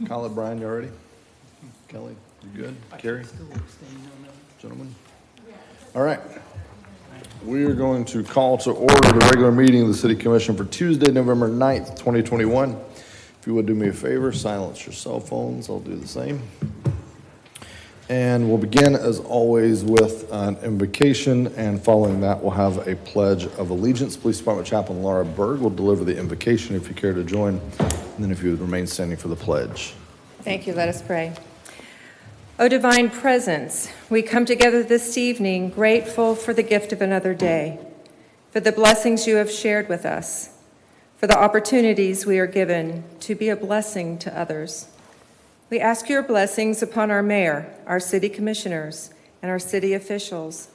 Kyle, Brian, you ready? Kelly, you good? Carrie? Gentlemen? All right. We are going to call to order the regular meeting of the City Commission for Tuesday, November 9th, 2021. If you would do me a favor, silence your cell phones. I'll do the same. And we'll begin, as always, with an invocation, and following that, we'll have a pledge of allegiance. Police Department Chaplain Laura Berg will deliver the invocation if you care to join, and then if you would remain standing for the pledge. Thank you. Let us pray. O divine presence, we come together this evening grateful for the gift of another day, for the blessings you have shared with us, for the opportunities we are given to be a blessing to others. We ask your blessings upon our mayor, our city commissioners, and our city officials,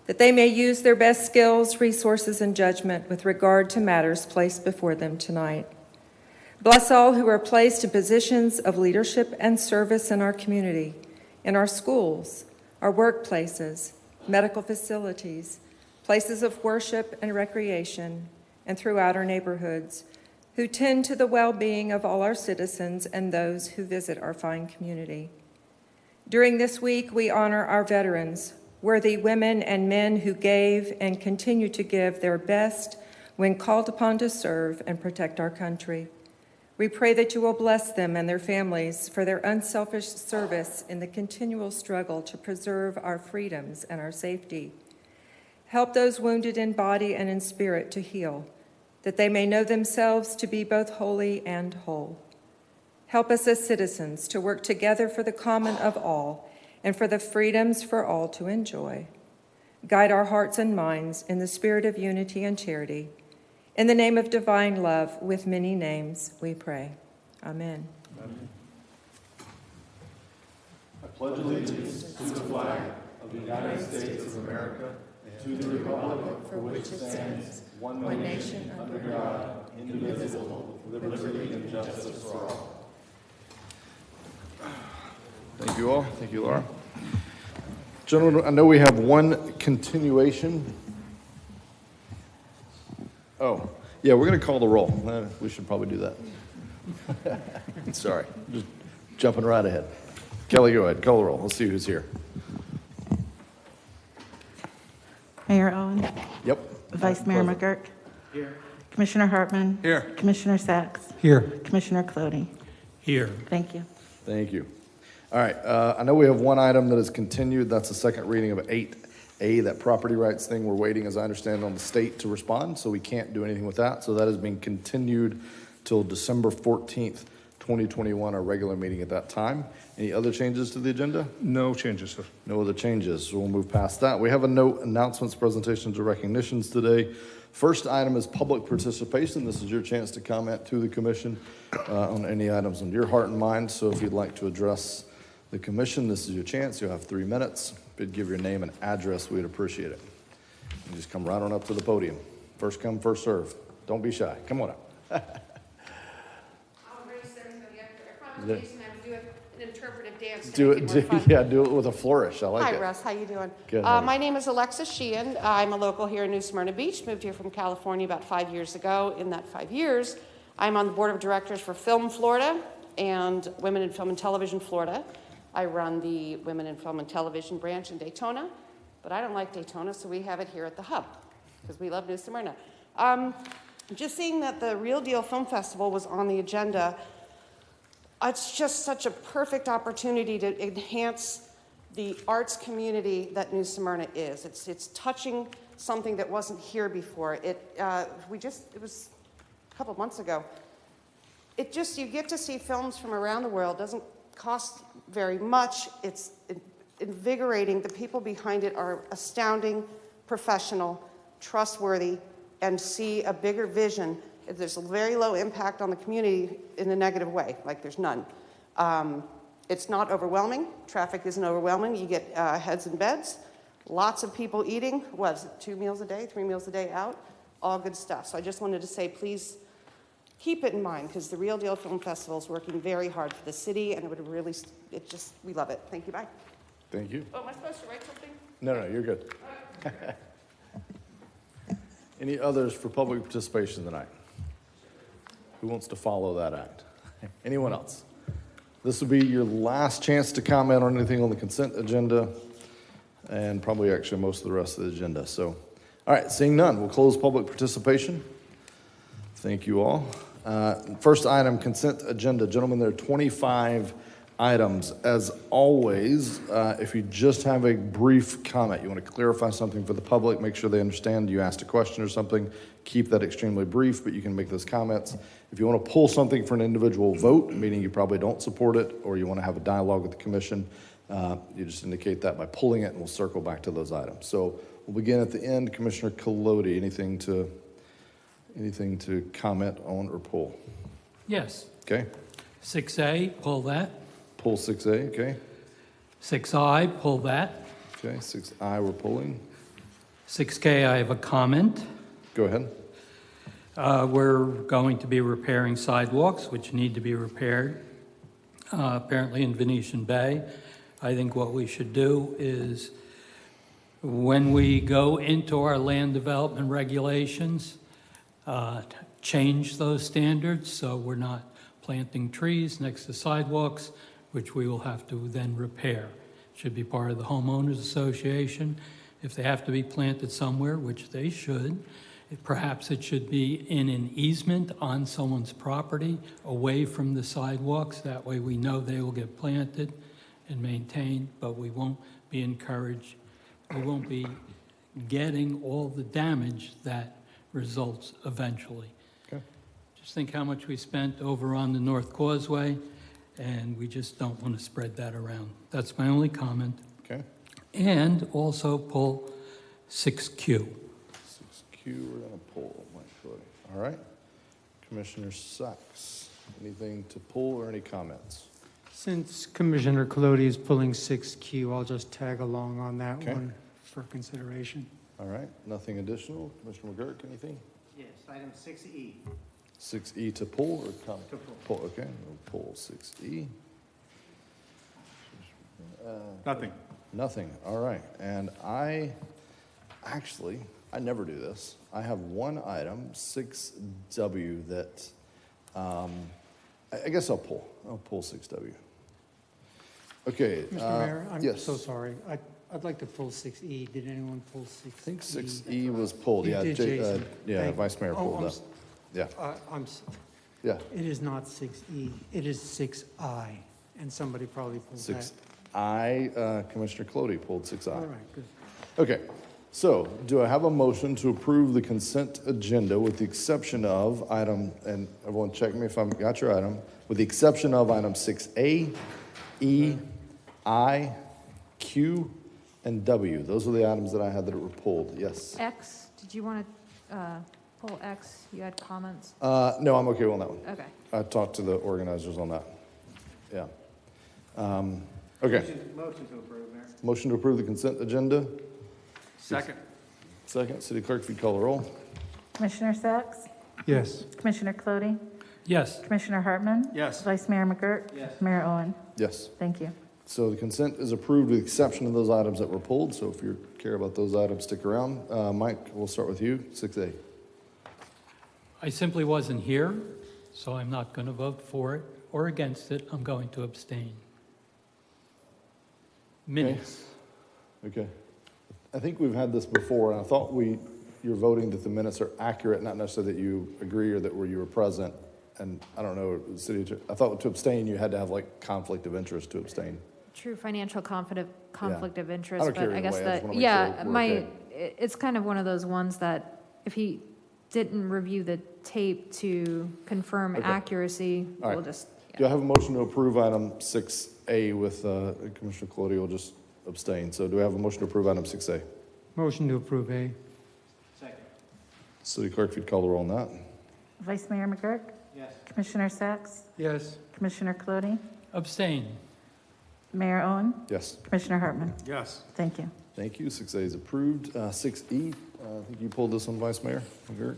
that they may use their best skills, resources, and judgment with regard to matters placed before them tonight. Bless all who are placed in positions of leadership and service in our community, in our schools, our workplaces, medical facilities, places of worship and recreation, and throughout our neighborhoods, who tend to the well-being of all our citizens and those who visit our fine community. During this week, we honor our veterans, worthy women and men who gave and continue to give their best when called upon to serve and protect our country. We pray that you will bless them and their families for their unselfish service in the continual struggle to preserve our freedoms and our safety. Help those wounded in body and in spirit to heal, that they may know themselves to be both holy and whole. Help us as citizens to work together for the common of all and for the freedoms for all to enjoy. Guide our hearts and minds in the spirit of unity and charity. In the name of divine love, with many names, we pray. Amen. Amen. I pledge allegiance to the flag of the United States of America and to the republic for which it stands, one nation, under God, indivisible, with liberty and justice for all. Thank you all. Thank you, Laura. Gentlemen, I know we have one continuation. Oh, yeah, we're going to call the roll. We should probably do that. Sorry, just jumping right ahead. Kelly, go ahead. Call the roll. Let's see who's here. Mayor Owen. Yep. Vice Mayor McGurk. Here. Commissioner Hartman. Here. Commissioner Sachs. Here. Commissioner Cloney. Here. Thank you. Thank you. All right, I know we have one item that is continued. That's the second reading of 8A, that property rights thing. We're waiting, as I understand, on the state to respond, so we can't do anything with that. So that is being continued till December 14th, 2021, our regular meeting at that time. Any other changes to the agenda? No changes, sir. No other changes, so we'll move past that. We have no announcements, presentations, or recognitions today. First item is public participation. This is your chance to comment to the commission on any items on your heart and mind. So if you'd like to address the commission, this is your chance. You'll have 3 minutes. If you'd give your name and address, we'd appreciate it. You just come right on up to the podium. First come, first serve. Don't be shy. Come on up. I'll raise everybody up there. I promise Jason I would do an interpretive dance. Do it with a flourish. I like Hi, it. Russ. How you doing? Good. My name is Alexis Sheehan. I'm a local here in New Smyrna Beach. Moved here from California about 5 years ago. In that 5 years, I'm on the board of directors for Film Florida and Women in Film and Television Florida. I run the Women in Film and Television branch in Daytona, but I don't like Daytona, so we have it here at the hub because we love New Smyrna. Just seeing that the Real Deal Film Festival was on the agenda, it's just such a perfect opportunity to enhance the arts community that New Smyrna is. It's touching something that wasn't here before. It was a couple months ago. You get to see films from around the world. Doesn't cost very much. It's invigorating. The people behind it are astounding, professional, trustworthy, and see a bigger vision. There's a very low impact on the community in a negative way, like there's none. It's not overwhelming. Traffic isn't overwhelming. You get heads in beds, lots of people eating. What is it, 2 meals a day, 3 meals a day out? All good stuff. So I just wanted to say, please keep it in mind, because the Real Deal Film Festival is working very hard for the city, and we love it. Thank you, bye. Thank you. Oh, am I supposed to write something? No, you're good. Any others for public participation tonight? Who wants to follow that act? Anyone else? This will be your last chance to comment on anything on the consent agenda, and probably actually most of the rest of the agenda. So, all right, seeing none, we'll close public participation. Thank you all. First item, consent agenda. Gentlemen, there are 25 items. As always, if you just have a brief comment, you want to clarify something for the public, make sure they understand you asked a question or something, keep that extremely brief, but you can make those comments. If you want to pull something for an individual vote, meaning you probably don't support it, or you want to have a dialogue with the commission, you just indicate that by pulling it, and we'll circle back to those items. So we'll begin at the end. Commissioner Colodi, anything to comment on or pull? Yes. Okay. 6A, pull that. Pull 6A, okay. 6I, pull that. Okay, 6I we're pulling. 6K, I have a comment. Go ahead. We're going to be repairing sidewalks, which need to be repaired, apparently in Venetian Bay. I think what we should do is, when we go into our land development regulations, change those standards so we're not planting trees next to sidewalks, which we will have to then repair. Should be part of the homeowners association. If they have to be planted somewhere, which they should, perhaps it should be in an easement on someone's property, away from the sidewalks. That way we know they will get planted and maintained, but we won't be encouraged, we won't be getting all the damage that results eventually. Okay. Just think how much we spent over on the North Causeway, and we just don't want to spread that around. That's my only comment. Okay. And also pull 6Q. 6Q we're going to pull. Mike Cody. All right. Commissioner Sachs, anything to pull or any comments? Since Commissioner Colodi is pulling 6Q, I'll just tag along on that Okay. one for consideration. All right. Nothing additional. Commissioner McGurk, anything? Yes, item 6E. 6E to pull or comment? To pull. Pull, okay. We'll pull 6E. Nothing. Nothing. All right. And I never do this. I have one item, 6W, that I guess I'll pull. I'll pull 6W. Okay. Mr. Mayor, I'm yes. so sorry. I'd like to pull 6E. Did anyone pull 6E? I think 6E was pulled. You Yeah, did, Jason. yeah, Thank- Vice Mayor Oh, pulled I'm that. s- Yeah, yeah. It is not 6E. It is 6I, and somebody probably pulled that. 6I, Commissioner Colodi pulled 6I. All right, good. Okay, so do I have a motion to approve the consent agenda with the exception of item, and everyone check me if I've got your item, with the exception of item 6A, E, I, Q, and W. Those are the items that I had that were pulled. Yes. X, did you want to pull X? You had comments? No, I'm okay on that one. Okay. I talked to the organizers on that. Yeah. Okay. Motion to approve, Mayor. Motion to approve the consent agenda. Second. Second, City Clerk, if you call the roll. Commissioner Sachs? Yes. Commissioner Colodi? Yes. Commissioner Hartman? Yes. Vice Mayor McGurk? Yes. Mayor Owen? Yes. Thank you. So the consent is approved with the exception of those items that were pulled. So if you care about those items, stick around. Mike, we'll start with you. 6A. I simply wasn't here, so I'm not going to vote for it or against it. I'm going to abstain. Minutes. Okay. I think we've had this before, and I thought you're voting that the minutes are accurate, not necessarily that you agree or that you were present. And I don't know, I thought to abstain, you had to have like conflict of interest to abstain. True financial conflict of I interest, don't care but I either guess way. I just that, wanna make yeah, sure we're okay. it's kind of one of those ones that if he didn't review the tape to confirm Okay. accuracy, All right. we'll just, Do I have a motion to approve item 6A with Commissioner Colodi will just abstain? So do I have a motion to approve item 6A? Motion to approve A. Second. City Clerk, if you'd call the roll on that. Vice Mayor McGurk? Yes. Commissioner Sachs? Yes. Commissioner Colodi? Abstain. Mayor Owen? Yes. Commissioner Hartman? Yes. Thank you. Thank you. 6A is approved. 6E, I think you pulled this one, Vice Mayor McGurk.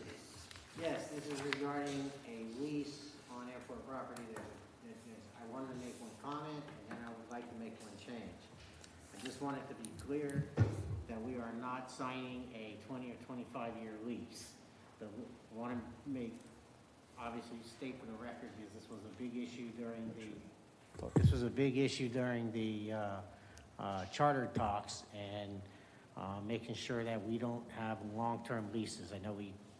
Yes, this is regarding a lease on airport property. I wanted to make one comment, and then I would like to make one change. I just want it to be clear that we are not signing a 20 or 25-year lease. I want to make, obviously, state for the record, because this was a big issue during the This was a big issue during the charter talks and making sure that we don't have long-term leases. I know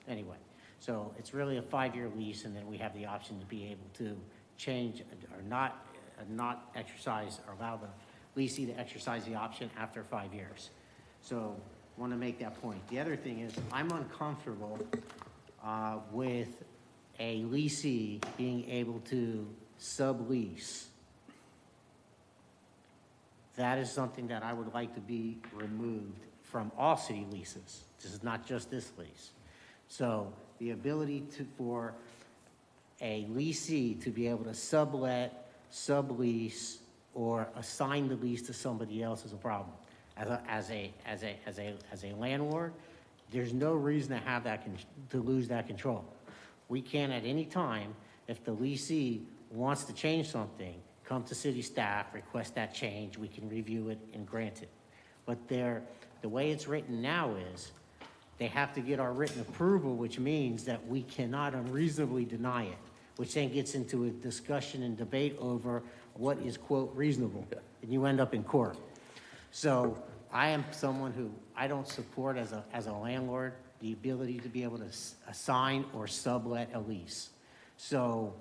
anyway. So it's really a 5-year lease, and then we have the option to be able to change or not exercise or allow the leasee to exercise the option after 5 years. So I want to make that point. The other thing is I'm uncomfortable with a leasee being able to sublease. That is something that I would like to be removed from all city leases. This is not just this lease. So the ability for a leasee to be able to sublet, sublease, or assign the lease to somebody else is a problem. As a landlord, there's no reason to have that to lose that control. We can at any time, if the leasee wants to change something, come to city staff, request that change, we can review it and grant it. But the way it's written now is, they have to get our written approval, which means that we cannot unreasonably deny it, which then gets into a discussion and debate over what is, quote, reasonable, and you end up in court. So I am someone who I don't support as a landlord the ability to be able to assign or sublet a lease. So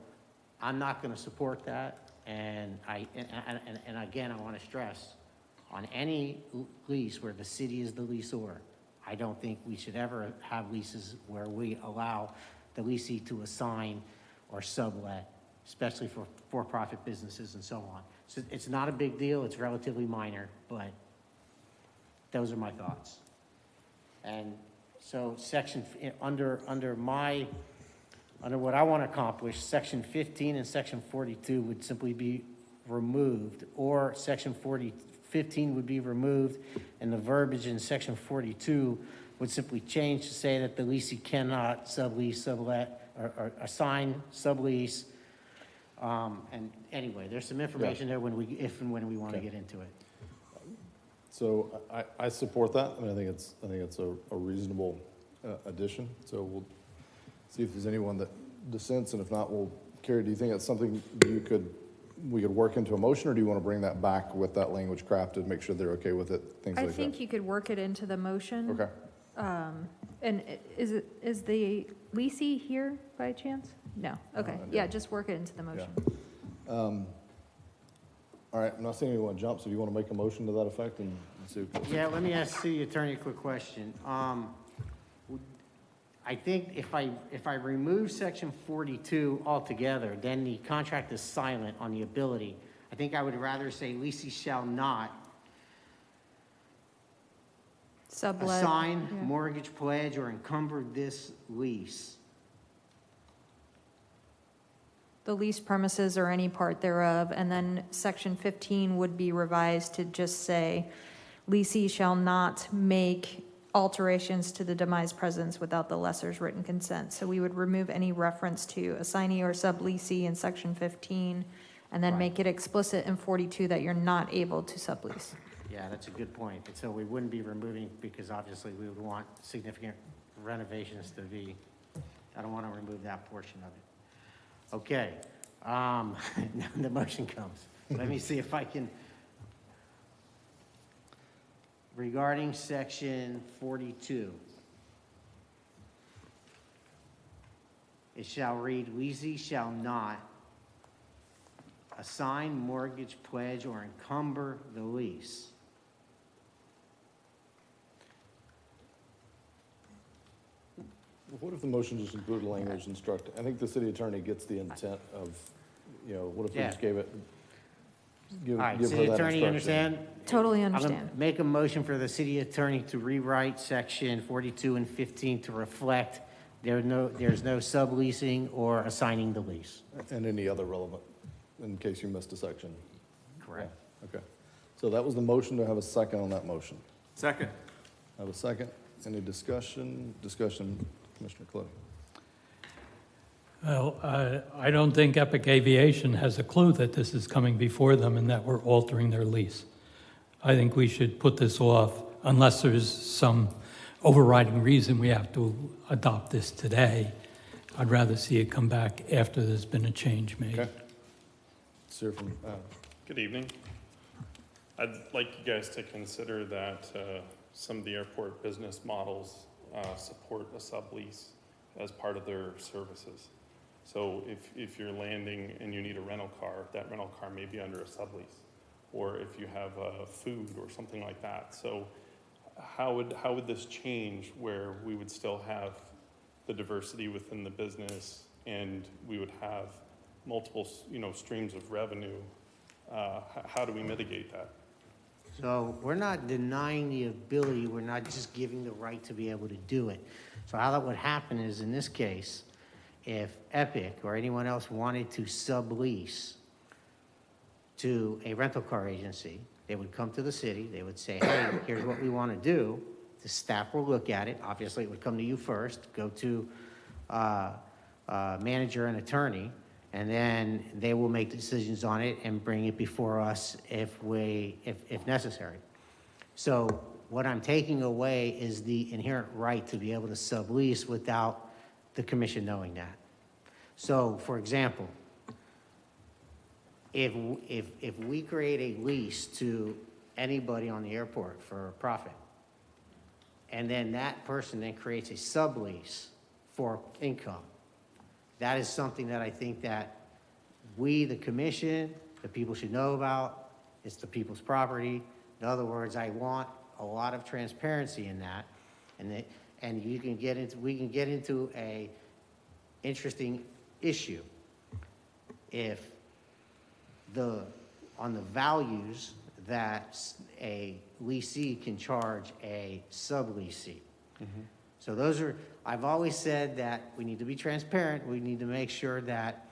I'm not going to support that. And again, I want to stress, on any lease where the city is the leaseor, I don't think we should ever have leases where we allow the leasee to assign or sublet, especially for for-profit businesses and so on. So it's not a big deal, it's relatively minor, but those are my thoughts. And so under what I want to accomplish, section 15 and section 42 would simply be removed, or section 15 would be removed, and the verbiage in section 42 would simply change to say that the leasee cannot sublease, sublet, or assign, sublease. And anyway, there's some information there if and when we want to get into it. So I support that. I mean, I think it's a reasonable addition. So we'll see if there's anyone that dissents, and if not, Carrie, do you think that's something we could work into a motion, or do you want to bring that back with that language crafted, make sure they're okay with it, things like I that? think you could work it into the motion. Okay. And is the leasee here by chance? No, okay, yeah, just work it into the motion. All right, I'm not saying anyone jumps. If you want to make a motion to that effect, and see. Yeah, let me ask the city attorney a quick question. I think if I remove section 42 altogether, then the contract is silent on the ability. I think I would rather say leasee shall not Sublet. assign, yeah. mortgage, pledge, or encumber this lease. The lease premises or any part thereof, and then section 15 would be revised to just say, leasee shall not make alterations to the demised presence without the lessor's written consent. So we would remove any reference to assignee or subleasee in section 15, and then Right. make it explicit in 42 that you're not able to sublease. Yeah, that's a good point. And so we wouldn't be removing, because obviously we would want significant renovations to be, I don't want to remove that portion of it. Okay, now the motion comes. Let me see if I can, regarding section 42, it shall read, leasee shall not assign, mortgage, pledge, or encumber the lease. What if the motion just included language instruct? I think the city attorney gets the intent of, what if we Yeah. just give All right, her city that attorney, you instruction? understand? Totally I'm understand. gonna make a motion for the city attorney to rewrite section 42 and 15 to reflect there's no subleasing or assigning the lease. And any other relevant, in case you missed a section. Correct. Yeah, okay. So that was the motion. To have a second on that motion. Second. Have a second. Any discussion? Discussion, Commissioner Clody. Well, I don't think Epic Aviation has a clue that this is coming before them and that we're altering their lease. I think we should put this off unless there's some overriding reason we have to adopt this today. I'd rather see it come back after there's been a change made. Okay. Let's hear from, Good evening. I'd like you guys to consider that some of the airport business models support a sublease as part of their services. So if you're landing and you need a rental car, that rental car may be under a sublease. Or if you have food or something like that. So how would this change where we would still have the diversity within the business and we would have multiple, streams of revenue? How do we mitigate that? So we're not denying the ability, we're not just giving the right to be able to do it. So how that would happen is, in this case, if Epic or anyone else wanted to sublease to a rental car agency, they would come to the city, they would say, hey, here's what we want to do. The staff will look at it. Obviously, it would come to you first, go to manager and attorney, and then they will make decisions on it and bring it before us if necessary. So what I'm taking away is the inherent right to be able to sublease without the commission knowing that. So, for example, if we create a lease to anybody on the airport for profit, and then that person then creates a sublease for income, that is something that I think that we, the commission, the people should know about. It's the people's property. In other words, I want a lot of transparency in that, and we can get into a interesting issue if on the values that a leasee can charge a subleasee. So I've always said that we need to be transparent. We need to make sure that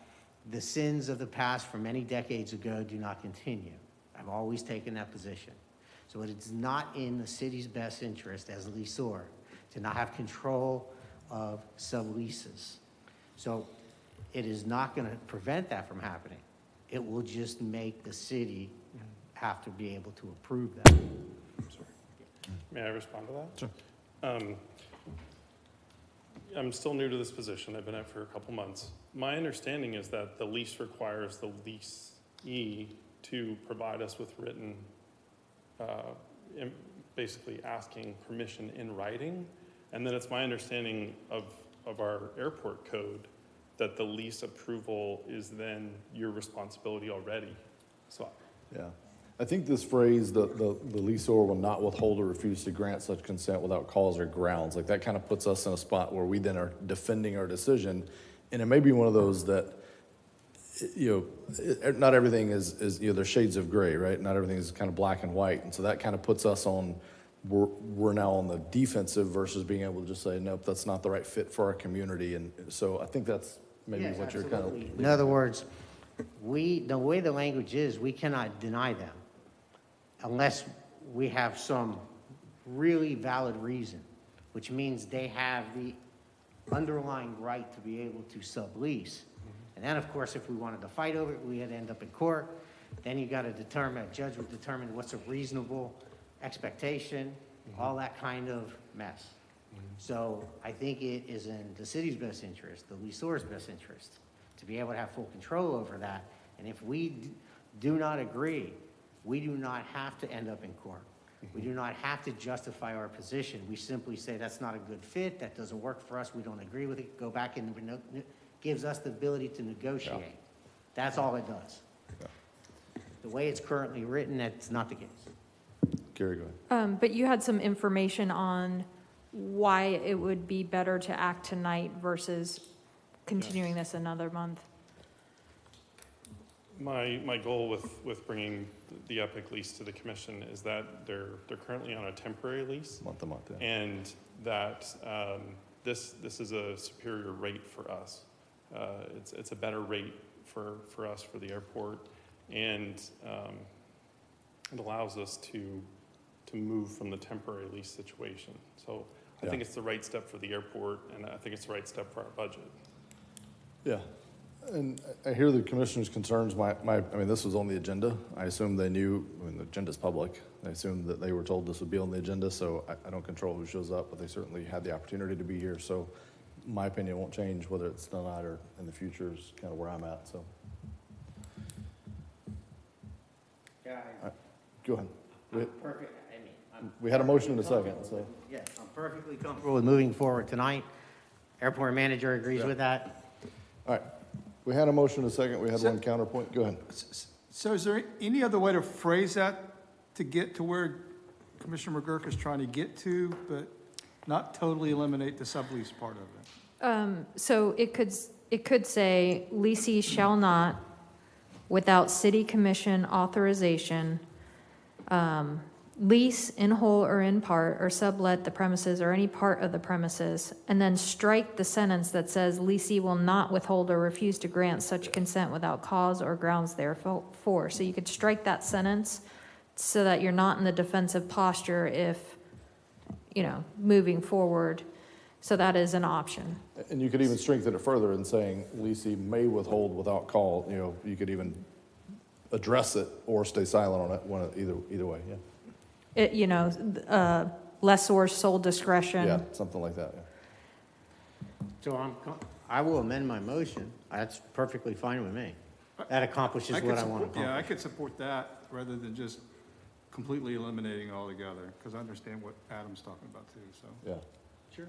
the sins of the past from many decades ago do not continue. I've always taken that position. So it is not in the city's best interest as a lessor to not have control of subleases. So it is not going to prevent that from happening. It will just make the city have to be able to approve that. May I respond to that? Sure. I'm still new to this position. I've been at it for a couple months. My understanding is that the lease requires the leasee to provide us with written, basically asking permission in writing. And then it's my understanding of our airport code that the lease approval is then your responsibility already. So, yeah. I think this phrase, the leaseor will not withhold or refuse to grant such consent without cause or grounds, like that kind of puts us in a spot where we then are defending our decision. And it may be one of those that, not everything is there's shades of gray, right? Not everything is kind of black and white. And so that kind of puts us on, we're now on the defensive versus being able to just say, nope, that's not the right fit for our community. And so I think that's maybe Yes, what absolutely. you're kind of. In other words, the way the language is, we cannot deny them unless we have some really valid reason, which means they have the underlying right to be able to sublease. And then, of course, if we wanted to fight over it, we'd end up in court. Then you got to determine, a judge would determine what's a reasonable expectation, all that kind of mess. So I think it is in the city's best interest, the lessor's best interest, to be able to have full control over that. And if we do not agree, we do not have to end up in court. We do not have to justify our position. We simply say that's not a good fit, that doesn't work for us, we don't agree with it, go back and gives us the ability to negotiate. Yeah. That's all it does. Yeah. The way it's currently written, that's not the case. Gary, go ahead. But you had some information on why it would be better to act tonight versus continuing this another month. my goal with bringing the Epic lease to the commission is that they're currently on a temporary lease. Month to month, yeah. And that this is a superior rate for us. It's a better rate for us for the airport, and it allows us to move from the temporary lease situation. So I think it's the right step for the airport, and I think it's the right step for our budget. Yeah, and I hear the commissioner's concerns. I mean, this was on the agenda. I assume they knew, the agenda's public. I assume that they were told this would be on the agenda, so I don't control who shows up, but they certainly had the opportunity to be here. So my opinion won't change whether it's tonight or in the future is kind of where I'm at, so. Go ahead. Perfect, I mean, We had a motion and a second, so. yes, I'm perfectly comfortable with moving forward tonight. Airport manager agrees with that. All right. We had a motion and a second. We had So- one counterpoint. Go ahead. So is there any other way to phrase that to get to where Commissioner McGurk is trying to get to, but not totally eliminate the sublease part of it? So it could say, leasing shall not, without city commission authorization, lease in whole or in part, or sublet the premises or any part of the premises, and then strike the sentence that says, leasing will not withhold or refuse to grant such consent without cause or grounds therefore. So you could strike that sentence so that you're not in the defensive posture if, moving forward. So that is an option. And you could even strengthen it further in saying leasing may withhold without call. You could even address it or stay silent on it, either way, yeah. Lessor's sole discretion. Yeah, something like that, yeah. So I will amend my motion. That's perfectly fine with me. That accomplishes could what I want to support- Yeah, I accomplish. could support that rather than just completely eliminating it altogether, because I understand what Adam's talking about too, so. Yeah. Sure.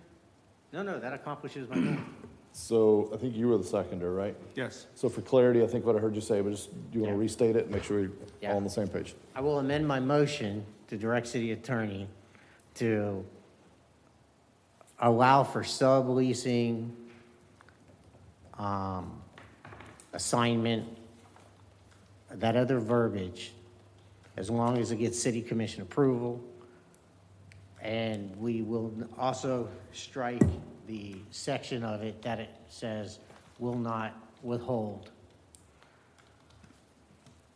No, that accomplishes my goal. So I think you were the seconder, right? Yes. So for clarity, I think what I heard you say, but just, do you want to Yeah. restate it and make sure we're Yeah. all on the same page? I will amend my motion to direct city attorney to allow for subleasing, assignment, that other verbiage, as long as it gets city commission approval. And we will also strike the section of it that it says will not withhold.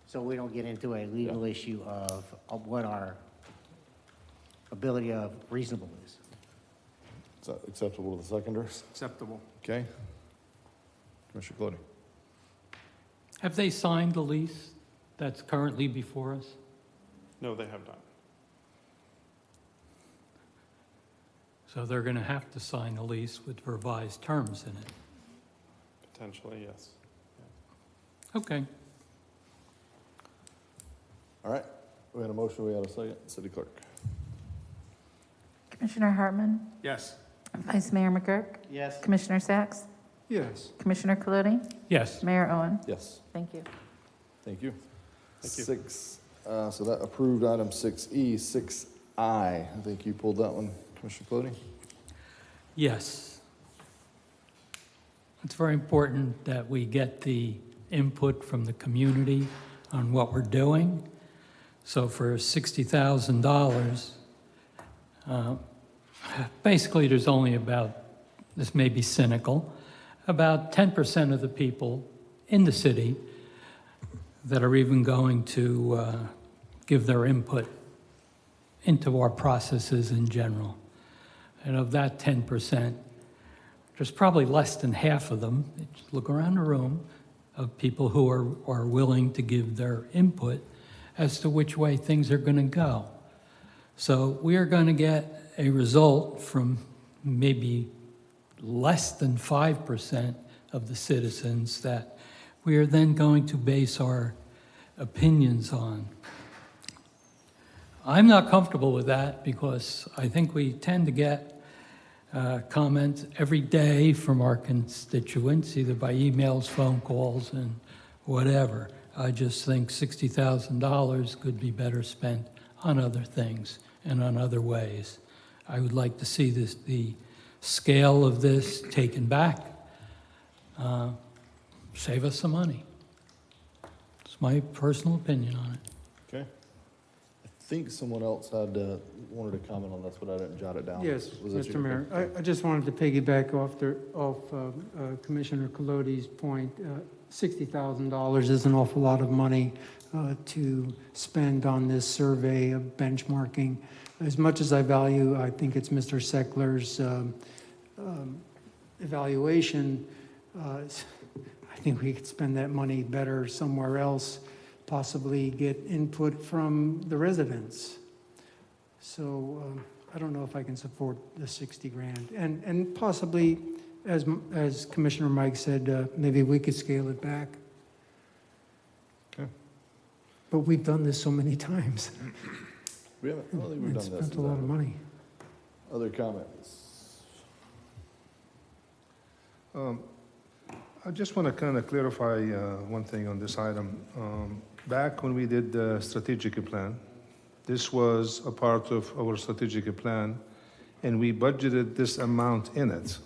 So we don't get into a legal issue of what our ability of reasonable is. Is that acceptable to the seconders? Acceptable. Okay. Commissioner Clody? Have they signed the lease that's currently before us? No, they have not. So they're going to have to sign a lease with revised terms in it. Potentially, yes. Okay. All right. We had a motion, we had a second. City Clerk? Commissioner Hartman, Yes. Vice Mayor McGurk, Yes. Commissioner Sacks, Yes. Commissioner Colodi, Yes. Mayor Owen. Yes. Thank you. Thank you. Thank you. So that approved item 6E. 6I, I think you pulled that one, Commissioner Clody? Yes. It's very important that we get the input from the community on what we're doing. So for $60,000, basically there's only about, this may be cynical, about 10% of the people in the city that are even going to give their input into our processes in general. And of that 10%, there's probably less than half of them, just look around the room, of people who are willing to give their input as to which way things are going to go. So we are going to get a result from maybe less than 5% of the citizens that we are then going to base our opinions on. I'm not comfortable with that because I think we tend to get comments every day from our constituents, either by emails, phone calls, and whatever. I just think $60,000 could be better spent on other things and on other ways. I would like to see the scale of this taken back, save us some money. It's my personal opinion on it. Okay. I think someone else had, wanted to comment on this, but I didn't jot it down. Yes, Was that Mr. you? Mayor. I just wanted to piggyback off Commissioner Colodi's point. $60,000 is an awful lot of money to spend on this survey of benchmarking. As much as I value, I think it's Mr. Seckler's evaluation, I think we could spend that money better somewhere else, possibly get input from the residents. So I don't know if I can support the 60 grand. And possibly, as Commissioner Mike said, maybe we could scale it back. Okay. But we've done this so many times. We haven't, I don't think we've And done this. spent a lot of money. Other comments? I just want to kind of clarify one thing on this item. Back when we did the strategic plan, this was a part of our strategic plan, and we budgeted this amount in it.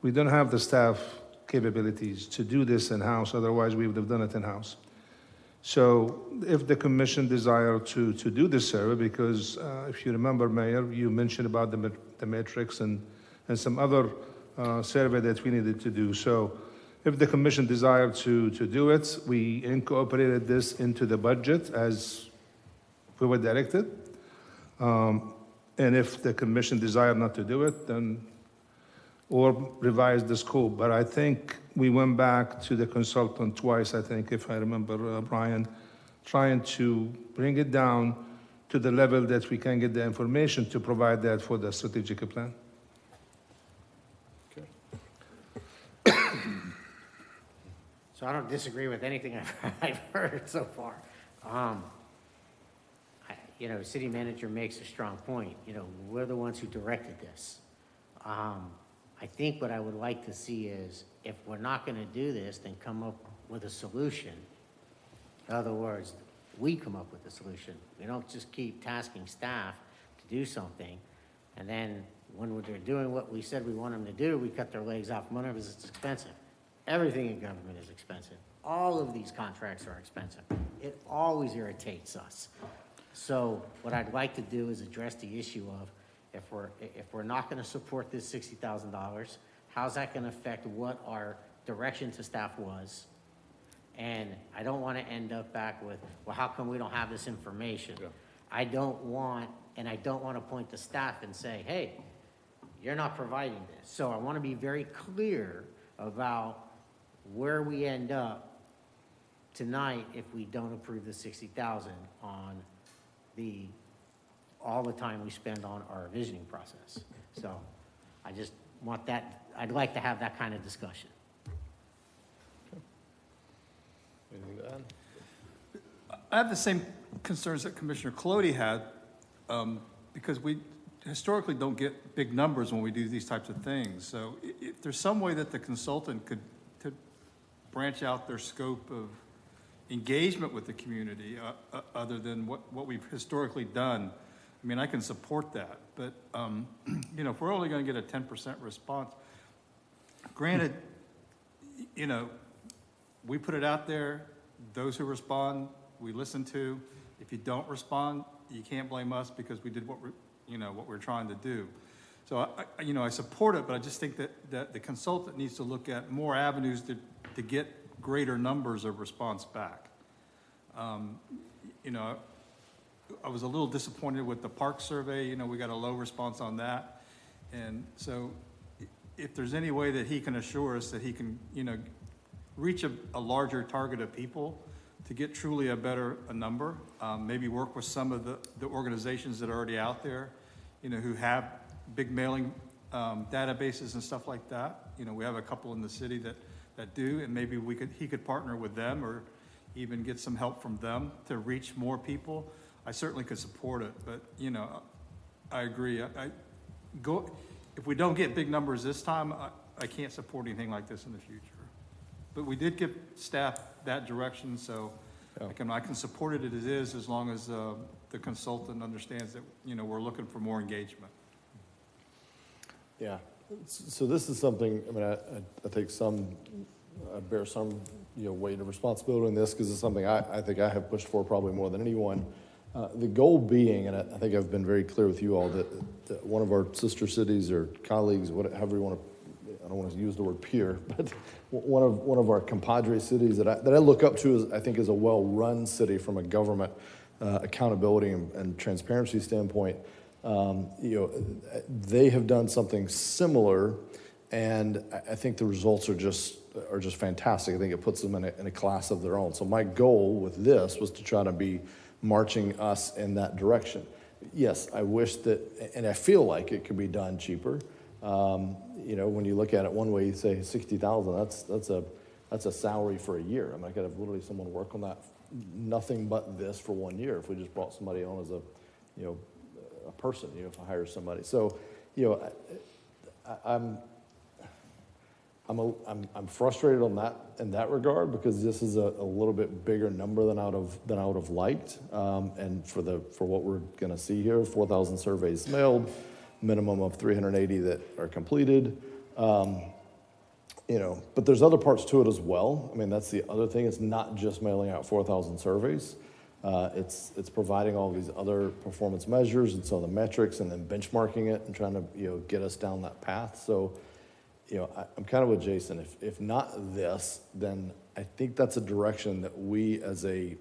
We don't have the staff capabilities to do this in-house, otherwise we would have done it in-house. So if the commission desire to do this survey, because if you remember, Mayor, you mentioned about the matrix and some other survey that we needed to do. So if the commission desired to do it, we incorporated this into the budget as we were directed. And if the commission desired not to do it, then, or revise the scope. But I think we went back to the consultant twice, I think, if I remember, Brian, trying to bring it down to the level that we can get the information to provide that for the strategic plan. So I don't disagree with anything I've heard so far. You know, city manager makes a strong point. You know, we're the ones who directed this. I think what I would like to see is, if we're not going to do this, then come up with a solution. In other words, we come up with a solution. We don't just keep tasking staff to do something, and then when they're doing what we said we want them to do, we cut their legs off from under because it's expensive. Everything in government is expensive. All of these contracts are expensive. It always irritates us. So what I'd like to do is address the issue of, if we're not going to support this $60,000, how's that going to affect what our direction to staff was? And I don't want to end up back with, well, how come we don't have this information? Yeah. I don't want to point to staff and say, hey, you're not providing this. So I want to be very clear about where we end up tonight if we don't approve the $60,000 on all the time we spend on our visioning process. So I just want that, I'd like to have that kind of discussion. Anything to add? I have the same concerns that Commissioner Colodi had, because we historically don't get big numbers when we do these types of things. So if there's some way that the consultant could branch out their scope of engagement with the community, other than what we've historically done, I mean, I can support that. But, you know, if we're only going to get a 10% response, granted, you know, we put it out there, those who respond, we listen to. If you don't respond, you can't blame us because we did what we're trying to do. So, I support it, but I just think that the consultant needs to look at more avenues to get greater numbers of response back. You know, I was a little disappointed with the park survey. You know, we got a low response on that. And so if there's any way that he can assure us that he can, you know, reach a larger target of people to get truly a number, maybe work with some of the organizations that are already out there, you know, who have big mailing databases and stuff like that. You know, we have a couple in the city that do, and maybe he could partner with them or even get some help from them to reach more people. I certainly could support it, but, you know, I agree. If we don't get big numbers this time, I can't support anything like this in the future. But we did give staff that direction, so yeah. I can support it as is, as long as the consultant understands that, you know, we're looking for more engagement. Yeah, so this is something, I mean, I take I bear some, you know, weight of responsibility in this, because it's something I think I have pushed for probably more than anyone. The goal being, and I think I've been very clear with you all, that one of our sister cities or colleagues, however you want to, I don't want to use the word peer, but one of our compadre cities that I look up to, I think is a well-run city from a government accountability and transparency standpoint. You know, they have done something similar, and I think the results are just fantastic. I think it puts them in a class of their own. So my goal with this was to try to be marching us in that direction. Yes, I wish that, and I feel like it could be done cheaper. You know, when you look at it one way, you say 60,000. That's a salary for a year. I mean, I could have literally someone work on that, nothing but this for 1 year if we just brought somebody on as a, you know, a person, you know, if I hire somebody. So, you know, I'm frustrated on that, in that regard, because this is a little bit bigger number than I would have liked. And for what we're gonna see here, 4,000 surveys mailed, minimum of 380 that are completed. You know, but there's other parts to it as well. I mean, that's the other thing. It's not just mailing out 4,000 surveys. It's providing all these other performance measures and some of the metrics, and then benchmarking it and trying to, you know, get us down that path. So, you know, I'm kind of with Jason. If not this, then I think that's a direction that we to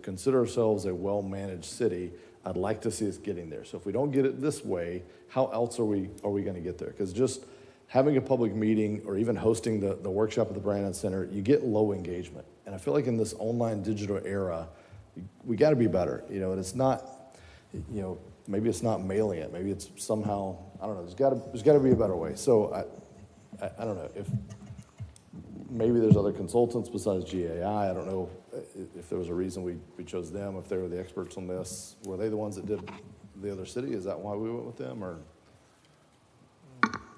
consider ourselves a well-managed city, I'd like to see us getting there. So if we don't get it this way, how else are we going to get there? Because just having a public meeting or even hosting the workshop at the Brandon Center, you get low engagement. And I feel like in this online digital era, we got to be better, you know, and it's not, you know, maybe it's not mailing it. Maybe it's somehow, I don't know, there's got to be a better way. So I don't know if maybe there's other consultants besides GAI. I don't know if there was a reason we chose them, if they were the experts on this. Were they the ones that did the other city? Is that why we went with them, or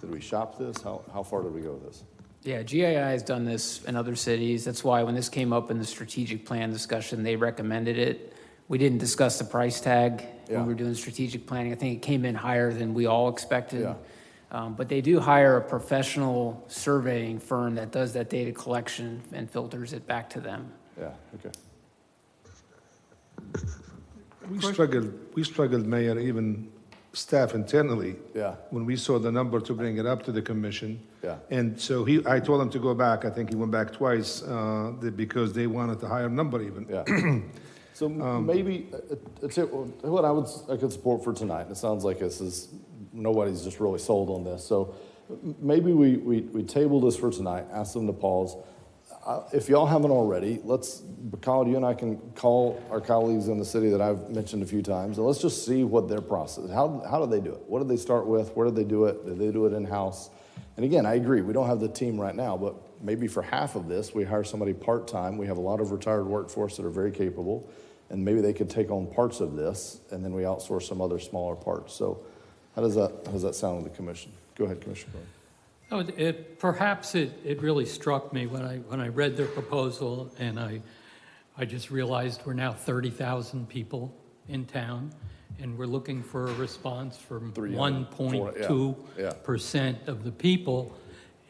did we shop this? How far did we go with this? Yeah, GAI has done this in other cities. That's why when this came up in the strategic plan discussion, they recommended it. We didn't discuss the price tag when we were doing strategic planning. I think it came in higher than we all expected. Yeah. But they do hire a professional surveying firm that does that data collection and filters it back to them. Yeah, okay. We struggled, Mayor, even staff internally. Yeah. When we saw the number to bring it up to the commission. Yeah. And so I told him to go back. I think he went back twice because they wanted a higigher number even. Yeah. So maybe what I could support for tonight. And it sounds like nobody's just really sold on this. So maybe we table this for tonight. Ask them to pause. If y'all haven't already, Kyle, you and I can call our colleagues in the city that I've mentioned a few times, and let's just see what their process is. How do they do it? What did they start with? Where did they do it? Did they do it in-house? And again, I agree, we don't have the team right now, but maybe for half of this, we hire somebody part-time. We have a lot of retired workforce that are very capable, and maybe they could take on parts of this, and then we outsource some other smaller parts. So how does that sound with the commission? Go ahead, Commissioner Cohen. Oh, perhaps it really struck me when I read their proposal, and I just realized we're now 30,000 people in town, and we're looking for a response from 1.2% of the people,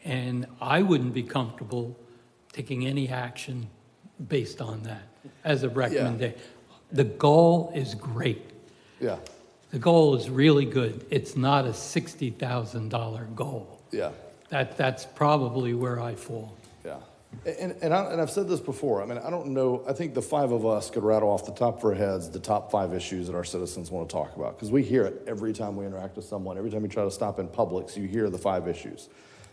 and I wouldn't be comfortable taking any action based on that as a recommendation. The goal is great. Yeah. The goal is really good. It's not a $60,000 goal. Yeah. That's probably where I fall. Yeah. And I've said this before. I mean, I don't know. I think the five of us could rattle off the top of our heads the top 5 issues that our citizens want to talk about, because we hear it every time we interact with someone. Every time you try to stop in Publix, you hear the 5 issues.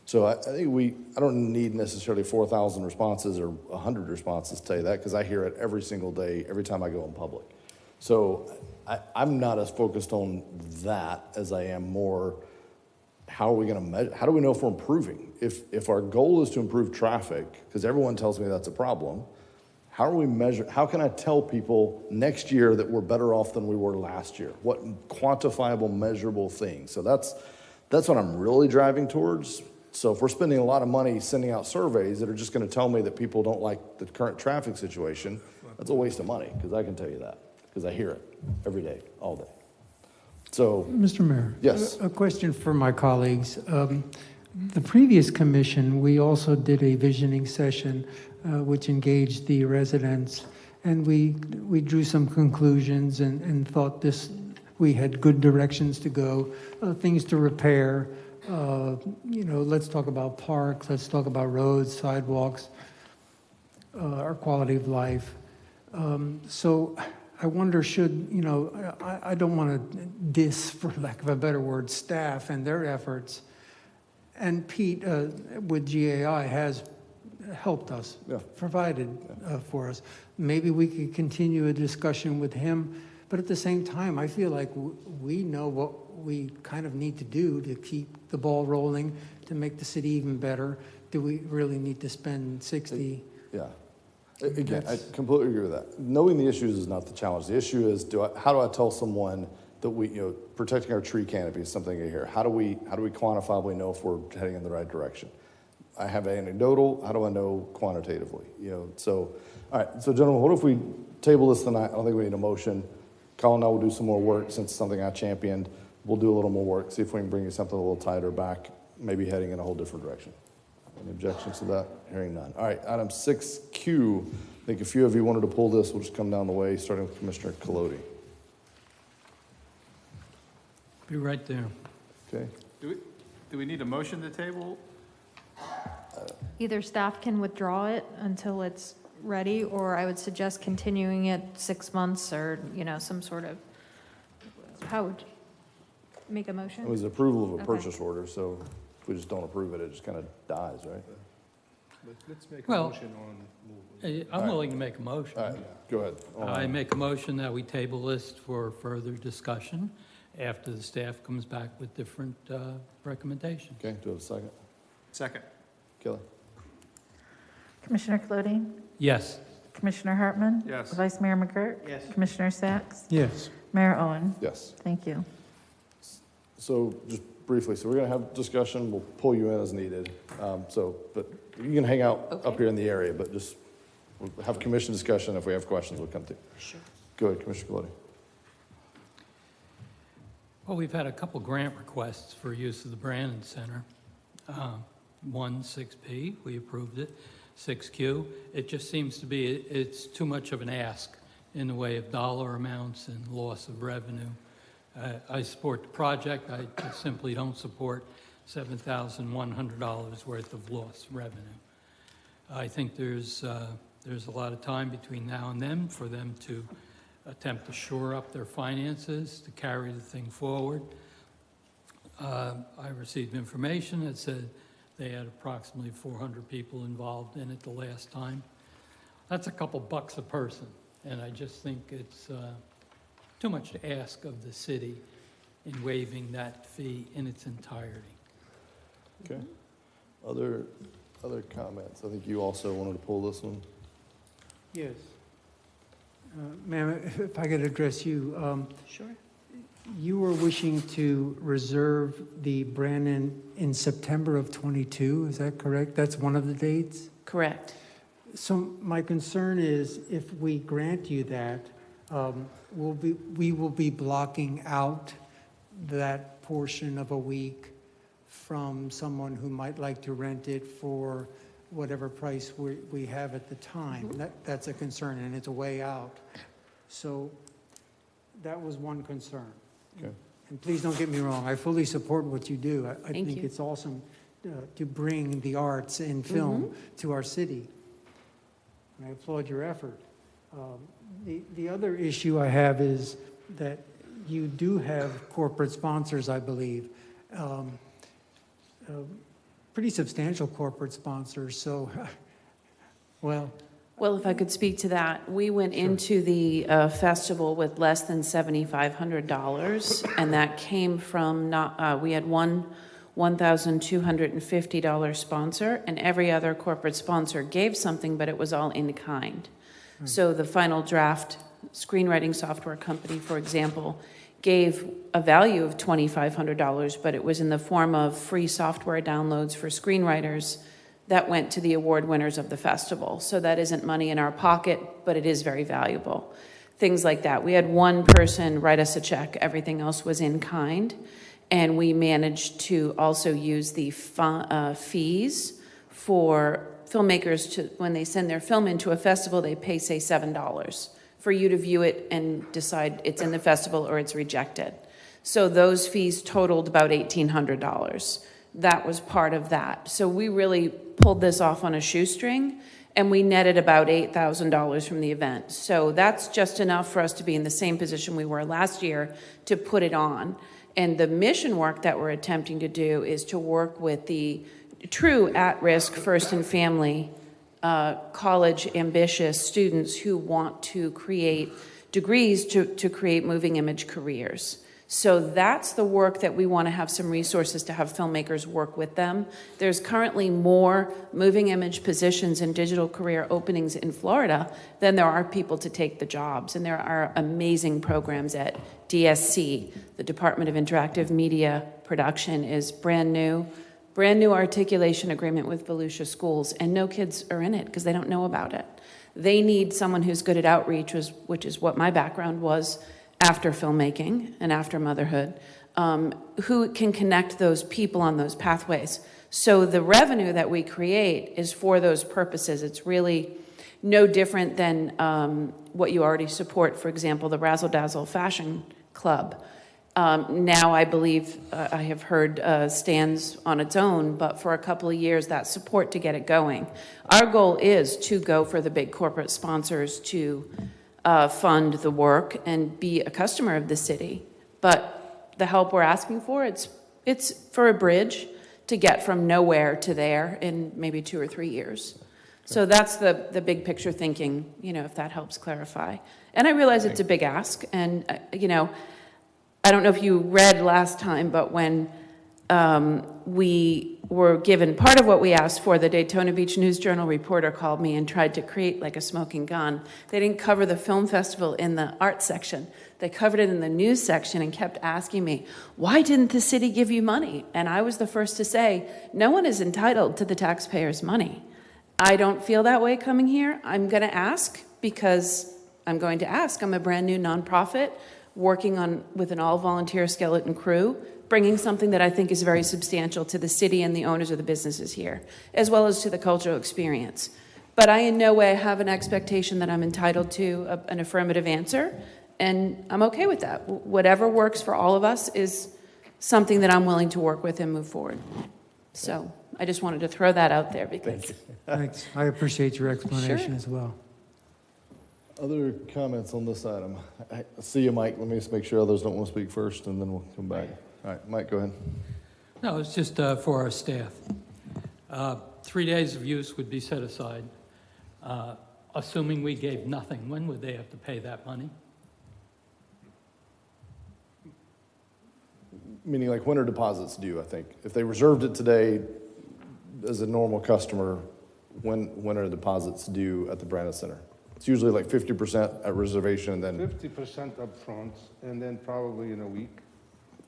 So I think I don't need necessarily 4,000 responses or 100 responses to tell you that, because I hear it every single day, every time I go in public. So I'm not as focused on that as I am more, how are we going to measure? How do we know if we're improving? If our goal is to improve traffic, because everyone tells me that's a problem, how are we measure? How can I tell people next year that we're better off than we were last year? What quantifiable, measurable things? So that's what I'm really driving towards. So if we're spending a lot of money sending out surveys that are just going to tell me that people don't like the current traffic situation, that's a waste of money, because I can tell you that, because I hear it every day, all day. So, Mr. Mayor? Yes. A question for my colleagues. The previous commission, we also did a visioning session which engaged the residents, and we drew some conclusions and thought we had good directions to go, things to repair. Let's talk about parks, let's talk about roads, sidewalks, our quality of life. So I wonder I don't want to diss, for lack of a better word, staff and their efforts. And Pete, with GAI, has helped us, provided for us. Maybe we could continue a discussion with him, but at the same time, I feel like we know what we kind of need to do to keep the ball rolling, to make the city even better. Do we really need to spend 60? Yeah. Again, I completely agree with that. Knowing the issues is not the challenge. The issue is, how do I tell someone that we, protecting our tree canopy is something here. How do we quantifiably know if we're heading in the right direction? I have anecdotal, how do I know quantitatively? So, all right, so gentlemen, what if we table this tonight? I don't think we need a motion. Colin and I will do some more work since it's something I championed. We'll do a little more work, see if we can bring you something a little tighter back, maybe heading in a whole different direction. Any objections to that? Hearing none. All right, item 6Q. I think a few of you wanted to pull this. We'll just come down the way, starting with Commissioner Colodi. Be right there. Okay. Do we need a motion to table? Either staff can withdraw it until it's ready, or I would suggest continuing it 6 months or, some sort of, how would, make a motion? It was approval of a Okay. purchase order, so if we just don't approve it, it just kind of dies, right? Let's make a Well, motion on. I'm willing to make a motion. All right, go ahead. I make a motion that we table this for further discussion after the staff comes back with different recommendations. Okay, do I have a second? Second. Kelly? Commissioner Colodi, Yes. Commissioner Hartman? Yes. Vice Mayor McGurk? Yes. Commissioner Sacks? Yes. Mayor Owen? Yes. Thank you. So just briefly, so we're going to have discussion. We'll pull you in as needed. But you can hang out up here in the area, but just we'll have commission discussion. If we have questions, we'll come to you. Sure. Go ahead, Commissioner Colodi. Well, we've had a couple grant requests for use of the Brandon Center. One, 6P, we approved it. 6Q, it just seems to be, it's too much of an ask in the way of dollar amounts and loss of revenue. I support the project. I just simply don't support $7,100 worth of lost revenue. I think there's a lot of time between now and then for them to attempt to shore up their finances, to carry the thing forward. I received information that said they had approximately 400 people involved in it the last time. That's a couple bucks a person, and I just think it's too much to ask of the city in waiving that fee in its entirety. Okay. Other comments? I think you also wanted to pull this one. Yes. Ma'am, if I could address you. Sure. You were wishing to reserve the Brandon in September of '22, is that correct? That's one of the dates? Correct. So my concern is if we grant you that, we will be blocking out that portion of a week from someone who might like to rent it for whatever price we have at the time. That's a concern, and it's a way out. So that was one concern. Okay. And please don't get me wrong, I fully support what you do. I Thank think you. it's awesome to bring the arts and film to our city. And I applaud your effort. The other issue I have is that you do have corporate sponsors, I believe. Pretty substantial corporate sponsors, so, well, Well, if I could speak to that, we went into the festival with less than $7,500, and that came from we had one $1,250 sponsor, and every other corporate sponsor gave something, but it was all in kind. So the Final Draft screenwriting software company, for example, gave a value of $2,500, but it was in the form of free software downloads for screenwriters that went to the award winners of the festival. So that isn't money in our pocket, but it is very valuable. Things like that. We had one person write us a check. Everything else was in kind. And we managed to also use the fees for filmmakers to, when they send their film into a festival, they pay, say, $7 for you to view it and decide it's in the festival or it's rejected. So those fees totaled about $1,800. That was part of that. So we really pulled this off on a shoestring, and we netted about $8,000 from the event. So that's just enough for us to be in the same position we were last year to put it on. And the mission work that we're attempting to do is to work with the true at-risk first and family college ambitious students who want to create degrees to create moving image careers. So that's the work that we want to have some resources to have filmmakers work with them. There's currently more moving image positions and digital career openings in Florida than there are people to take the jobs. And there are amazing programs at DSC. The Department of Interactive Media Production is brand new articulation agreement with Volusia Schools, and no kids are in it because they don't know about it. They need someone who's good at outreach, which is what my background was after filmmaking and after motherhood, who can connect those people on those pathways. So the revenue that we create is for those purposes. It's really no different than what you already support, for example, the Razzle Dazzle Fashion Club. Now I believe I have heard stands on its own, but for a couple of years, that support to get it going. Our goal is to go for the big corporate sponsors to fund the work and be a customer of the city. But the help we're asking for, it's for a bridge to get from nowhere to there in maybe 2 or 3 years. So that's the big picture thinking, if that helps clarify. And I realize it's a big ask, and, I don't know if you read last time, but when we were given part of what we asked for, the Daytona Beach News Journal reporter called me and tried to create like a smoking gun. They didn't cover the film festival in the art section. They covered it in the news section and kept asking me, why didn't the city give you money? And I was the first to say, no one is entitled to the taxpayers' money. I don't feel that way coming here. I'm going to ask because I'm going to ask. I'm a brand new nonprofit working with an all-volunteer skeleton crew, bringing something that I think is very substantial to the city and the owners of the businesses here, as well as to the cultural experience. But I in no way have an expectation that I'm entitled to an affirmative answer, and I'm okay with that. Whatever works for all of us is something that I'm willing to work with and move forward. So I just wanted to throw that out there because... Thanks. I appreciate your explanation as well. Other comments on this item? I see you, Mike. Let me just make sure others don't want to speak first, and then we'll come back. All right, Mike, go ahead. No, it's just for our staff. 3 days of use would be set aside. Assuming we gave nothing, when would they have to pay that money? Meaning like when are deposits due, I think? If they reserved it today as a normal customer, when are deposits due at the Brandon Center? It's usually like 50% at reservation and then 50% up front, and then probably in a week.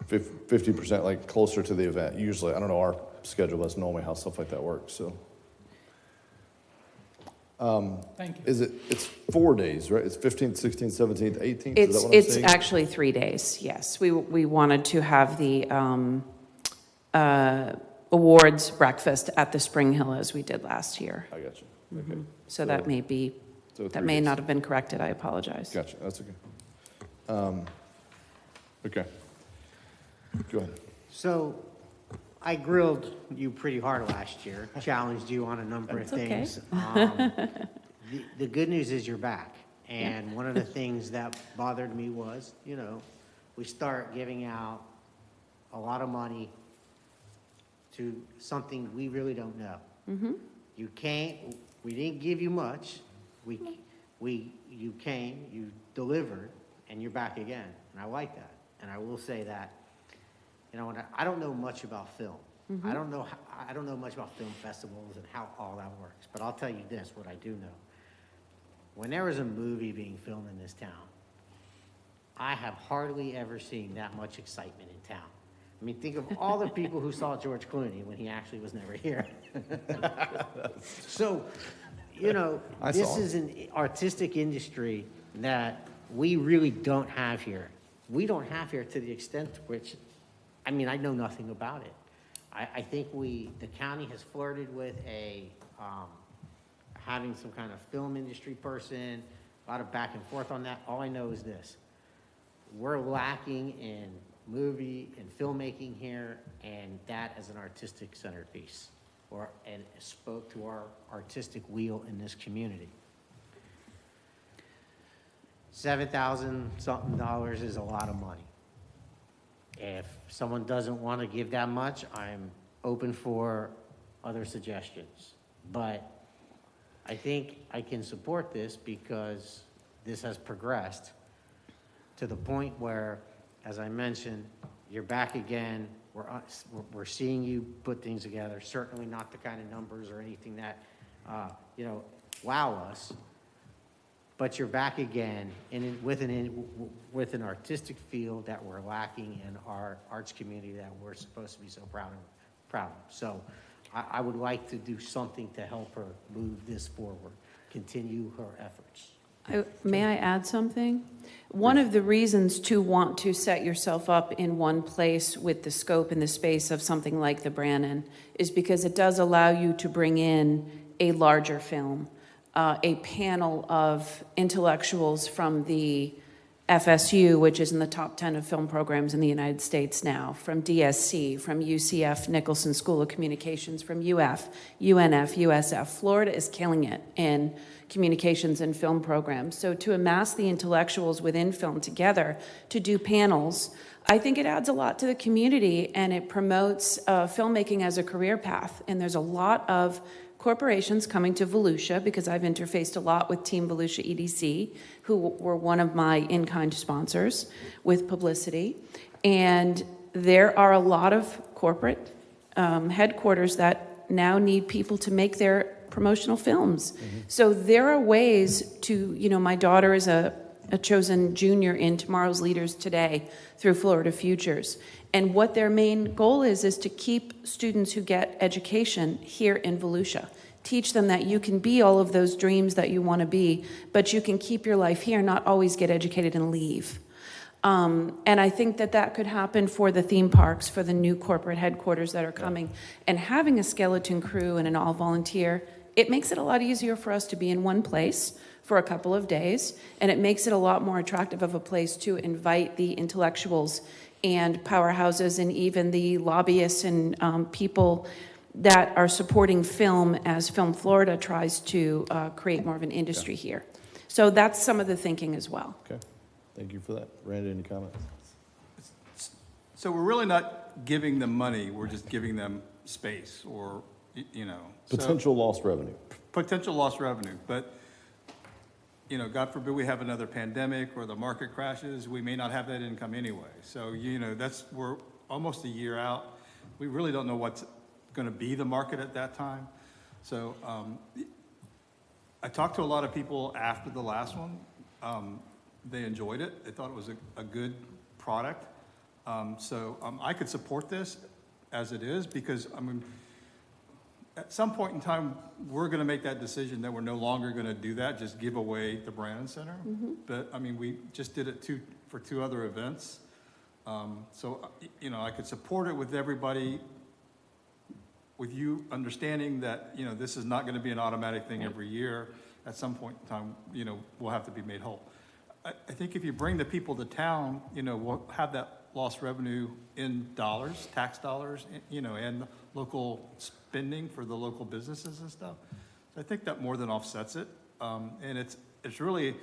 50% like closer to the event. Usually, I don't know our schedule, that's normally how stuff like that works, so. Thank you. It's 4 days, right? It's 15th, 16th, 17th, 18th? Is that what I'm It's saying? actually 3 days, yes. We wanted to have the awards breakfast at the Spring Hill as we did last year. I got you. Okay. So that may be, So that 3 may days. not have been corrected, I apologize. Gotcha, that's okay. Okay. Go ahead. So I grilled you pretty hard last year, challenged you on a number of That's okay. things. The good news is you're back. And one of the things that bothered me was, we start giving out a lot of money to something we really don't know. Mm-hmm. We didn't give you much. You came, you delivered, and you're back again. And I like that. And I will say that, I don't know much about film. Mm-hmm. I don't know much about film festivals and how all that works. But I'll tell you this, what I do know. When there is a movie being filmed in this town, I have hardly ever seen that much excitement in town. I mean, think of all the people who saw George Clooney when he actually was never here. So, this is an artistic industry that we really don't have here. We don't have here to the extent to which, I know nothing about it. I think the county has flirted with having some kind of film industry person, a lot of back and forth on that. All I know is this. We're lacking in movie and filmmaking here, and that as an artistic centerpiece, and spoke to our artistic wheel in this community. $7,000 something is a lot of money. If someone doesn't want to give that much, I'm open for other suggestions. But I think I can support this because this has progressed. to the point where, as I mentioned, you're back again. We're seeing you put things together, certainly not the kind of numbers or anything that, wow us. But you're back again with an artistic field that we're lacking in our arts community that we're supposed to be so proud of. So I would like to do something to help her move this forward, continue her efforts. May I add something? One of the reasons to want to set yourself up in one place with the scope and the space of something like the Brannan is because it does allow you to bring in a larger film, a panel of intellectuals from the FSU, which is in the top 10 of film programs in the United States now, from DSC, from UCF Nicholson School of Communications, from UF, UNF, USF. Florida is killing it in communications and film programs. So to amass the intellectuals within film together to do panels, I think it adds a lot to the community and it promotes filmmaking as a career path. And there's a lot of corporations coming to Volusia because I've interfaced a lot with Team Volusia EDC, who were one of my in-kind sponsors with publicity. And there are a lot of corporate headquarters that now need people to make their promotional films. So there are ways to, my daughter is a chosen junior in Tomorrow's Leaders Today through Florida Futures. And what their main goal is to keep students who get education here in Volusia. Teach them that you can be all of those dreams that you want to be, but you can keep your life here, not always get educated and leave. And I think that could happen for the theme parks, for the new corporate headquarters that are coming. And having a skeleton crew and an all-volunteer, it makes it a lot easier for us to be in one place for a couple of days, and it makes it a lot more attractive of a place to invite the intellectuals and powerhouses and even the lobbyists and people that are supporting film as Film Florida tries to create more of an industry here. So that's some of the thinking as well. Okay, thank you for that. Randy, any comments? So we're really not giving them money, we're just giving them space or, Potential lost revenue. Potential lost revenue, but, God forbid we have another pandemic or the market crashes, we may not have that income anyway. So, we're almost a year out. We really don't know what's going to be the market at that time. So I talked to a lot of people after the last one. They enjoyed it. They thought it was a good product. So I could support this as it is because, at some point in time, we're going to make that decision that we're no longer going to do that, just give away the Brannan Center. But, we just did it for two other events. So, I could support it with everybody, with you understanding that, this is not going to be an automatic thing every year. At some point in time, we'll have to be made whole. I think if you bring the people to town, we'll have that lost revenue in dollars, tax dollars, and local spending for the local businesses and stuff. So I think that more than offsets it. And it's really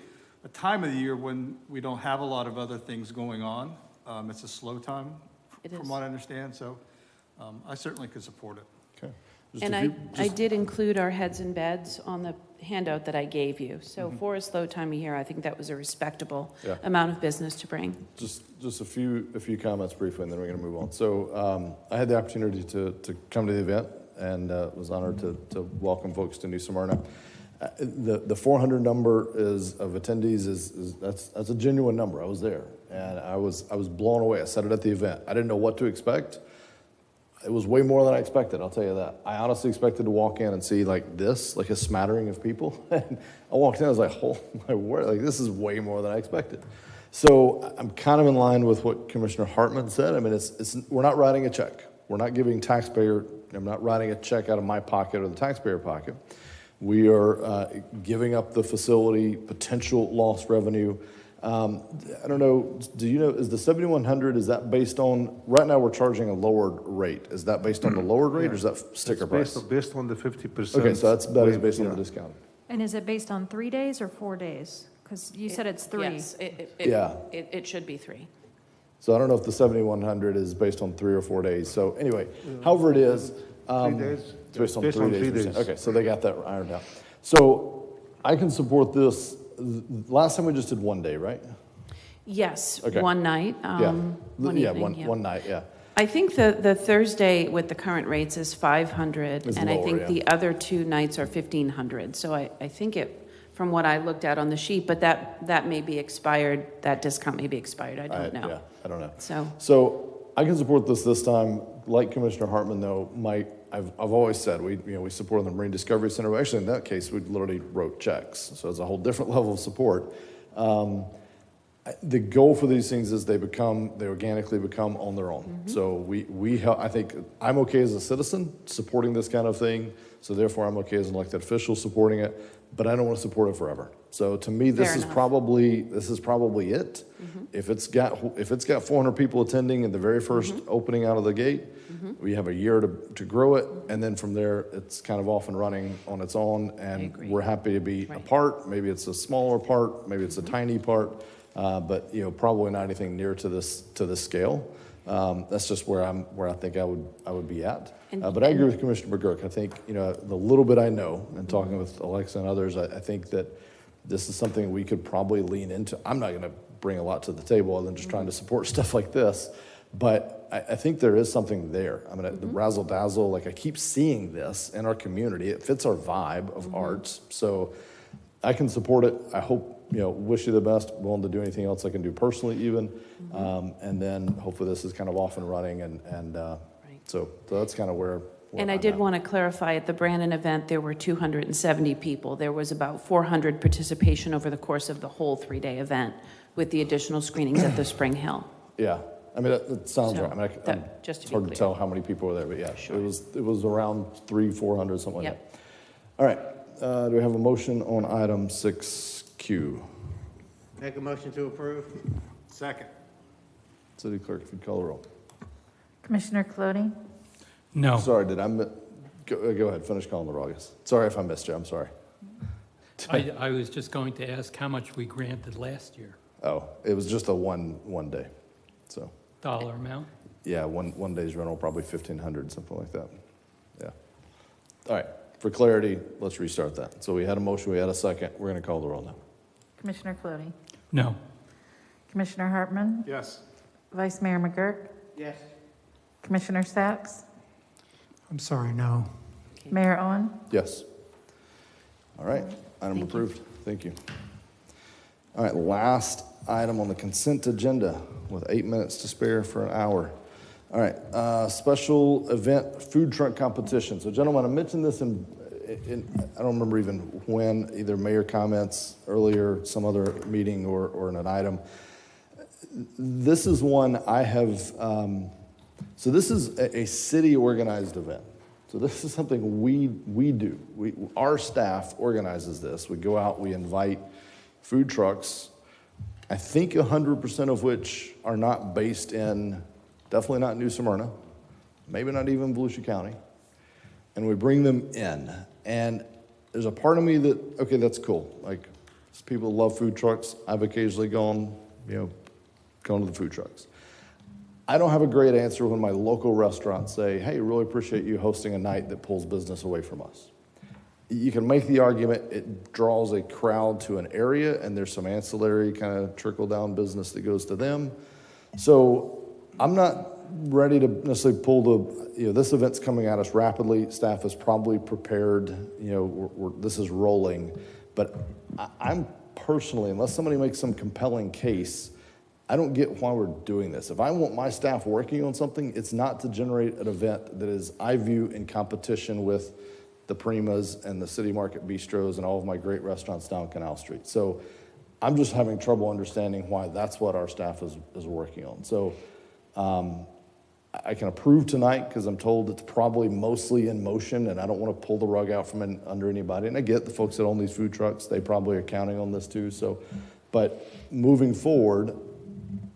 a time of the year when we don't have a lot of other things going on. It's a slow time, from what I understand. So I certainly could support it. Okay. And I did include our heads and beds on the handout that I gave you. So for a slow time of year, I think that was a respectable amount of business to bring. Just a few comments briefly, and then we're going to move on. So I had the opportunity to come to the event and was honored to welcome folks to New Smyrna. The 400 number of attendees is that's a genuine number. I was there, and I was blown away. I said it at the event. I didn't know what to expect. It was way more than I expected, I'll tell you that. I honestly expected to walk in and see like a smattering of people. And I walked in, I was like, oh my word, this is way more than I expected. So I'm kind of in line with what Commissioner Hartman said. We're not writing a check. We're not giving I'm not writing a check out of my pocket or the taxpayer pocket. We are giving up the facility, potential lost revenue. I don't know, do you know, is the 7,100, is that based on, right now we're charging a lowered rate. Is that based on the lowered rate or is that sticker price? Based on the 50%. Okay, so that is based on the discount. And is it based on 3 days or 4 days? Because you said it's 3. Yes, it should be 3. So I don't know if the 7,100 is based on 3 or 4 days. So anyway, however it is. 3 days? It's based on Based 3 on days. 3 you're saying. days. Okay, so they got that ironed out. So I can support this. Last time we just did 1 day, right? Yes, Okay. one night, Yeah, one yeah, evening, yeah. one night, yeah. I think the Thursday with the current rates is 500, It's and I lower, think yeah. the other 2 nights are 1,500. So I think it, from what I looked at on the sheet, but that may be expired, that discount may be expired, I don't know. Yeah, I don't know. So, I can support this time. Like Commissioner Hartman, though, I've always said, we support the Marine Discovery Center. Actually, in that case, we literally wrote checks. So it's a whole different level of support. The goal for these things is they organically become on their own. So I think I'm okay as a citizen supporting this kind of thing. So therefore, I'm okay as an elected official supporting it, but I don't want to support it forever. So to me, this Fair is enough. probably it. If it's got 400 people attending in the very first opening out of the gate, we have a year to grow it, and then from there, it's kind of off and running on its own, and we're happy to be a part. Maybe it's a smaller part, maybe it's a tiny part, but probably not anything near to this scale. That's just where I think I would be at. But I agree with Commissioner McGurk. I think the little bit I know, and talking with Alexa and others, I think that this is something we could probably lean into. I'm not going to bring a lot to the table other than just trying to support stuff like this, but I think there is something there. I mean, the razzle dazzle, I keep seeing this in our community. It fits our vibe of arts, so I can support it. I hope. Wish you the best. Willing to do anything else I can do personally, even, and then hopefully this is kind of off and running, and so that's kind of where. and I did want to clarify, at the Brandon event, there were 270 people. There was about 400 participation over the course of the whole 3-day event, with the additional screenings at the Spring Hill. Yeah, I mean that sounds So, right. I mean, just to it's be hard clear. to tell how many people were there, but yeah, it was around 300-400, something like Yep. that. All right, do we have a motion on item 6Q? Make a motion to approve? Second. City Clerk, if you call the roll. Commissioner Colodi, No. Sorry, did I go ahead, finish calling the roll, I guess. Sorry if I missed you, I'm sorry. I was just going to ask how much we granted last year, Oh, it was just a one day, so, dollar amount? yeah, one day's rental, probably 1,500, something like that, yeah. All right, for clarity, let's restart that. So we had a motion, we had a second, we're gonna call the roll now. Commissioner Colodi, No. Commissioner Hartman, Yes. Vice Mayor McGurk, Yes. Commissioner Sacks, I'm sorry, no. Mayor Owen. Yes. All right, item approved. Thank you. All right, last item on the consent agenda with 8 minutes to spare for an hour. All right, special event food truck competition. So gentlemen, I mentioned this in I don't remember even when, either mayor comments earlier, some other meeting or in an item. This is one I have, so this is a city organized event. So this is something we do. Our staff organizes this. We go out, we invite food trucks, I think 100% of which are not based in, definitely not New Smyrna, maybe not even Volusia County, and we bring them in. And there's a part of me that, okay, that's cool. Like, people love food trucks. I've occasionally gone to the food trucks. I don't have a great answer when my local restaurants say, hey, really appreciate you hosting a night that pulls business away from us. You can make the argument it draws a crowd to an area, and there's some ancillary kind of trickle-down business that goes to them. So I'm not ready to necessarily pull this event's coming at us rapidly. Staff is probably prepared, this is rolling. But I'm personally, unless somebody makes some compelling case, I don't get why we're doing this. If I want my staff working on something, it's not to generate an event that is, I view, in competition with the Primas and the City Market Bistros and all of my great restaurants down Canal Street. So I'm just having trouble understanding why that's what our staff is working on. So I can approve tonight because I'm told it's probably mostly in motion, and I don't want to pull the rug out from under anybody. And I get the folks that own these food trucks, they probably are counting on this too. So, but moving forward,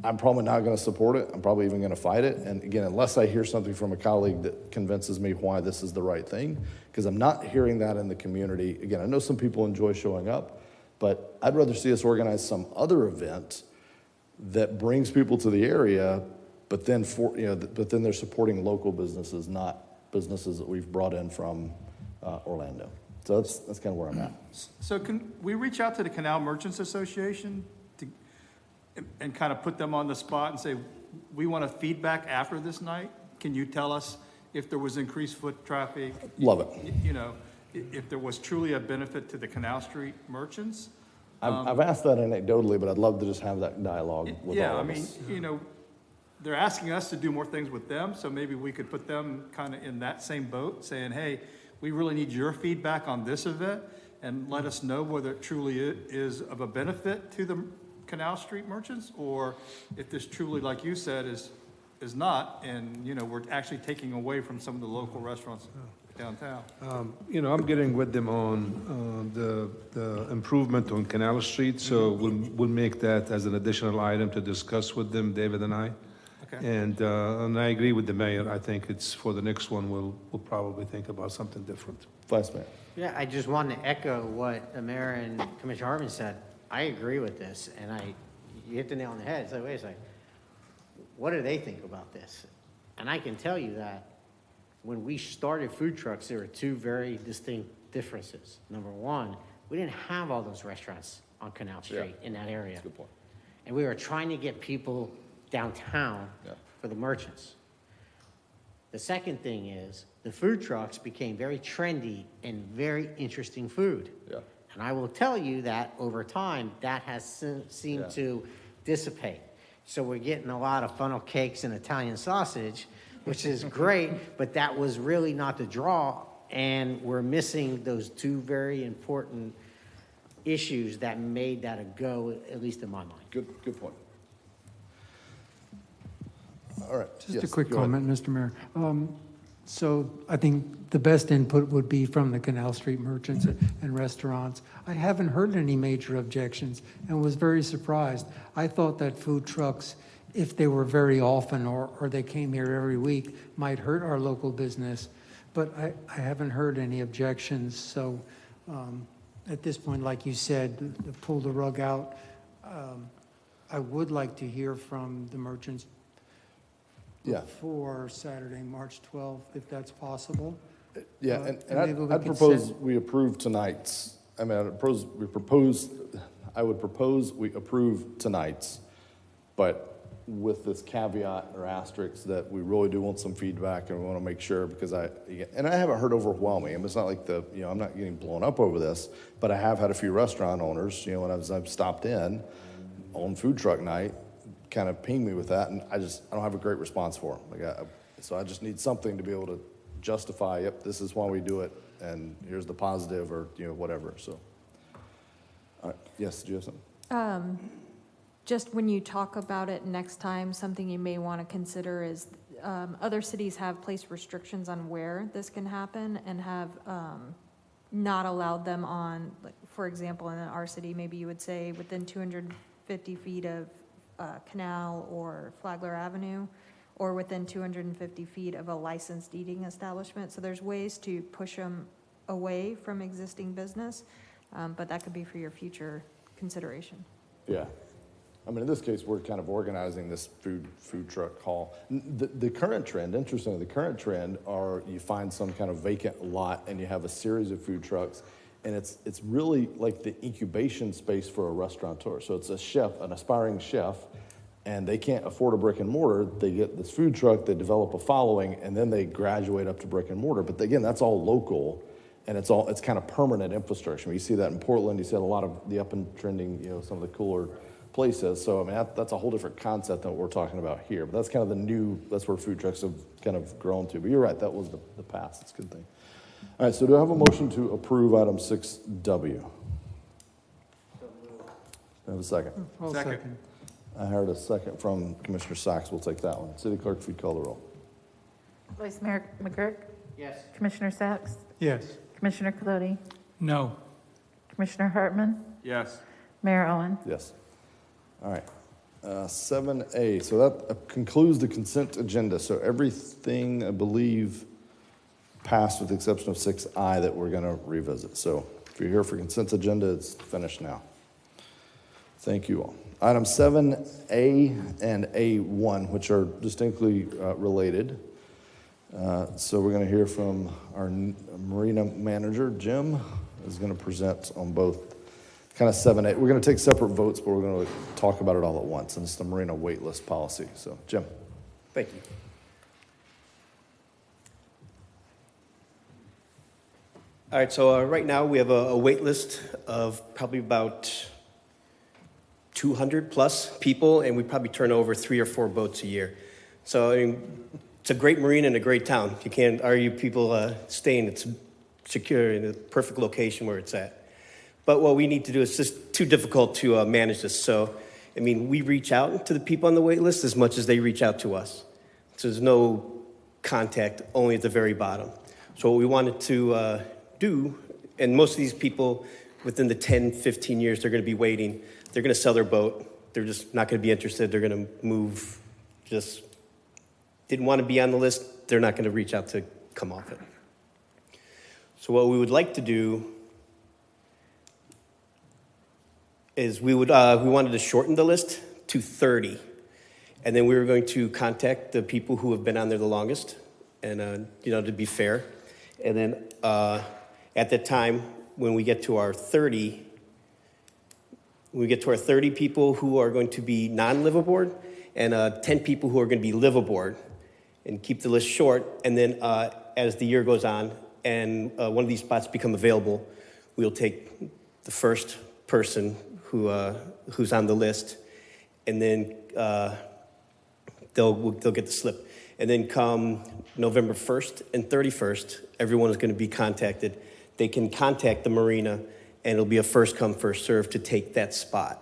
I'm probably not going to support it. I'm probably even going to fight it. And again, unless I hear something from a colleague that convinces me why this is the right thing, because I'm not hearing that in the community. Again, I know some people enjoy showing up, but I'd rather see us organize some other event that brings people to the area, but then they're supporting local businesses, not businesses that we've brought in from Orlando. So that's kind of where I'm at. So can we reach out to the Canal Merchants Association and kind of put them on the spot and say, we want a feedback after this night. Can you tell us if there was increased foot traffic? Love it. You know, if there was truly a benefit to the Canal Street merchants? I've asked that anecdotally, but I'd love to just have that dialogue with Yeah, all I of mean, us. you know, they're asking us to do more things with them, so maybe we could put them kind of in that same boat, saying, hey, we really need your feedback on this event, and let us know whether it truly is of a benefit to the Canal Street merchants, or if this truly, like you said, is not, and, you know, we're actually taking away from some of the local restaurants downtown. You know, I'm getting with them on the improvement on Canal Street, so we'll make that as an additional item to discuss with them, David and I. Okay. And I agree with the mayor. I think it's, for the next one, we'll probably think about something different. Vice Mayor. Yeah, I just wanted to echo what the mayor and Commissioner Hartman said. I agree with this, and you hit the nail on the head. It's like, wait a second, what do they think about this? And I can tell you that when we started food trucks, there were two very distinct differences. Number one, we didn't have all those restaurants on Canal Street in that area. That's a good point. And we were trying to get people downtown for the merchants. The second thing is, the food trucks became very trendy and very interesting food. Yeah. And I will tell you that over time, that has seemed to dissipate. So we're getting a lot of funnel cakes and Italian sausage, which is great, but that was really not the draw, and we're missing those two very important issues that made that a go, at least in my mind. Good point. All right. Just Yes, a quick go ahead. comment, Mr. Mayor. So I think the best input would be from the Canal Street merchants and restaurants. I haven't heard any major objections and was very surprised. I thought that food trucks, if they were very often or they came here every week, might hurt our local business. But I haven't heard any objections. So at this point, like you said, to pull the rug out, I would like to hear from the merchants before Saturday, March 12th, if that's possible. Yeah, and maybe we I'd could propose set- we approve tonight's. I mean, I would propose we approve tonight's, but with this caveat or asterisk that we really do want some feedback and we want to make sure, because I haven't heard overwhelming. I mean, it's not like I'm not getting blown up over this, but I have had a few restaurant owners, when I've stopped in on food truck night, kind of ping me with that, and I don't have a great response for them. So I just need something to be able to justify, yep, this is why we do it, and here's the positive, or whatever. So, all right. Yes, do you have something? Just when you talk about it next time, something you may want to consider is other cities have placed restrictions on where this can happen and have not allowed them on, like, for example, in our city, maybe you would say within 250 feet of Canal or Flagler Avenue, or within 250 feet of a licensed eating establishment. So there's ways to push them away from existing business, but that could be for your future consideration. Yeah. I mean, in this case, we're kind of organizing this food truck haul. The current trend, interestingly, are you find some kind of vacant lot and you have a series of food trucks, and it's really like the incubation space for a restaurateur. So it's a chef, an aspiring chef, and they can't afford a brick and mortar. They get this food truck, they develop a following, and then they graduate up to brick and mortar. But again, that's all local, and it's kind of permanent infrastructure. I mean, you see that in Portland. You see a lot of the up and trending, some of the cooler places. So I mean, that's a whole different concept than what we're talking about here. But that's kind of that's where food trucks have kind of grown to. But you're right, that was the past. It's a good thing. All right, so do I have a motion to approve item 6W? I have a second. I'll second. I heard a second from Commissioner Sacks. We'll take that one. City Clerk, if you'd call the roll. Vice Mayor McGurk? Yes. Commissioner Sacks? Yes. Commissioner Colodi? No. Commissioner Hartman? Yes. Mayor Owen? Yes. All right. 7A. So that concludes the consent agenda. So everything, I believe, passed with the exception of 6I that we're going to revisit. So if you're here for consent agenda, it's finished now. Thank you all. Item 7A and A1, which are distinctly related. So we're going to hear from our marina manager, Jim, is going to present on both kind of 7A. We're going to take separate votes, but we're going to talk about it all at once, and it's the Marina wait list policy. So, Jim. Thank you. All right, so right now we have a wait list of probably about 200 plus people, and we probably turn over 3 or 4 boats a year. So I mean, it's a great marina and a great town. You can't argue people staying. It's secure in a perfect location where it's at. But what we need to do is just too difficult to manage this. So, I mean, we reach out to the people on the wait list as much as they reach out to us. So there's no contact, only at the very bottom. So what we wanted to do, and most of these people within the 10, 15 years, they're going to be waiting. They're going to sell their boat. They're just not going to be interested. They're going to move, just didn't want to be on the list. They're not going to reach out to come off it. So what we would like to do is we wanted to shorten the list to 30. And then we were going to contact the people who have been on there the longest, and, to be fair. And then at that time, when we get to our 30, people who are going to be non-live aboard, and 10 people who are going to be live aboard, and keep the list short. And then as the year goes on, and one of these spots become available, we'll take the first person who's on the list, and then they'll get the slip. And then come November 1st and 31st, everyone is going to be contacted. They can contact the marina, and it'll be a first come, first serve to take that spot.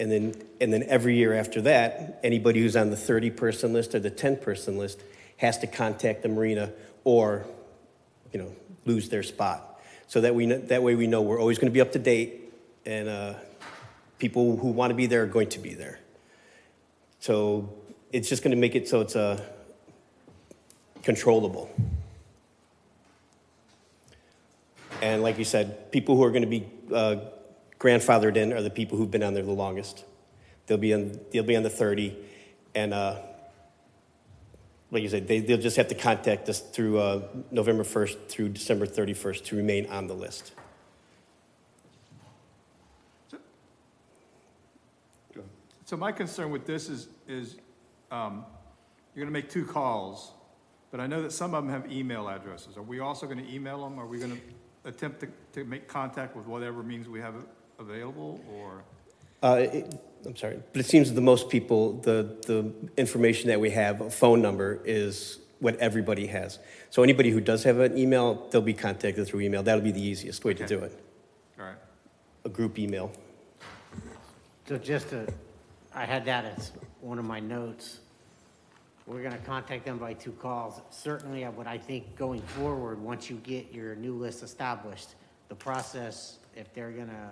And then every year after that, anybody who's on the 30-person list or the 10-person list has to contact the marina or, lose their spot. So that way we know we're always going to be up to date, and people who want to be there are going to be there. So it's just going to make it so it's controllable. And like you said, people who are going to be grandfathered in are the people who've been on there the longest. They'll be on the 30, and like you said, they'll just have to contact us through November 1st through December 31st to remain on the list. So my concern with this is you're going to make 2 calls, but I know that some of them have email addresses. Are we also going to email them? Are we going to attempt to make contact with whatever means we have available, or? I'm sorry, but it seems that the most people, the information that we have, a phone number, is what everybody has. So anybody who does have an email, they'll be contacted through email. That'll be the easiest way to do it. All right. A group email. So I had that as one of my notes. We're going to contact them by 2 calls. Certainly, what I think going forward, once you get your new list established, the process, if they're going to,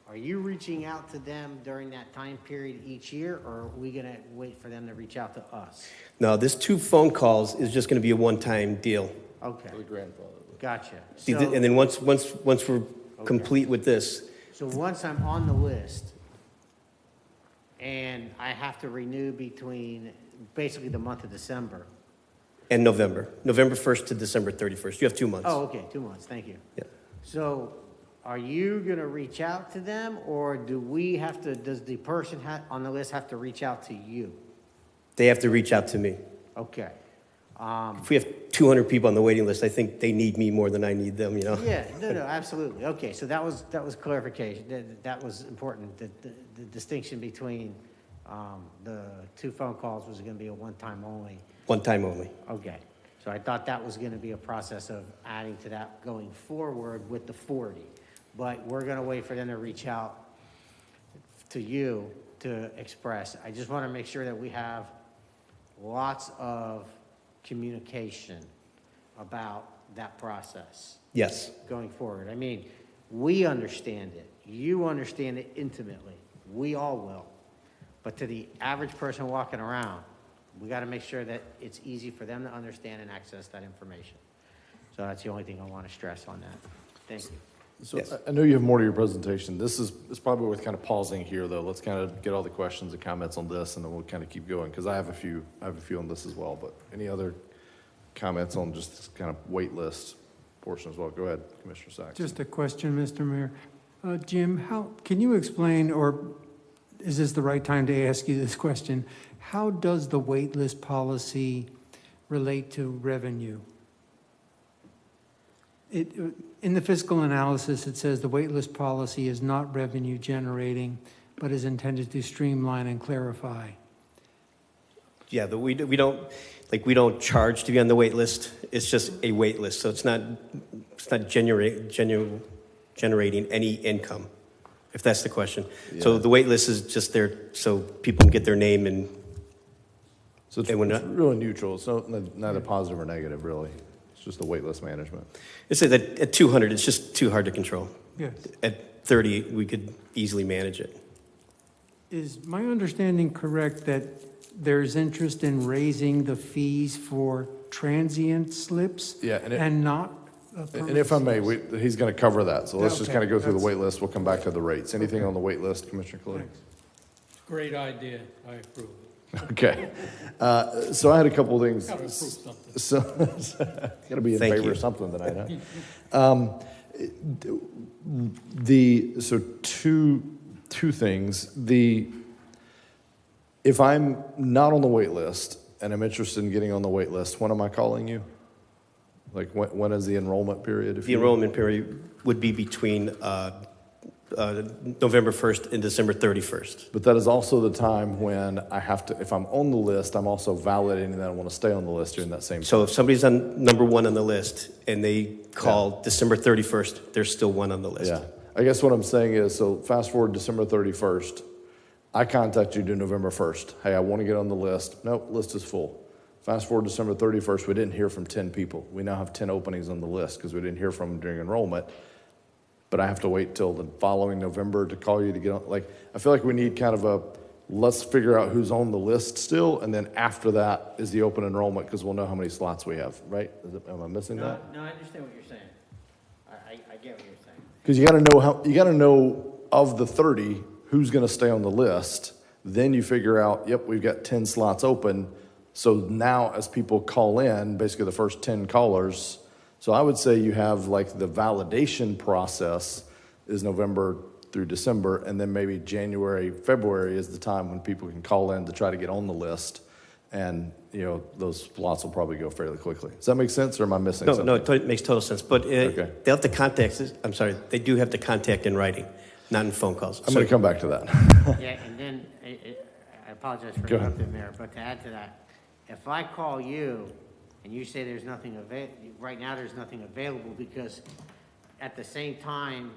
are you reaching out to them during that time period each year, or are we going to wait for them to reach out to us? No, this 2 phone calls is just going to be a one-time deal. Okay. For the grandfather. Gotcha. And then once we're complete with this, So once I'm on the list, and I have to renew between basically the month of December. and November 1st to December 31st. You have 2 months. Oh, okay, 2 months, thank you. Yeah. So are you going to reach out to them, or does the person on the list have to reach out to you? They have to reach out to me. Okay. If we have 200 people on the waiting list, I think they need me more than I need them, Yeah, no, absolutely. Okay, so that was clarification. That was important. The distinction between the 2 phone calls was going to be a one-time only. One time only. Okay, so I thought that was going to be a process of adding to that going forward with the 40. But we're going to wait for them to reach out to you to express. I just want to make sure that we have lots of communication about that process. Yes. Going forward. I mean, we understand it. You understand it intimately. We all will. But to the average person walking around, we got to make sure that it's easy for them to understand and access that information. So that's the only thing I want to stress on that. Thank you. So I know you have more to your presentation. It's probably worth kind of pausing here, though. Let's kind of get all the questions and comments on this, and then we'll kind of keep going, because I have a few on this as well. But any other comments on just this kind of wait list portion as well? Go ahead, Commissioner Sachs. Just a question, Mr. Mayor. Jim, can you explain, or is this the right time to ask you this question? How does the wait list policy relate to revenue? In the fiscal analysis, it says the wait list policy is not revenue generating, but is intended to streamline and clarify. Yeah, we don't charge to be on the wait list. It's just a wait list, so it's not generating any income, if that's the question. Yeah. So the wait list is just there so people can get their name and. So it's really neutral. It's not a positive or negative, really. It's just the wait list management. It's at 200, it's just too hard to control. Yes. At 30, we could easily manage it. Is my understanding correct that there's interest in raising the fees for transient slips? Yeah, and not? And if I may, he's going to cover that. So let's just Okay, kind of go through the that's- wait list. We'll come back to the rates. Anything on the wait list, Commissioner Colletti? Great idea, I approve. Okay. So I had a couple of things. Gotta approve something. So, got to be in Thank favor you. of something tonight, huh? So two things. If I'm not on the wait list and I'm interested in getting on the wait list, when am I calling you? Like when is the enrollment period? The enrollment period would be between November 1st and December 31st. But that is also the time when I have to, if I'm on the list, I'm also validating that I want to stay on the list during that same time. So if somebody's on number one on the list and they call December 31st, there's still one on the list. Yeah. I guess what I'm saying is, so fast forward December 31st, I contact you to November 1st. Hey, I want to get on the list. Nope, list is full. Fast forward December 31st, we didn't hear from 10 people. We now have 10 openings on the list because we didn't hear from them during enrollment. But I have to wait till the following November to call you to get on. Like, I feel like we need kind of let's figure out who's on the list still, and then after that is the open enrollment because we'll know how many slots we have, right? Am I missing that? No, I understand what you're saying. I get what you're saying. Because you got to know of the 30 who's going to stay on the list. Then you figure out, yep, we've got 10 slots open. So now as people call in, basically the first 10 callers. So I would say you have like the validation process is November through December, and then maybe January, February is the time when people can call in to try to get on the list. And, those slots will probably go fairly quickly. Does that make sense, or am I missing something? No, it makes total sense. But Okay. they'll have to contact, they do have to contact in writing, not in phone calls. I'm going to come back to that. Yeah, and then, I apologize for Go ahead. interrupting, Mayor, but to add to that, if I call you and you say there's nothing right now there's nothing available because at the same time,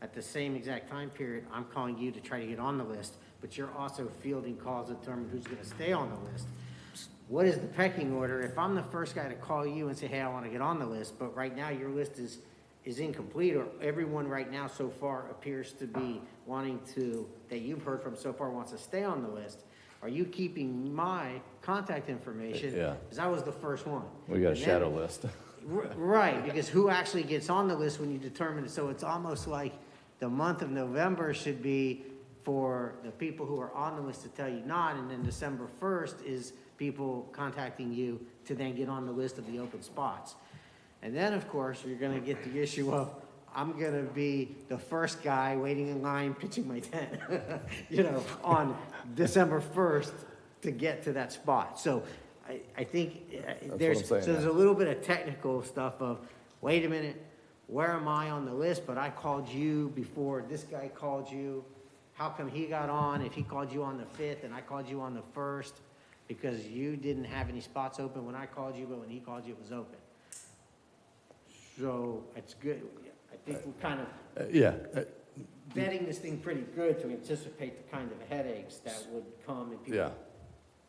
at the same exact time period, I'm calling you to try to get on the list, but you're also fielding calls to determine who's going to stay on the list. What is the pecking order? If I'm the first guy to call you and say, hey, I want to get on the list, but right now your list is incomplete, or everyone right now so far appears to be wanting to, that you've heard from so far wants to stay on the list, are you keeping my contact information? Yeah. Because I was the first one. We got a And then- shadow list. Right, because who actually gets on the list when you determine it? So it's almost like the month of November should be for the people who are on the list to tell you not, and then December 1st is people contacting you to then get on the list of the open spots. And then, of course, you're gonna get the issue of, I'm gonna be the first guy waiting in line pitching my tent, on December 1st to get to that spot. So I think there's saying, a little bit of technical stuff of, wait a minute, where am I on the list? But I called you before this guy called you. How come he got on if he called you on the 5th and I called you on the 1st? Because you didn't have any spots open when I called you, but when he called you, it was open. So it's good. I think we're kind of vetting this thing pretty good to anticipate the kind of headaches that would come and people. Yeah.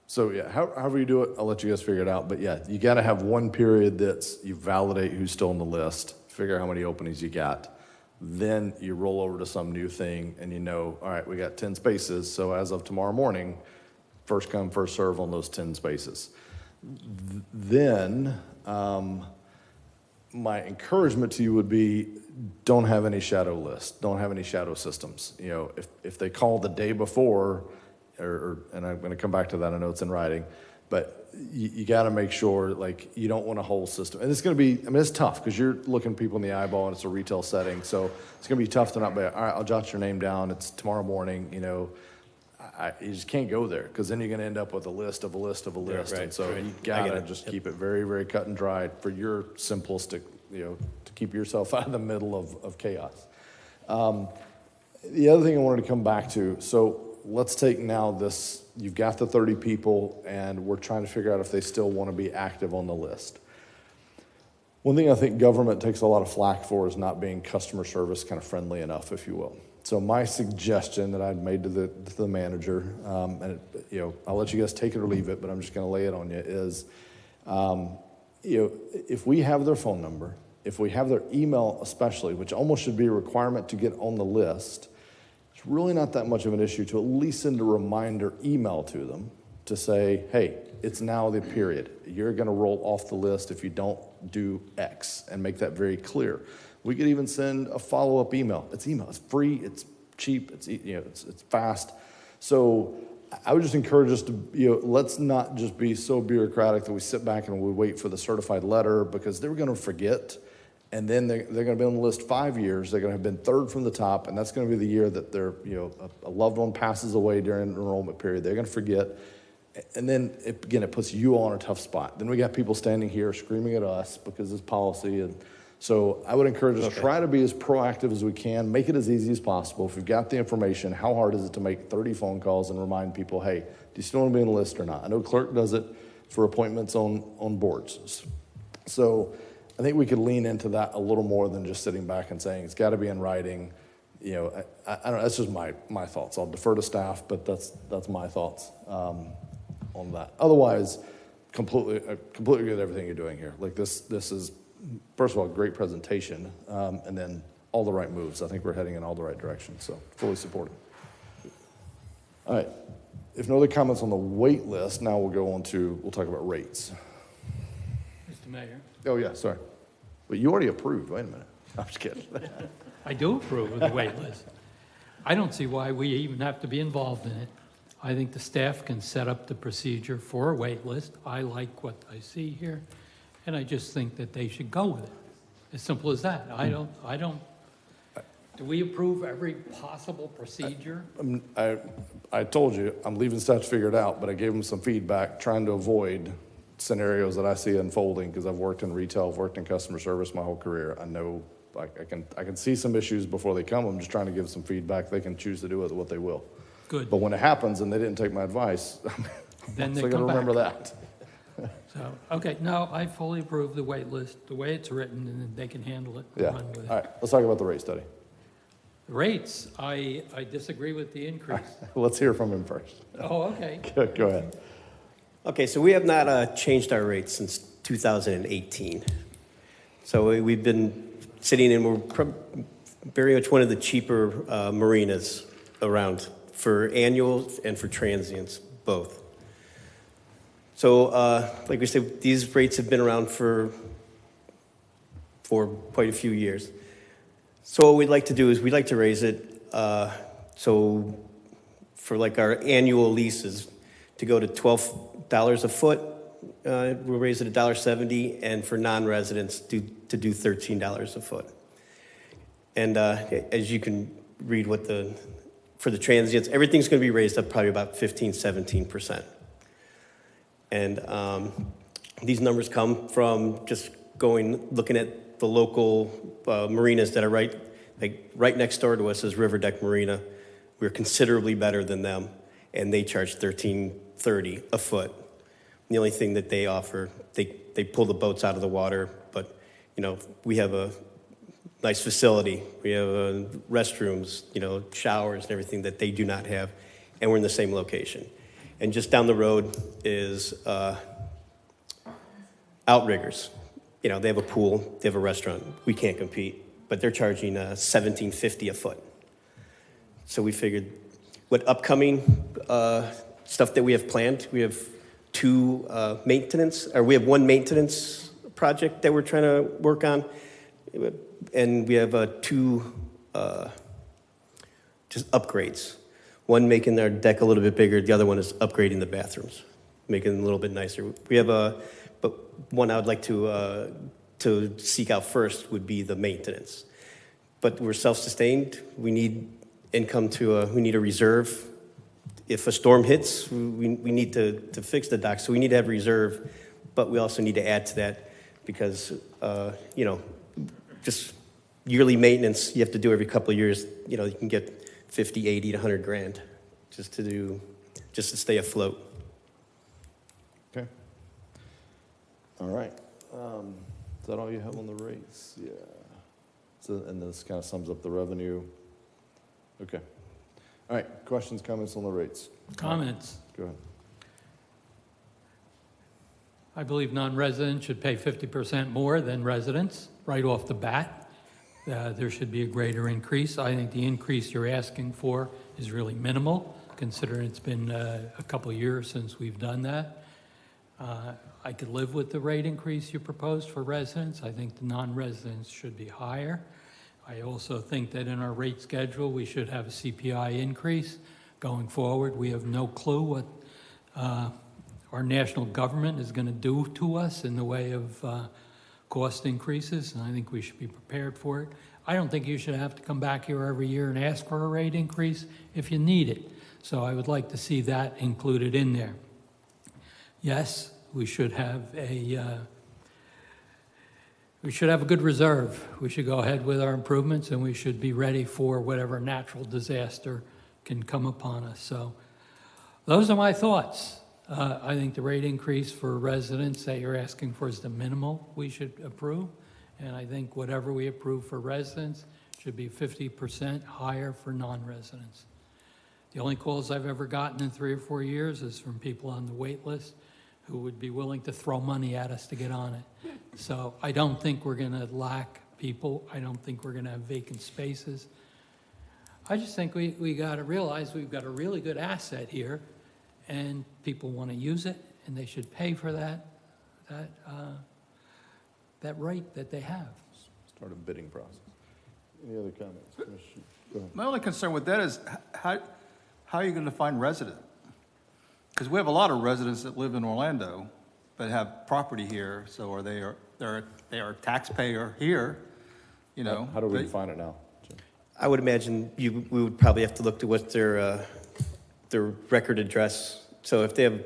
So however you do it, I'll let you guys figure it out. But you got to have one period that's you validate who's still on the list, figure out how many openings you got. Then you roll over to some new thing and all right, we got 10 spaces. So as of tomorrow morning, first come, first serve on those 10 spaces. Then my encouragement to you would be don't have any shadow lists, don't have any shadow systems. If they call the day before, and I'm going to come back to that, I know it's in writing, But you got to make sure, like, you don't want a whole system. And it's going to be, I mean, it's tough because you're looking people in the eyeball and it's a retail setting. So it's going to be tough to not be, all right, I'll jot your name down. It's tomorrow morning, you know. You just can't go there because then you're going to end up with a list of a list of a list. right, And so right. you I got get to it. just keep it very, very cut and dried for your simplistic, you know, to keep yourself out of the middle of chaos. The other thing I wanted to come back to, so let's take now this, you've got the 30 people and we're trying to figure out if they still want to be active on the list. One thing I think government takes a lot of flack for is not being customer service kind of friendly enough, if you will. So my suggestion that I'd made to the manager, and you know, I'll let you guys take it or leave it, but I'm just going to lay it on you, is, you know, if we have their phone number, if we have their email especially, which almost should be a requirement to get on the list, it's really not that much of an issue to at least send a reminder email to them to say, hey, it's now the period. You're going to roll off the list if you don't do X, and make that very clear. We could even send a follow-up email. It's email. It's free. It's cheap. It's, you know, it's fast. So I would just encourage us to, you know, let's not just be so bureaucratic that we sit back and we wait for the certified letter, because they're going to forget. And then they're going to be on the list 5 years. They're going to have been third from the top, and that's going to be the year that their, you know, a loved one passes away during an enrollment period. They're going to forget. And then, it puts you on a tough spot. Then we got people standing here screaming at us because it's policy. And so I would encourage us, try to be as proactive as we can. Make it as easy as possible. If you've got the information, how hard is it to make 30 phone calls and remind people, hey, do you still want to be on the list or not? I know clerk does it for appointments on boards. So I think we could lean into that a little more than just sitting back and saying it's got to be in writing. You know, I don't know. That's just my thoughts. I'll defer to staff, but that's my thoughts on that. Otherwise, completely agree with everything you're doing here. Like this is, first of all, a great presentation, and then all the right moves. I think we're heading in all the right directions. So fully supported. All right. If no other comments on the wait list, now we'll talk about rates. Mr. Mayor? Oh, yeah, sorry. But you already approved. Wait a minute. I'm just kidding. I do approve of the wait list. I don't see why we even have to be involved in it. I think the staff can set up the procedure for a wait list. I like what I see here, and I just think that they should go with it. As simple as that. I don't. Do we approve every possible procedure? I told you, I'm leaving staff to figure it out, but I gave them some feedback, trying to avoid scenarios that I see unfolding, because I've worked in retail, I've worked in customer service my whole career. I know I can see some issues before they come. I'm just trying to give some feedback. They can choose to do with what they will. Good. But when it happens and they didn't take my advice, Then they so I got to come back. remember that. So, okay, no, I fully approve the wait list, the way it's written, and then they can handle it and Yeah. run with it. All right, let's talk about the rate study. The rates, I disagree with the increase. Let's hear from him first. Oh, okay. Go ahead. Okay, so we have not changed our rates since 2018. So we've been sitting in, we're very much one of the cheaper marinas around for annual and for transients, both. So like we said, these rates have been around for quite a few years. So what we'd like to do is we'd like to raise it, so for like our annual leases, to go to $12 a foot, we'll raise it $1.70, and for non-residents to do $13 a foot. And as you can read for the transients, everything's going to be raised up probably about 17%. And these numbers come from just looking at the local marinas that are right next door to us is River Deck Marina. We're considerably better than them, and they charge $13.30 a foot. The only thing that they offer, they pull the boats out of the water, but you know, we have a nice facility. We have restrooms, you know, showers and everything that they do not have, and we're in the same location. And just down the road is Outriggers. You know, they have a pool, they have a restaurant. We can't compete, but they're charging $17.50 a foot. So we figured what upcoming stuff that we have planned, we have we have one maintenance project that we're trying to work on, and we have two just upgrades. One making our deck a little bit bigger, the other one is upgrading the bathrooms. make it a little bit nicer. We have but one I would like to seek out first would be the maintenance. But we're self-sustained. We need income we need a reserve. If a storm hits, we need to fix the dock, so we need to have reserve, but we also need to add to that because, just yearly maintenance you have to do every couple of years. You can get 50, 80 to 100 grand just to stay afloat. Okay. All right. Is that all you have on the rates? Yeah. So, and this kind of sums up the revenue. Okay. All right. Questions, comments on the rates? Comments. Go ahead. I believe non-residents should pay 50% more than residents right off the bat. There should be a greater increase. I think the increase you're asking for is really minimal, considering it's been a couple of years since we've done that. I could live with the rate increase you proposed for residents. I think the non-residents should be higher. I also think that in our rate schedule, we should have a CPI increase going forward. We have no clue what our national government is going to do to us in the way of cost increases, and I think we should be prepared for it. I don't think you should have to come back here every year and ask for a rate increase if you need it. So I would like to see that included in there. Yes, we should have a good reserve. We should go ahead with our improvements, and we should be ready for whatever natural disaster can come upon us. So those are my thoughts. I think the rate increase for residents that you're asking for is the minimal we should approve. And I think whatever we approve for residents should be 50% higher for non-residents. The only calls I've ever gotten in 3 or 4 years is from people on the wait list who would be willing to throw money at us to get on it. So I don't think we're going to lack people. I don't think we're going to have vacant spaces. I just think we got to realize we've got a really good asset here, and people want to use it, and they should pay for that rate that they have. Start a bidding process. Any other comments? Go ahead. My only concern with that is how are you going to find resident? Because we have a lot of residents that live in Orlando that have property here, so they are taxpayer here, How do we define it now, Jim? I would imagine we would probably have to look to what's their record address. So if they have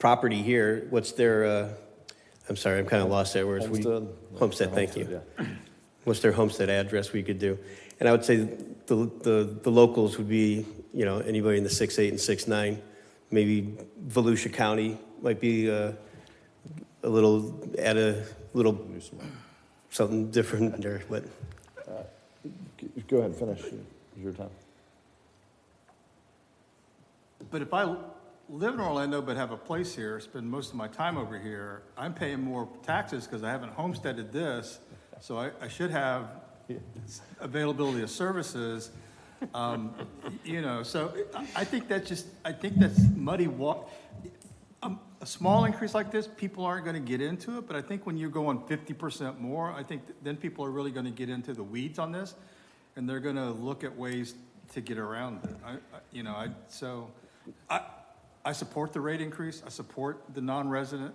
property here, what's their, I'm sorry, I'm kind of lost there. Homestead, thank you. Yeah. What's their homestead address we could do? And I would say the locals would be, anybody in the 6'8" and 6'9". Maybe Volusia County might be add a little something different there, but. Go ahead, finish. It's your time. But if I live in Orlando but have a place here, spend most of my time over here, I'm paying more taxes because I haven't homesteaded this, so I should have availability of services. So I think that's muddy water. A small increase like this, people aren't going to get into it, but I think when you're going 50% more, I think then people are really going to get into the weeds on this, and they're going to look at ways to get around it. I support the rate increase. I support the non-resident,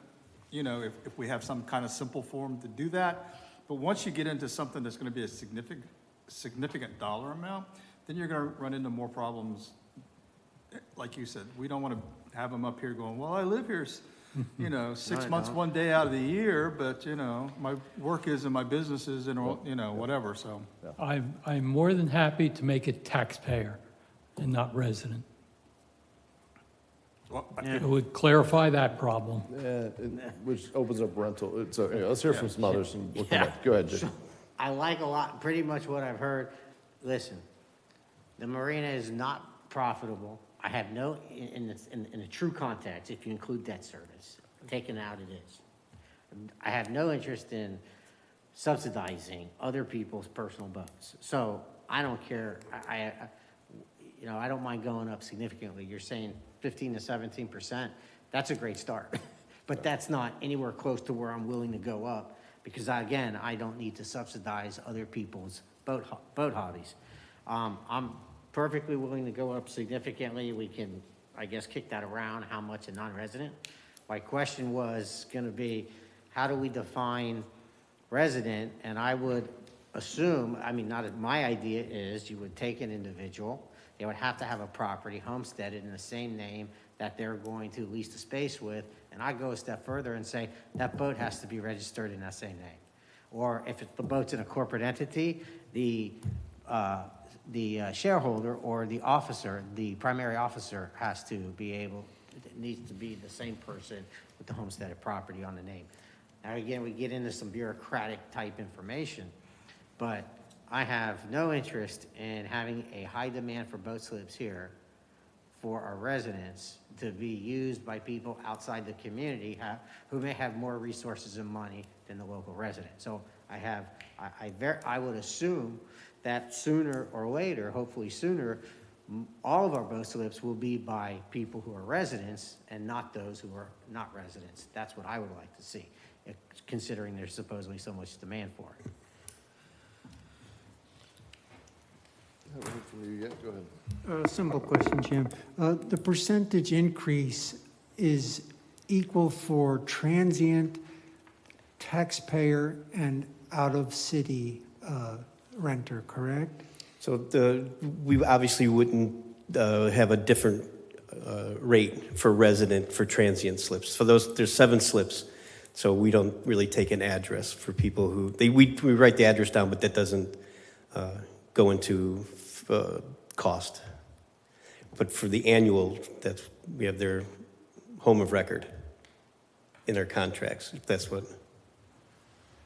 if we have some kind of simple form to do that. But once you get into something that's going to be a significant dollar amount, then you're going to run into more problems. Like you said, we don't want to have them up here going, well, I live here, 6 months, 1 day out of the year, but, my work is and my business is and, whatever, so. I'm more than happy to make it taxpayer and not resident. Well, It would clarify that problem. Which opens up rental. So anyway, let's hear from some others. And we'll come back. Go ahead, Jim. I like a lot, pretty much what I've heard. Listen, the marina is not profitable. I have no, in a true context, if you include debt service, taken out it is. I have no interest in subsidizing other people's personal boats. So I don't care. I don't mind going up significantly. You're saying 15 to 17%. That's a great start. But that's not anywhere close to where I'm willing to go up because, again, I don't need to subsidize other people's boat hobbies. I'm perfectly willing to go up significantly. We can, I guess, kick that around how much a non-resident My question was going to be, how do we define resident? And I would assume, I mean, my idea is you would take an individual, they would have to have a property homesteaded in the same name that they're going to lease the space with, and I go a step further and say that boat has to be registered in that same name. Or if the boat's in a corporate entity, the shareholder or the officer, the primary officer has to be able, it needs to be the same person with the homesteaded property on the name. Now, again, we get into some bureaucratic type information, but I have no interest in having a high demand for boat slips here for our residents to be used by people outside the community who may have more resources and money than the local resident. So I would assume that sooner or later, hopefully sooner, all of our boat slips will be by people who are residents and not those who are not residents. That's what I would like to see, considering there's supposedly so much demand for it. Haven't heard from you yet. Go ahead. Simple question, Jim. The percentage increase is equal for transient, taxpayer, and out-of-city renter, correct? So we obviously wouldn't have a different rate for resident for transient slips. For those, there's 7 slips, so we don't really take an address for people who, we write the address down, but that doesn't go into cost. But for the annual, we have their home of record in our contracts, if that's what.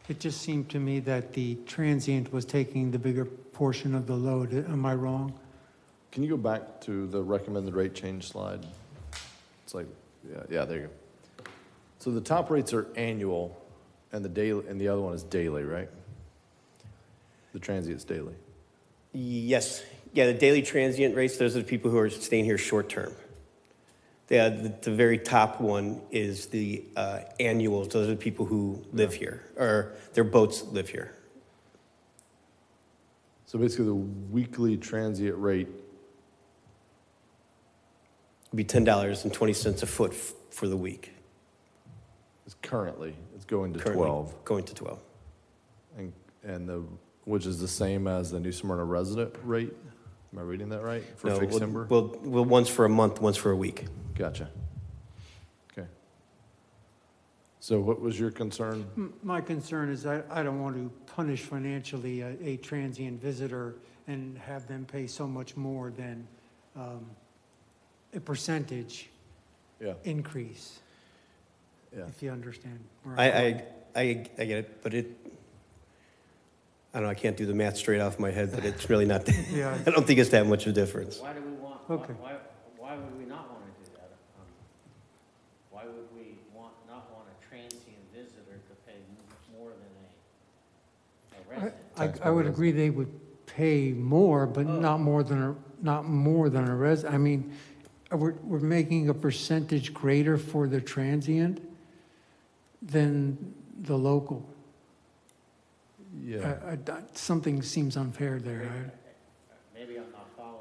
It just seemed to me that the transient was taking the bigger portion of the load. Am I wrong? Can you go back to the recommended rate change slide? It's like, yeah, there you go. So the top rates are annual, and the other one is daily, right? The transient's daily. Yes. Yeah, the daily transient rates, those are the people who are staying here short term. The very top one is the annuals. Those are the people who live here, or their boats live here. So basically, the weekly transient rate would be $10.20 a foot for the week. is currently, it's going to 12. Going to 12. And which is the same as the New Smyrna resident rate? Am I reading that right? For No, fixed timber? Well, one's for a month, one's for a week. Gotcha. Okay. So what was your concern? My concern is I don't want to punish financially a transient visitor and have them pay so much more than a percentage increase, if you understand. I get it, but I don't know, I can't do the math straight off my head, but it's really not, I don't think it's that much of a difference. Why do we want, Okay. why would we not want to do that? Why would we not want a transient visitor to pay more than a resident? I would agree they would pay more, but not more than a resident. I mean, we're making a percentage greater for the transient than the local. Yeah. Something seems unfair there. Maybe I'm not following.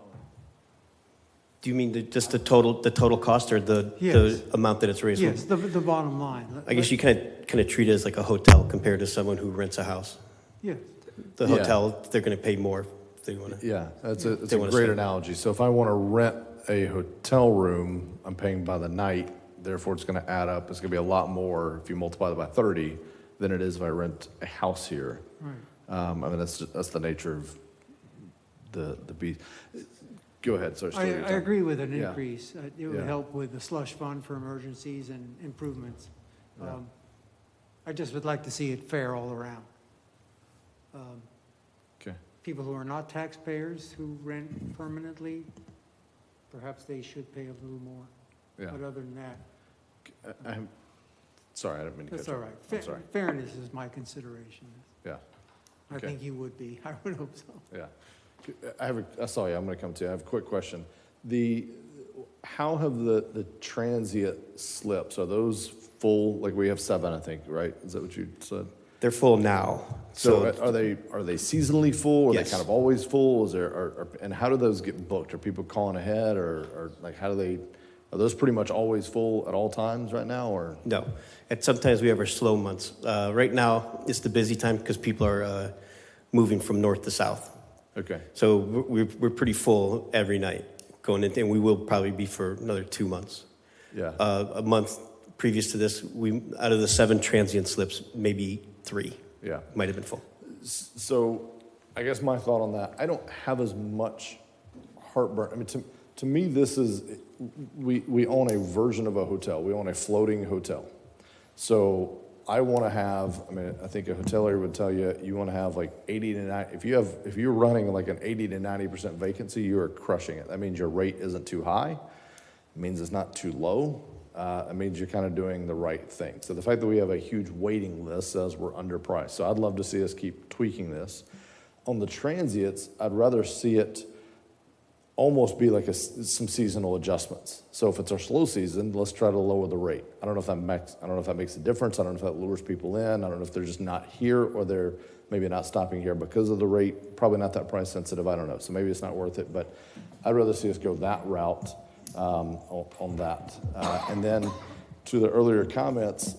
Do you mean just the total cost, or the amount that it's raised? Yes, the bottom line. I guess you kind of treat it as like a hotel compared to someone who rents a house. Yeah. The hotel, they're going to pay more if they want to. Yeah, it's a great analogy. So if I want to rent a hotel room, I'm paying by the night, therefore it's going to add up. It's going to be a lot more if you multiply that by 30 than it is if I rent a house here. Right. I mean, that's the nature of the beast. Go ahead, sir. I agree with an Yeah. increase. It would help with the slush fund for emergencies and improvements. Yeah. I just would like to see it fair all around. Okay. People who are not taxpayers who rent permanently, perhaps they should pay a little more. Yeah. But other than that, Sorry, I didn't mean to cut that's you all off. right. I'm sorry. Fairness is my consideration. Yeah. I Okay. think you would be. I would hope so. Yeah. I'm going to come to you. I have a quick question. How have the transient slips, are those full? Like we have 7, I think, right? Is that what you said? They're full now. So are they seasonally full? Are Yes. they kind of always full? And how do those get booked? Are people calling ahead, or like how do they Are those pretty much always full at all times right now, or? No. And sometimes we have our slow months. Right now, it's the busy time because people are moving from north to south. Okay. So we're pretty full every night going in, and we will probably be for another 2 months. Yeah. A month previous to this, out of the 7 transient slips, maybe 3 might have been full. So I guess my thought on that, I don't have as much heartburn. I mean, to me, this is, we own a version of a hotel. We own a floating hotel. So I want to have, I mean, I think a hotelier would tell you, you want to have like 80 to 90, if you're running like an 80 to 90% vacancy, you are crushing it. That means your rate isn't too high. It means it's not too low. It means you're kind of doing the right thing. So the fact that we have a huge waiting list says we're underpriced. So I'd love to see us keep tweaking this. On the transients, I'd rather see it almost be like some seasonal adjustments. So if it's our slow season, let's try to lower the rate. I don't know if that makes a difference. I don't know if that lures people in. I don't know if they're just not here or they're maybe not stopping here because of the rate. Probably not that price sensitive. I don't know. So maybe it's not worth it. But I'd rather see us go that route on that. And then to the earlier comments,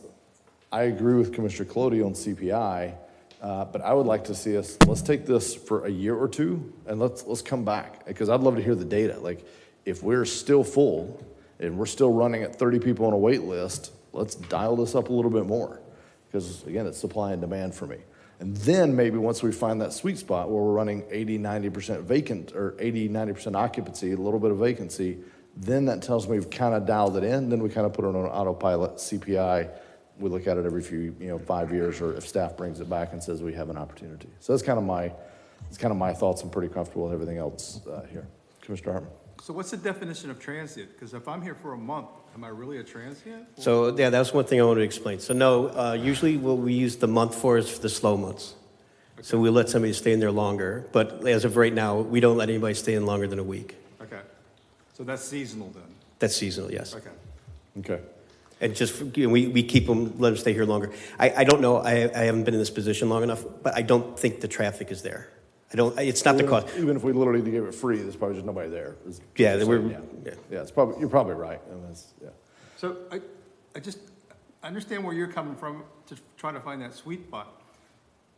I agree with Commissioner Colodi on CPI. But I would like to see us, let's take this for a year or two and let's come back, because I'd love to hear the data. Like, if we're still full and we're still running at 30 people on a wait list, let's dial this up a little bit more, because again, it's supply and demand for me. And then maybe once we find that sweet spot where we're running 80, 90% vacant or 80, 90% occupancy, a little bit of vacancy, then that tells me we've kind of dialed it in. Then we kind of put it on autopilot. CPI, we look at it every few, 5 years, or if staff brings it back and says we have an opportunity. So that's kind of my thoughts. I'm pretty comfortable with everything else here. Commissioner Hartman. So what's the definition of transient? Because if I'm here for a month, am I really a transient? So yeah, that was one thing I wanted to explain. So no, usually what we use the month for is the slow months. Okay. So we let somebody stay in there longer. But as of right now, we don't let anybody stay in longer than a week. Okay. So that's seasonal then? That's seasonal, yes. Okay. Okay. And just, we keep them, let them stay here longer. I don't know, I haven't been in this position long enough, but I don't think the traffic is there. It's not the cost. Even if we literally gave it free, there's probably just nobody there. Yeah, it's probably, you're probably right. So I understand where you're coming from to try to find that sweet spot.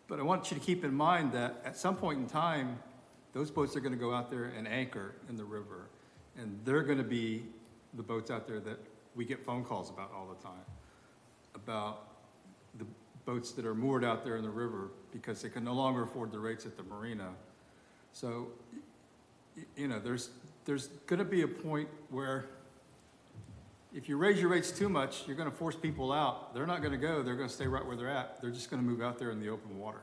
But I want you to keep in mind that at some point in time, those boats are going to go out there and anchor in the river. And they're going to be the boats out there that we get phone calls about all the time, about the boats that are moored out there in the river because they can no longer afford the rates at the marina. So, there's going to be a point where if you raise your rates too much, you're going to force people out. They're not going to go. They're going to stay right where they're at. They're just going to move out there in the open water.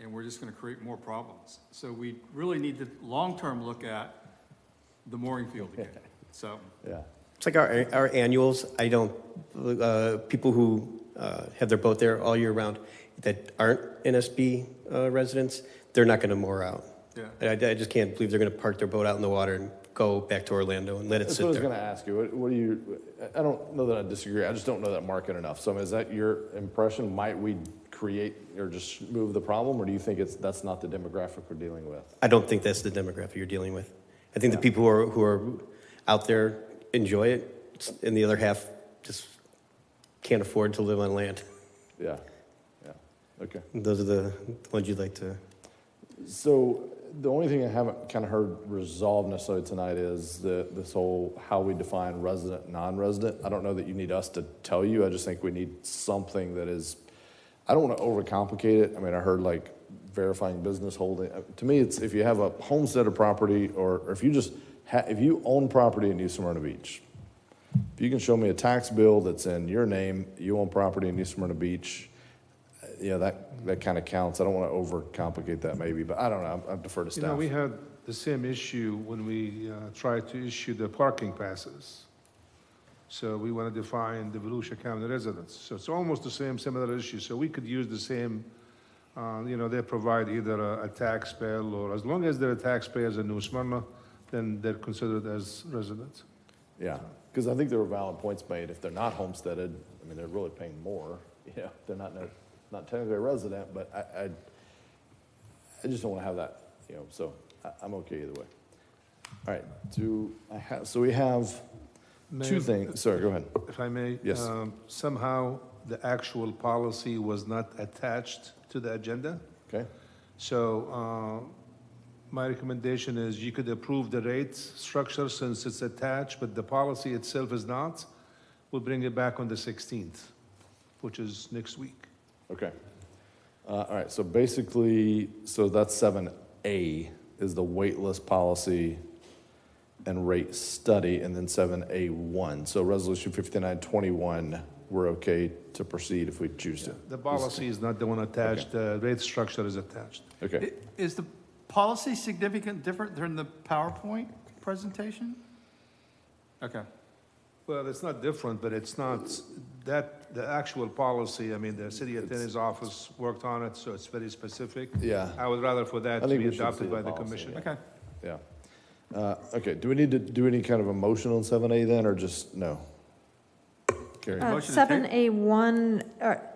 And we're just going to create more problems. So we really need to long-term look at the mooring field again. So, yeah. It's like our annuals. I don't, people who have their boat there all year round that aren't NSB residents, they're not going to moor out. Yeah. I just can't believe they're going to park their boat out in the water and go back to Orlando and let it sit there. That's what I was going to ask you. What do you, I don't know that I disagree. I just don't know that market enough. So is that your impression? Might we create or just move the problem, or do you think that's not the demographic we're dealing with? I don't think that's the demographic you're dealing with. I think the people who are out there enjoy it, and the other half just can't afford to live on land. Yeah, okay. Those are the ones you'd like to... So the only thing I haven't kind of heard resolved necessarily tonight is this whole how we define resident, non-resident. I don't know that you need us to tell you. I just think we need something that is, I don't want to overcomplicate it. I mean, I heard like verifying business holding. To me, it's if you have a homesteaded property, or if you just if you own property in New Smyrna Beach, if you can show me a tax bill that's in your name, you own property in New Smyrna Beach, that kind of counts. I don't want to overcomplicate that maybe, but I don't know. I defer to staff. We had the same issue when we tried to issue the parking passes. So we want to define the Volusia County residents. So it's almost the same, similar issue. So we could use the same, they provide either a tax bill, or as long as they're taxpayers in New Smyrna, then they're considered as residents. Yeah, because I think there were valid points made. If they're not homesteaded, I mean, they're really paying more. Yeah, they're not technically a resident, but I just don't want to have that, so I'm okay either way. All right, so we have two things, sorry, go ahead. If I may? Yes. Somehow, the actual policy was not attached to the agenda. Okay, So my recommendation is you could approve the rate structure since it's attached, but the policy itself is not. We'll bring it back on the 16th, which is next week. okay. All right, so basically, so that's 7A is the wait list policy and rate study, and then 7A1. So resolution 5921, we're okay to proceed if we choose to. The policy is not the one attached, the rate structure is attached. Okay, Is the policy significant different than the PowerPoint presentation? Okay. Well, it's not different, but it's not, that, the actual policy, I mean, the city attorney's office worked on it, so it's very specific. yeah, I would rather for that I to think be we should see adopted the by the policy, commission. yeah. Okay. yeah. Okay, do we need to do any kind of a motion on 7A then, or just no? Carrie? Motion to take? 7A1,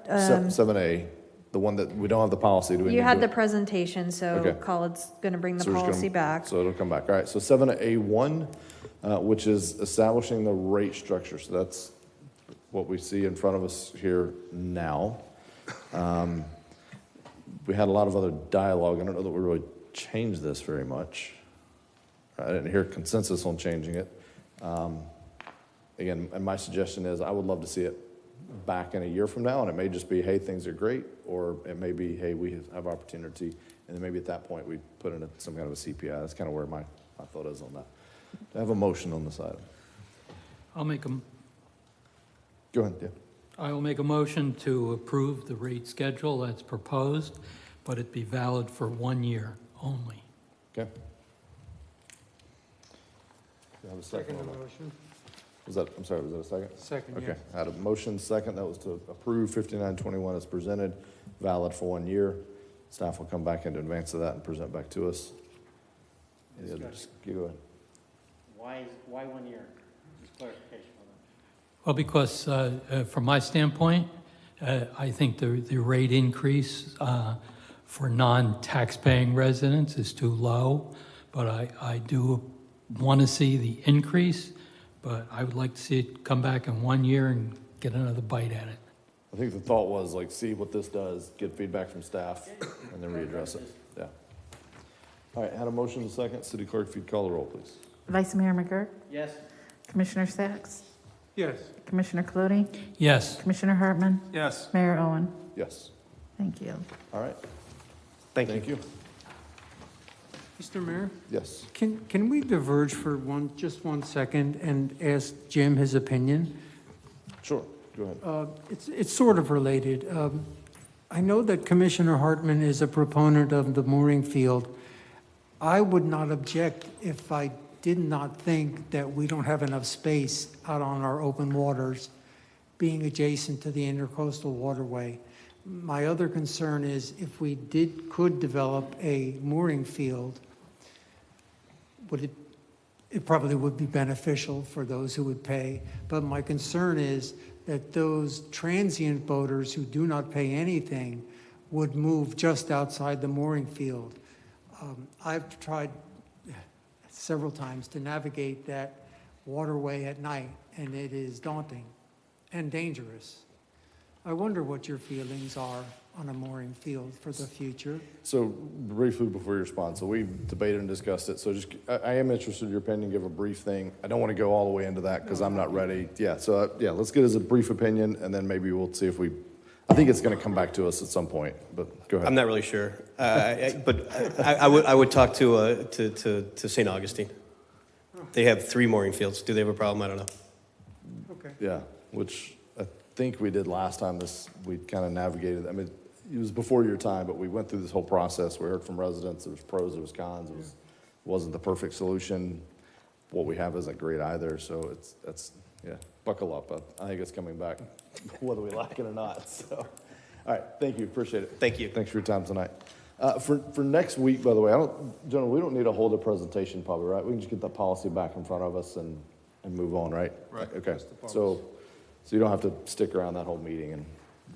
7A, the one that, we don't have the policy, do we need you had to- the presentation, so Okay. Khaled's going to bring the So we're just gonna- policy back. So it'll come back. All right, so 7A1, which is establishing the rate structure. So that's what we see in front of us here now. We had a lot of other dialogue. I don't know that we really changed this very much. I didn't hear consensus on changing it. Again, and my suggestion is I would love to see it back in a year from now, and it may just be, hey, things are great, or it may be, hey, we have opportunity, and then maybe at that point we put in some kind of a CPI. That's kind of where my thought is on that. Do I have a motion on this item? I'll make a, Go ahead, yeah. I will make a motion to approve the rate schedule that's proposed, but it be valid for 1 year only. Okay. Do I have a second on that? motion. Was that, I'm sorry, was that a second? Second, Okay, I had a motion second, that was to approve 5921 as presented, valid for 1 year. Staff will come back into advance of that and present back to us. Any other, go ahead. Why 1 year? Just clarification on that. Well, because from my standpoint, I think the rate increase for non-taxpaying residents is too low, but I do want to see the increase, but I would like to see it come back in 1 year and get another bite at it. I think the thought was like, see what this does, get feedback from staff, and then readdress it. Yeah. All right, had a motion and a second. City Clerk, if you'd call the roll, please. Vice Mayor McGurk, Yes. Commissioner Sacks, Yes. Commissioner Cludy, Yes, Commissioner Hartman, Yes. Mayor Owen. Yes. Thank you. All right, Thank you. thank you. Mr. Mayor, Yes. can we diverge for just 1 second and ask Jim his opinion? Sure, go ahead. It's sort of related. I know that Commissioner Hartman is a proponent of the mooring field. I would not object if I did not think that we don't have enough space out on our open waters being adjacent to the intercoastal waterway. My other concern is if we could develop a mooring field, it probably would be beneficial for those who would pay. But my concern is that those transient boaters who do not pay anything would move just outside the mooring field. I've tried several times to navigate that waterway at night, and it is daunting and dangerous. I wonder what your feelings are on a mooring field for the future. So briefly before you respond, so we debated and discussed it, so just, I am interested in your opinion, give a brief thing. I don't want to go all the way into that because I'm not ready. Yeah, so, yeah, let's get as a brief opinion, and then maybe we'll see if I think it's going to come back to us at some point, but go ahead. I'm not really sure, but I would talk to St. Augustine. They have 3 mooring fields. Do they have a problem? I don't know. Okay. Yeah, which I think we did last time we kind of navigated, I mean, it was before your time, but we went through this whole process. We heard from residents, there was pros, there was cons, wasn't the perfect solution. What we have isn't great either, so yeah, buckle up. I think it's coming back, whether we like it or not, so. All right, thank you, appreciate it. Thank you. Thanks for your time tonight. For next week, by the way, General, we don't need to hold a presentation probably, right? We can just get that policy back in front of us and move on, right? Right. Okay, so you don't have to stick around that whole meeting and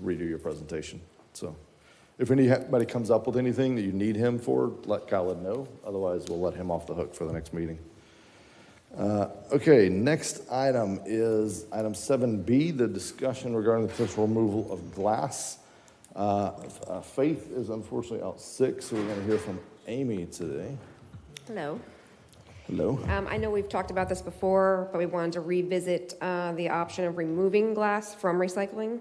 redo your presentation. So if anybody comes up with anything that you need him for, let Khaled know. Otherwise, we'll let him off the hook for the next meeting. Okay, next item is item 7B, the discussion regarding the potential removal of glass. Faith is unfortunately out sick, so we're going to hear from Amy today. Hello. Hello. I know we've talked about this before, but we wanted to revisit the option of removing glass from recycling.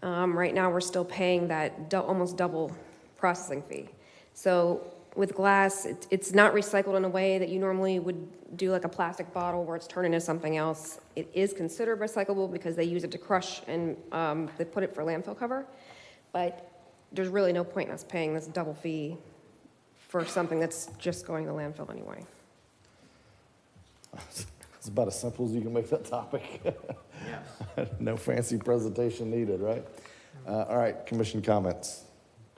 Right now, we're still paying that almost double processing fee. So with glass, it's not recycled in a way that you normally would do like a plastic bottle where it's turned into something else. It is considered recyclable because they use it to crush and they put it for landfill cover. But there's really no point in us paying this double fee for something that's just going to landfill anyway. It's about as simple as you can make that topic. No fancy presentation needed, right? All right, commission comments.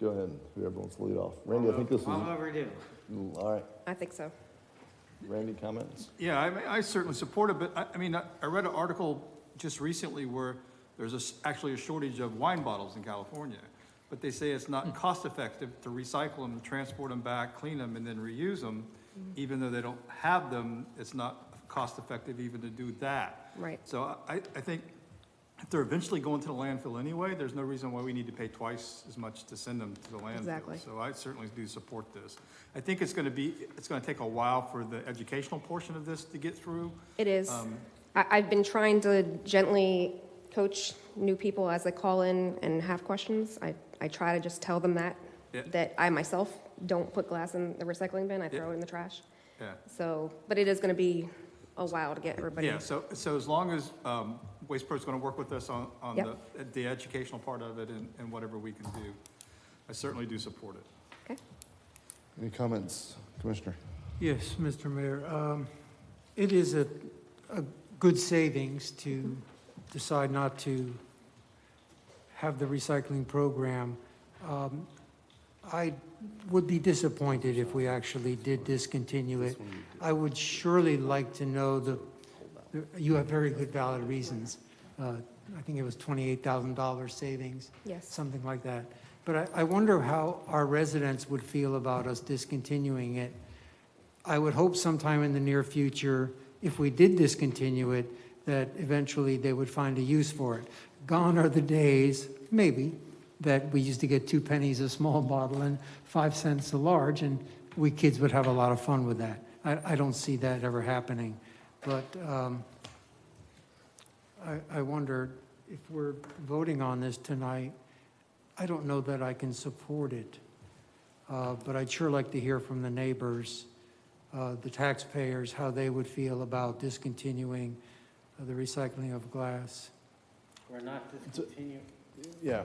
Go ahead, whoever wants to lead off. Randy, I think this is... Long overdue. All right. I think so. Randy, comments? Yeah, I certainly support it, but I read an article just recently where there's actually a shortage of wine bottles in California, but they say it's not cost effective to recycle them, transport them back, clean them, and then reuse them. Even though they don't have them, it's not cost effective even to do that. Right. So I think if they're eventually going to the landfill anyway, there's no reason why we need to pay twice as much to send them to the landfill. Exactly. So I certainly do support this. I think it's going to take a while for the educational portion of this to get through. It is. I've been trying to gently coach new people as they call in and have questions. I try to just tell them that I myself don't put glass in the recycling bin. I throw it in the trash. Yeah. So, but it is going to be a while to get everybody. Yeah, so as long as Waste Pro's going to work with us on Yep. the educational part of it and whatever we can do, I certainly do support it. Okay. Any comments, Commissioner? Yes, Mr. Mayor. It is a good savings to decide not to have the recycling program. I would be disappointed if we actually did discontinue it. I would surely like to know you have very good valid reasons. I think it was $28,000 savings. Yes. Something like that. But I wonder how our residents would feel about us discontinuing it. I would hope sometime in the near future, if we did discontinue it, that eventually they would find a use for it. Gone are the days, maybe, that we used to get 2 pennies a small bottle and 5 cents a large, and we kids would have a lot of fun with that. I don't see that ever happening. But I wonder if we're voting on this tonight, I don't know that I can support it. But I'd sure like to hear from the neighbors, the taxpayers, how they would feel about discontinuing the recycling of glass. We're not discontinuing. Yeah.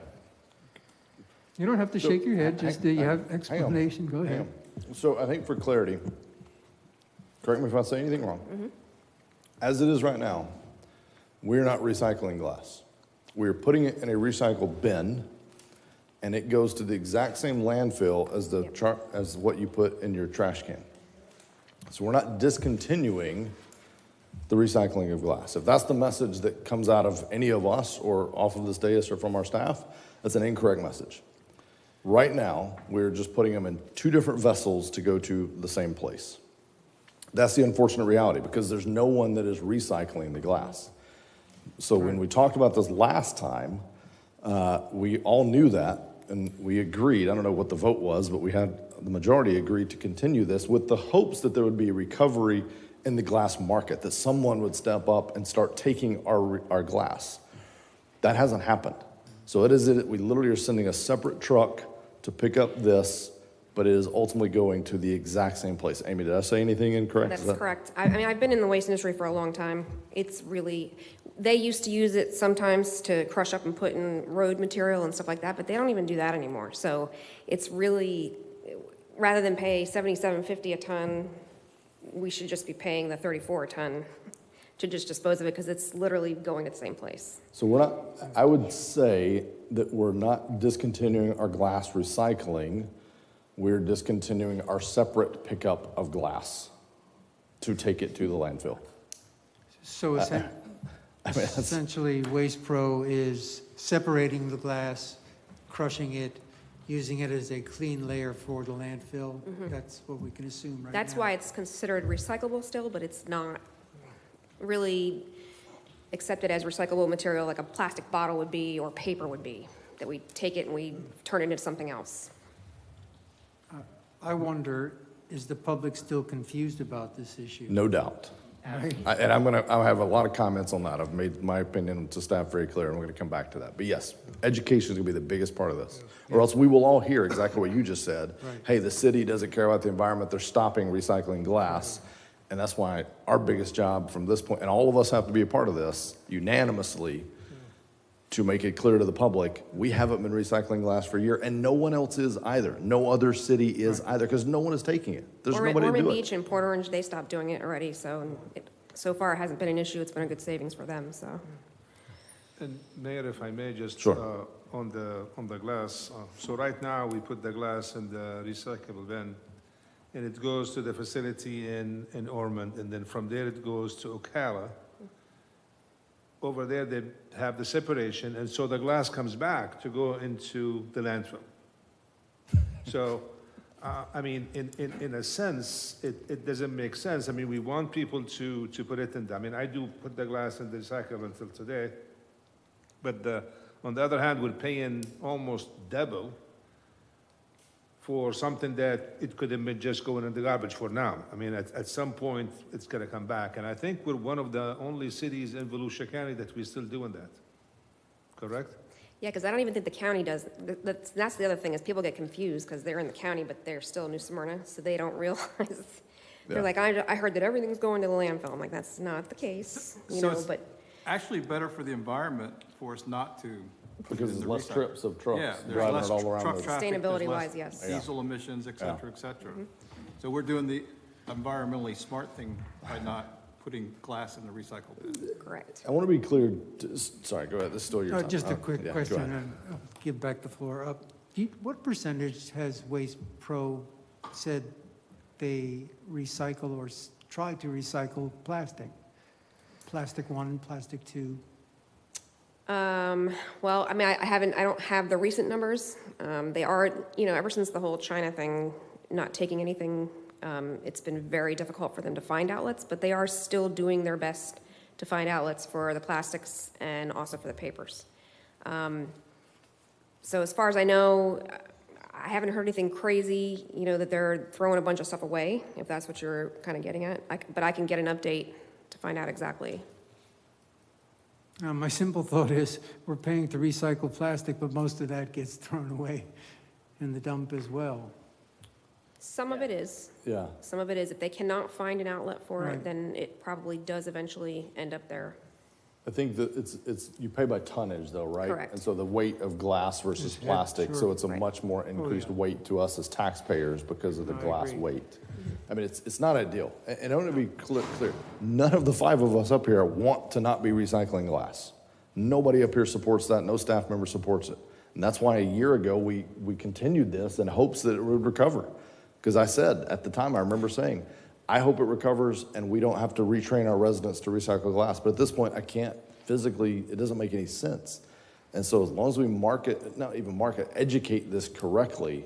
You don't have to shake your head, just you have Hang on. explanation, go Hang ahead. on. So I think for clarity, correct me if I say anything wrong. As it is right now, we're not recycling glass. We're putting it in a recycle bin, and it goes to the exact same landfill as as what you put in your trash can. So we're not discontinuing the recycling of glass. If that's the message that comes out of any of us or off of this dais or from our staff, that's an incorrect message. Right now, we're just putting them in 2 different vessels to go to the same place. That's the unfortunate reality because there's no one that is recycling the glass. So when we talked about this last time, we all knew that and we agreed. I don't know what the vote was, but we had the majority agreed to continue this with the hopes that there would be a recovery in the glass market, that someone would step up and start taking our glass. That hasn't happened. So it is that we literally are sending a separate truck to pick up this, but it is ultimately going to the exact same place. Amy, did I say anything incorrect? That's correct. I mean, I've been in the waste industry for a long time. It's really, they used to use it sometimes to crush up and put in road material and stuff like that, but they don't even do that anymore. So it's really, rather than pay $77.50 a ton, we should just be paying the $34 a ton to just dispose of it because it's literally going to the same place. So we're not, I would say that we're not discontinuing our glass recycling. We're discontinuing our separate pickup of glass to take it to the landfill. So essentially, Waste Pro is separating the glass, crushing it, using it as a clean layer for the landfill. That's what we can assume right now. That's why it's considered recyclable still, but it's not really accept it as recyclable material like a plastic bottle would be or paper would be, that we take it and we turn it into something else. I wonder, is the public still confused about this issue? No doubt. Right? And I have a lot of comments on that. I've made my opinion to staff very clear, and we're going to come back to that. But yes, education is going to be the biggest part of this. Or else we will all hear exactly what you just said. Right. Hey, the city doesn't care about the environment. They're stopping recycling glass. And that's why our biggest job from this point, and all of us have to be a part of this unanimously, to make it clear to the public, we haven't been recycling glass for a year, and no one else is either. No other city is either, because no one is taking it. There's nobody to Ormond do it. Beach and Port Orange, they stopped doing it already, so so far it hasn't been an issue. It's been a good savings for them, so. And Mayor, if I may, just Sure. on the glass. So right now, we put the glass in the recyclable bin, and it goes to the facility in Ormond, and then from there it goes to Ocala. Over there, they have the separation, and so the glass comes back to go into the landfill. So, I mean, in a sense, it doesn't make sense. I mean, we want people to put it in, I mean, I do put the glass in the recycle until today, but on the other hand, we're paying almost double for something that it could have been just going in the garbage for now. I mean, at some point, it's gonna come back. And I think we're one of the only cities in Volusia County that we're still doing that. Correct? Yeah, because I don't even think the county does. That's the other thing, is people get confused because they're in the county, but they're still New Smyrna, so they don't realize. They're Yeah. like, I heard that everything's going to the landfill. I'm like, that's not the case, you So know, it's but. actually better for the environment for us not to. put it Because in there's the less recycle. trips of trucks Yeah, there's driving less it all around truck the- traffic, there's Sustainability-wise, less yes. Diesel emissions, et cetera, et cetera. So we're doing the environmentally smart thing by not putting glass in the recycle bin. Correct. I want to be clear, sorry, go ahead, this is still your time. Just a Oh, quick yeah, go question, ahead. and I'll give back the floor up. What percentage has Waste Pro said they recycle or try to recycle plastic? Plastic 1, plastic 2? Well, I mean, I don't have the recent numbers. They are, you know, ever since the whole China thing, not taking anything, it's been very difficult for them to find outlets, but they are still doing their best to find outlets for the plastics and also for the papers. So as far as I know, I haven't heard anything crazy, you know, that they're throwing a bunch of stuff away, if that's what you're kind of getting at. But I can get an update to find out exactly. My simple thought is, we're paying to recycle plastic, but most of that gets thrown away in the dump as well. Some of it is. Yeah. Some of it is. If they cannot find an outlet for it, Right. then it probably does eventually end up there. I think that it's, you pay by tonnage though, right? Correct. And so the weight of glass versus Yeah, plastic, so sure. it's a Right. much more increased weight to us as taxpayers because of the I glass agree. weight. I mean, it's not ideal. And I want to be clear, none of the 5 of us up here want to not be recycling glass. Nobody up here supports that, no staff member supports it. And that's why a year ago, we continued this in hopes that it would recover. Because I said, at the time, I remember saying, I hope it recovers and we don't have to retrain our residents to recycle glass. But at this point, I can't physically, it doesn't make any sense. And so as long as we educate this correctly,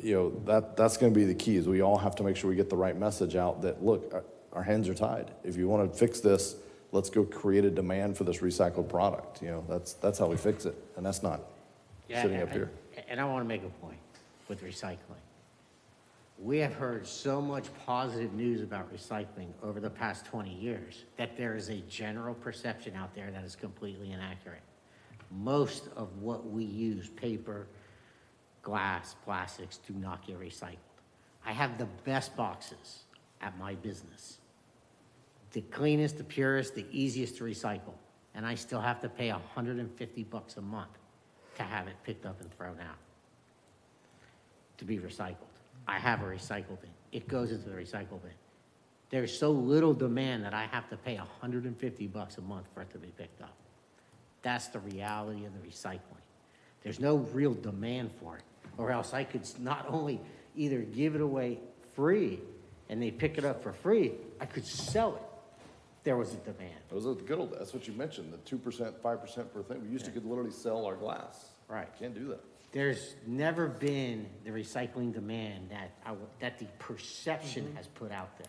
you know, that's going to be the key, is we all have to make sure we get the right message out that, look, our hands are tied. If you want to fix this, let's go create a demand for this recycled product. You know, that's how we fix it. And that's not sitting up here. And I want to make a point with recycling. We have heard so much positive news about recycling over the past 20 years that there is a general perception out there that is completely inaccurate. Most of what we use, paper, glass, plastics, do not get recycled. I have the best boxes at my business. The cleanest, the purest, the easiest to recycle. And I still have to pay $150 a month to have it picked up and thrown out to be recycled. I have a recycle bin. It goes into the recycle bin. There's so little demand that I have to pay $150 a month for it to be picked up. That's the reality of the recycling. There's no real demand for it, or else I could not only either give it away free and they pick it up for free, I could sell it. There was a demand. Those are the good old, that's what you mentioned, the 2%, 5% per thing. We used to could literally sell our glass. Right. Can't do that. There's never been the recycling demand that the perception has put out there.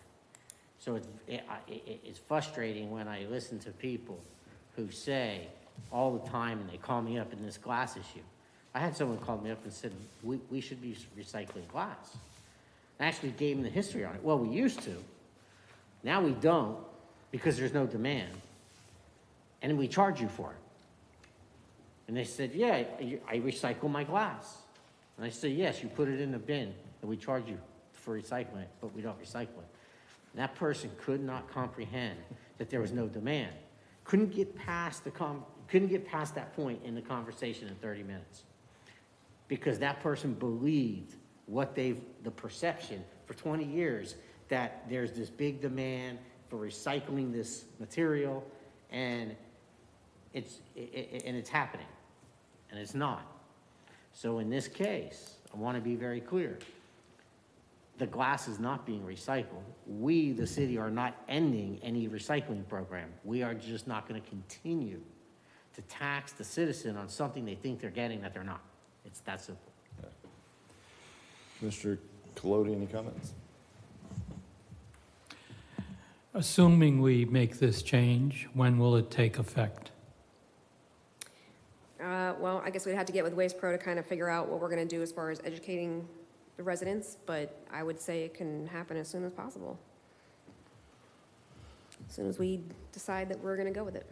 So it's frustrating when I listen to people who say all the time, and they call me up in this glass issue. I had someone call me up and said, we should be recycling glass. I actually gave them the history on it. Well, we used to. Now we don't because there's no demand. And we charge you for it. And they said, yeah, I recycle my glass. And I said, yes, you put it in the bin, and we charge you for recycling it, but we don't recycle it. And that person could not comprehend that there was no demand. Couldn't get past that point in the conversation in 30 minutes. Because that person believed the perception for 20 years that there's this big demand for recycling this material, and it's happening, and it's not. So in this case, I want to be very clear. The glass is not being recycled. We, the city, are not ending any recycling program. We are just not going to continue to tax the citizen on something they think they're getting that they're not. It's that simple. Mr. Colodi, any comments? Assuming we make this change, when will it take effect? Well, I guess we'd have to get with Waste Pro to kind of figure out what we're going to do as far as educating the residents, but I would say it can happen as soon as possible. As soon as we decide that we're going to go with it.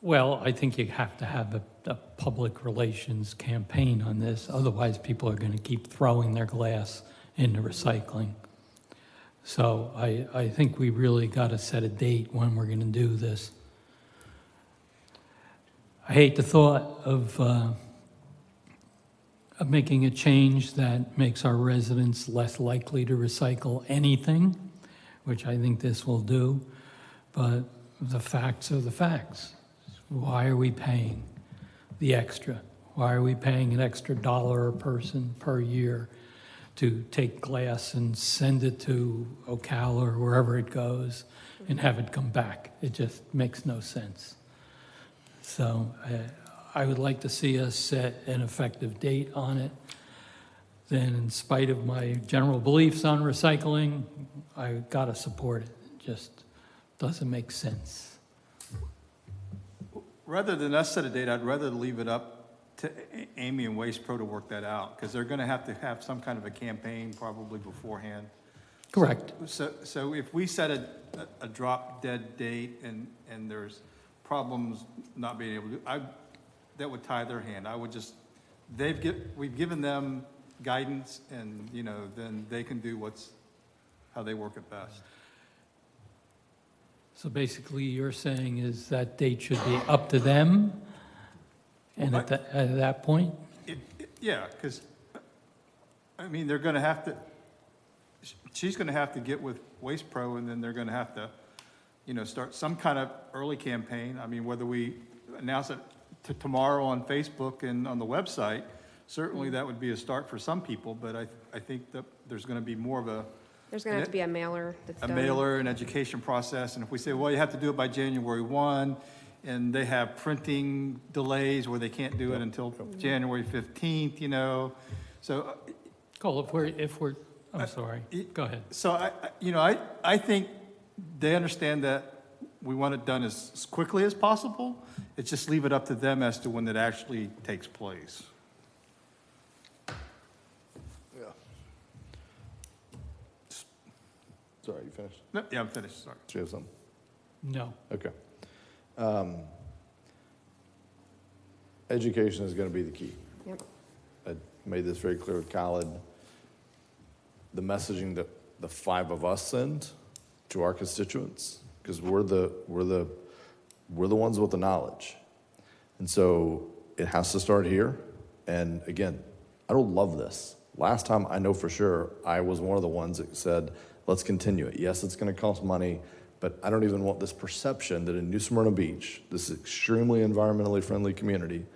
Well, I think you have to have a public relations campaign on this. Otherwise, people are going to keep throwing their glass into recycling. So I think we really got to set a date when we're going to do this. I hate the thought of making a change that makes our residents less likely to recycle anything, which I think this will do. But the facts are the facts. Why are we paying the extra? Why are we paying an extra $1 a person per year to take glass and send it to Ocala or wherever it goes and have it come back? It just makes no sense. So I would like to see us set an effective date on it. Then, in spite of my general beliefs on recycling, I gotta support it. It just doesn't make sense. Rather than us set a date, I'd rather leave it up to Amy and Waste Pro to work that out, because they're going to have some kind of a campaign probably beforehand. Correct. So if we set a drop dead date and there's problems not being able to, that would tie their hand. I would just, we've given them guidance, and then they can do how they work it best. So basically, you're saying is that date should be up to them, and at that point? Yeah, because, they're going to have to, she's going to have to get with Waste Pro, and then they're going to have to, start some kind of early campaign. Whether we announce it tomorrow on Facebook and on the website, certainly that would be a start for some people, but I think that there's going to be more of There's going to have to be a mailer that's done. A mailer, an education process, and if we say, well, you have to do it by January 1, and they have printing delays where they can't do it until January 15th, so. Cole, if we're, I'm sorry, go ahead. So, I think they understand that we want it done as quickly as possible. It's just leave it up to them as to when it actually takes place. Sorry, you finished? No, yeah, I'm finished, sorry. Do you have something? No. Okay. Education is going to be the key. Yep. I made this very clear with Khaled. The messaging that the five of us send to our constituents, because we're the ones with the knowledge. And so it has to start here. And again, I don't love this. Last time, I know for sure, I was one of the ones that said, let's continue it. Yes, it's going to cost money, but I don't even want this perception that in New Smyrna Beach, this extremely environmentally friendly community,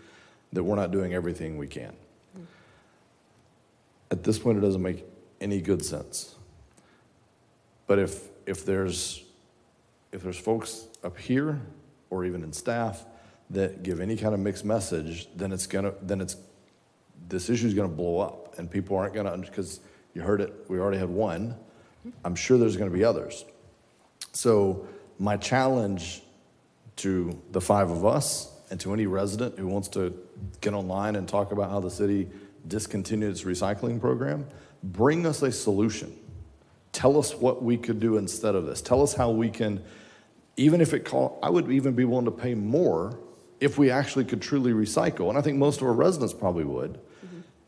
that we're not doing everything we can. At this point, it doesn't make any good sense. But if there's folks up here or even in staff that give any kind of mixed message, then this issue is going to blow up, and people aren't going to, because you heard it, we already had one I'm sure there's going to be others. So my challenge to the five of us and to any resident who wants to get online and talk about how the city discontinued its recycling program, bring us a solution. Tell us what we could do instead of this. Tell us how we can, even if I would even be willing to pay more if we actually could truly recycle. And I think most of our residents probably would.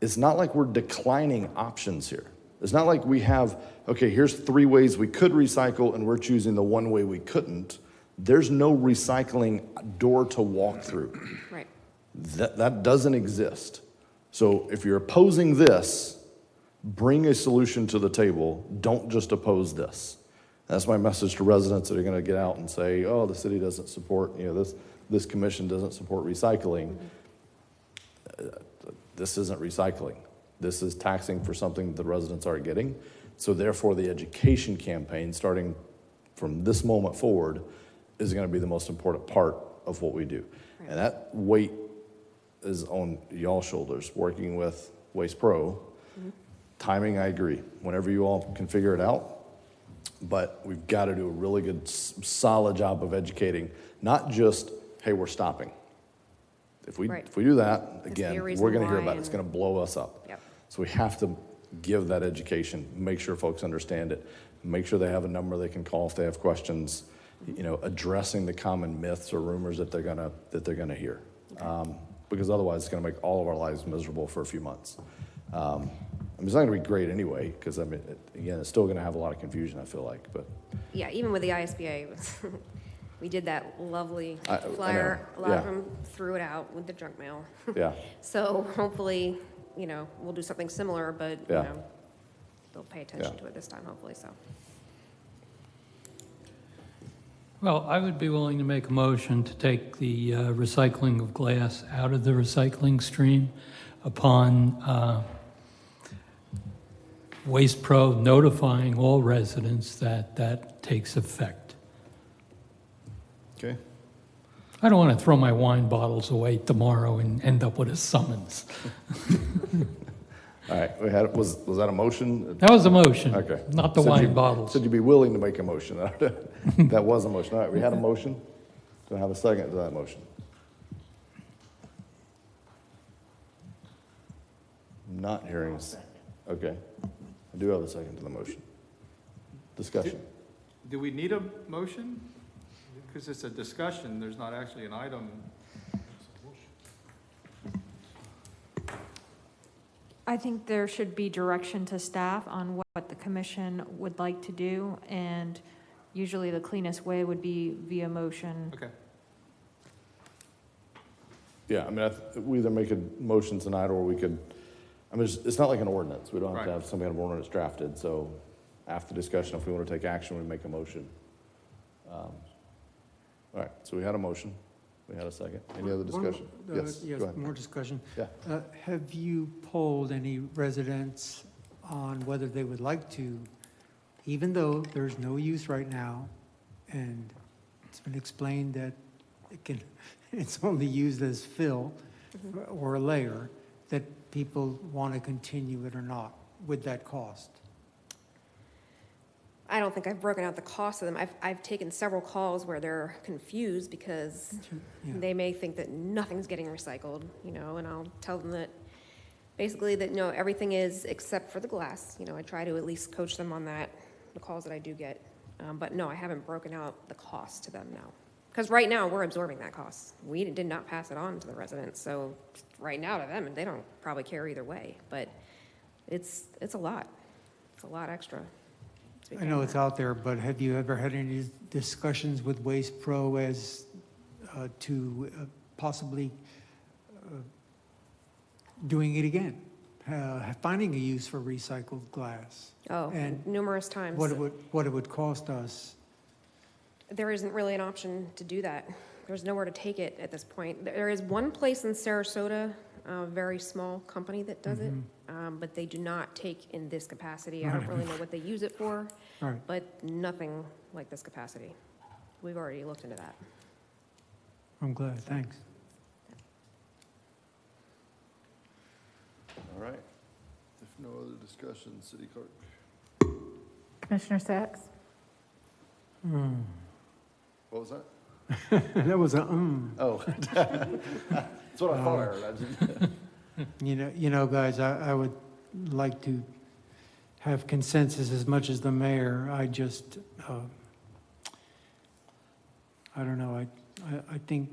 It's not like we're declining options here. It's not like we have, okay, here's 3 ways we could recycle and we're choosing the one way we couldn't. There's no recycling door to walk through. Right. That doesn't exist. So if you're opposing this, bring a solution to the table. Don't just oppose this. That's my message to residents that are going to get out and say, oh, the city doesn't support, this commission doesn't support recycling. This isn't recycling. This is taxing for something the residents aren't getting. So therefore, the education campaign, starting from this moment forward, is going to be the most important part of what we do. Right. And that weight is on y'all's shoulders, working with Waste Pro. Timing, I agree. Whenever you all can figure it out. But we've got to do a really good, solid job of educating, not just, hey, we're stopping. If we do that, again, we're going to hear about it. It's going to blow us up. Yep. So we have to give that education, make sure folks understand it, make sure they have a number they can call if they have questions, addressing the common myths or rumors that they're gonna hear. Because otherwise it's gonna make all of our lives miserable for a few months. It's not gonna be great anyway, because again, it's still gonna have a lot of confusion, I feel like, but. Yeah, even with the ISBA, we did that lovely flyer. A lot of them threw it out with the junk mail. Yeah. So hopefully, we'll do something similar, but, they'll pay attention to it this time, hopefully, so. Well, I would be willing to make a motion to take the recycling of glass out of the recycling stream upon Waste Pro notifying all residents that that takes effect. Okay. I don't want to throw my wine bottles away tomorrow and end up with a summons. All right, was that a motion? That was a motion. Okay. Not the wine bottles. Said you'd be willing to make a motion. That was a motion. All right, we had a motion. Do I have a second to that motion? Not hearing. Okay. I do have a second to the motion. Discussion. Do we need a motion? Because it's a discussion, there's not actually an item. I think there should be direction to staff on what the commission would like to do, and usually the cleanest way would be via motion. Okay. Yeah, we either make a motion tonight or we could, it's not like an ordinance. We don't have to have some kind of ordinance drafted. So after discussion, if we want to take action, we make a motion. All right, so we had a motion. We had a second. Any other discussion? Yes, go ahead. more discussion. Yeah. Have you polled any residents on whether they would like to, even though there's no use right now, and it's been explained that it's only used as fill or a layer, that people want to continue it or not with that cost? I don't think I've broken out the cost of them. I've taken several calls where they're confused because they may think that nothing's getting recycled, and I'll tell them that basically that no, everything is except for the glass. I try to at least coach them on that, the calls that I do get. But no, I haven't broken out the cost to them now. Because right now we're absorbing that cost. We did not pass it on to the residents. So right now to them, they don't probably care either way, but it's a lot. It's a lot extra. I know it's out there, but have you ever had any discussions with Waste Pro as to possibly doing it again, finding a use for recycled glass? Oh, and numerous times. What it would cost us? There isn't really an option to do that. There's nowhere to take it at this point. There is one place in Sarasota, a very small company that does it, but they do not take in this capacity. I don't really know what they use it for, but nothing like this capacity. We've already looked into that. I'm glad, thanks. All right. If no other discussion, City Clerk. Commissioner Sacks? What was that? That was a, Oh. That's what I thought I heard. You know, guys, I would like to have consensus as much as the mayor. I just, I don't know, I think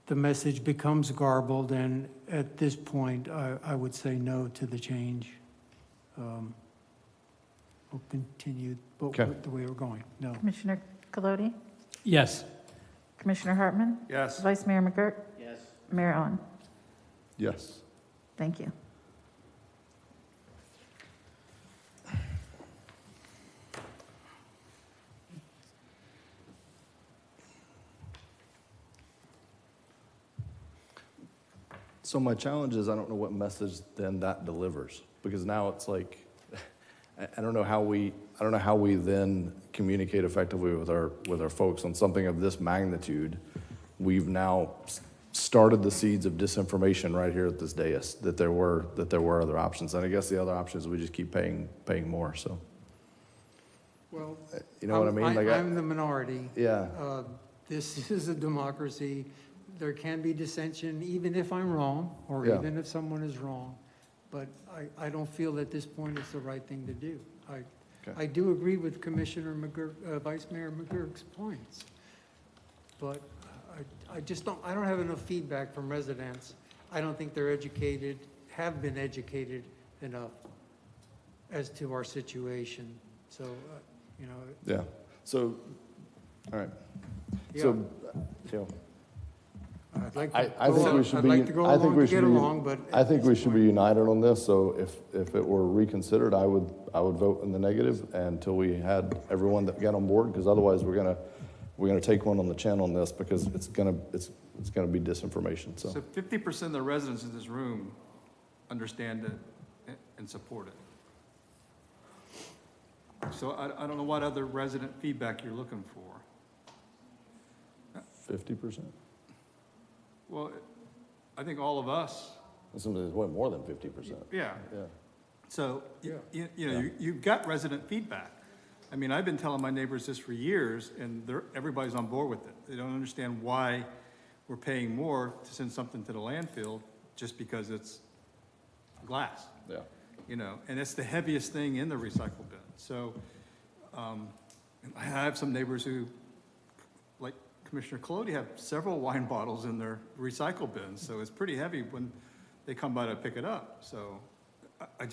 the message becomes garbled, and at this point, I would say no to the change. We'll continue Okay. the way we're going, no. Commissioner Colodi? Yes. Commissioner Hartman? Yes. Vice Mayor McGurk? Yes. Mayor Owen? Yes. Thank you. So my challenge is I don't know what message then that delivers, because now it's like, I don't know how we then communicate effectively with our folks on something of this magnitude. We've now started the seeds of disinformation right here at this dais that there were other options, and I guess the other option is we just keep paying more. So, Well, you know what I mean? Like I'm the minority. Yeah. This is a democracy. There can be dissension, even if I'm wrong, or Yeah. even if someone is wrong. But I don't feel at this point it's the right thing to do. I do agree with Commissioner McGurk, Vice Mayor McGurk's points. But I just don't have enough feedback from residents. I don't think they're educated, have been educated enough as to our situation. So, you know. Yeah. So, all right. Yeah. So, you know, I'd like I to think go, we should I'd be. like to go I think along we to should get be. along, but. I think we should be united on this. So if it were reconsidered, I would vote in the negative until we had everyone that got on board. Because otherwise, we're gonna take one on the chin on this, because it's gonna be disinformation. So. So 50% of the residents in this room understand it and support it. So I don't know what other resident feedback you're looking for. 50%. Well, I think all of us, Something way more than 50%. yeah. Yeah. So, you've got resident feedback. I mean, I've been telling my neighbors this for years, and everybody's on board with it. They don't understand why we're paying more to send something to the landfill just because it's glass. Yeah. You know, and it's the heaviest thing in the recycle bin. So, I have some neighbors who, like Commissioner Colodi, have several wine bottles in their recycle bins, so it's pretty heavy when they come by to pick it up. So, I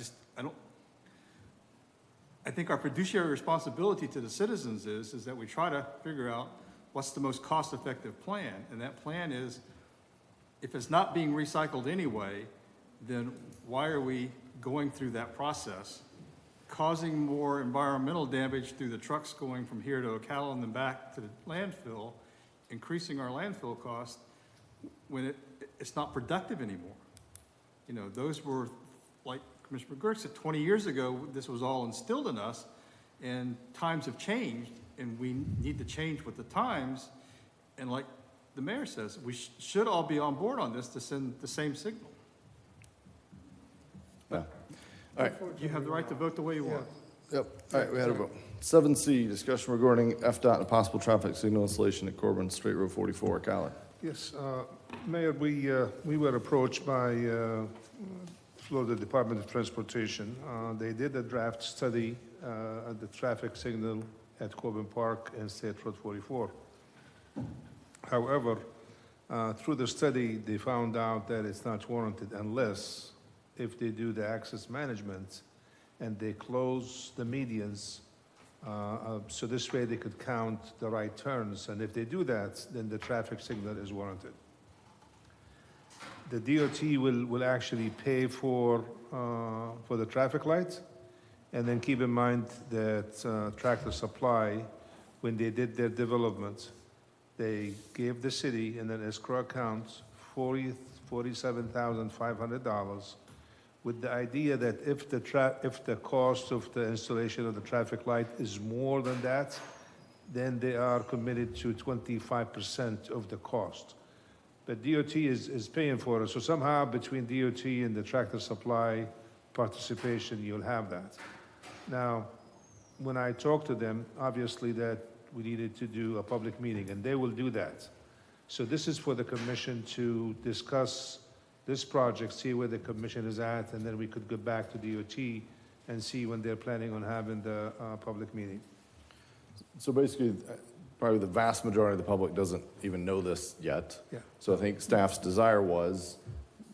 think our fiduciary responsibility to the citizens is that we try to figure out what's the most cost-effective plan, and that plan is, if it's not being recycled anyway, then why are we going through that process, causing more environmental damage through the trucks going from here to Ocala and then back to the landfill, increasing our landfill cost when it's not productive anymore. You know, those were, like Commissioner McGurk said, 20 years ago, this was all instilled in us, and times have changed, and we need to change with the times. And like the mayor says, we should all be on board on this to send the same signal. Yeah. All right. You have the right to vote the way you want. Yep. All right, we had a vote. 7C, discussion regarding FDOT and possible traffic signal installation at Corbin State Road 44, Callan. Yes, Mayor, we were approached by Florida Department of Transportation. They did a draft study at the traffic signal at Corbin Park and State Road 44. However, through the study, they found out that it's not warranted unless if they do the access management and they close the medians, so this way they could count the right turns. And if they do that, then the traffic signal is warranted. The DOT will actually pay for the traffic lights. And then keep in mind that Tractor Supply, when they did their development, they gave the city in an escrow account $47,500 with the idea that if the cost of the installation of the traffic light is more than that, then they are committed to 25% of the cost. But DOT is paying for it, so somehow between DOT and the Tractor Supply participation, you'll have that. Now, when I talked to them, obviously that we needed to do a public meeting, and they will do that. So this is for the commission to discuss this project, see where the commission is at, and then we could go back to DOT and see when they're planning on having the public meeting. So basically, probably the vast majority of the public doesn't even know this yet. Yeah. So I think staff's desire was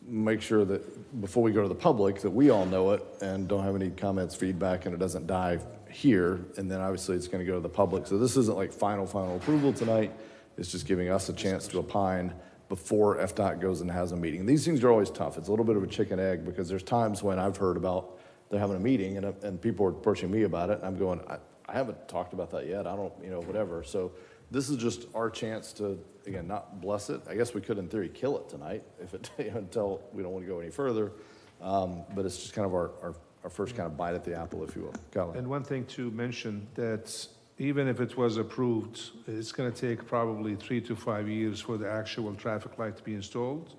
make sure that before we go to the public, that we all know it and don't have any comments, feedback, and it doesn't die here. And then obviously it's going to go to the public. So this isn't like final approval tonight. It's just giving us a chance to opine before FDOT goes and has a meeting. These things are always tough. It's a little bit of a chicken egg because there's times when I've heard about they're having a meeting and people are approaching me about it. And I'm going, I haven't talked about that yet. I don't, whatever. So this is just our chance to, again, not bless it. I guess we could, in theory, kill it tonight if it, until we don't want to go any further. But it's just kind of our first kind of bite at the apple, if you will. Colin. And one thing to mention, that even if it was approved, it's going to take probably 3 to 5 years for the actual traffic light to be installed.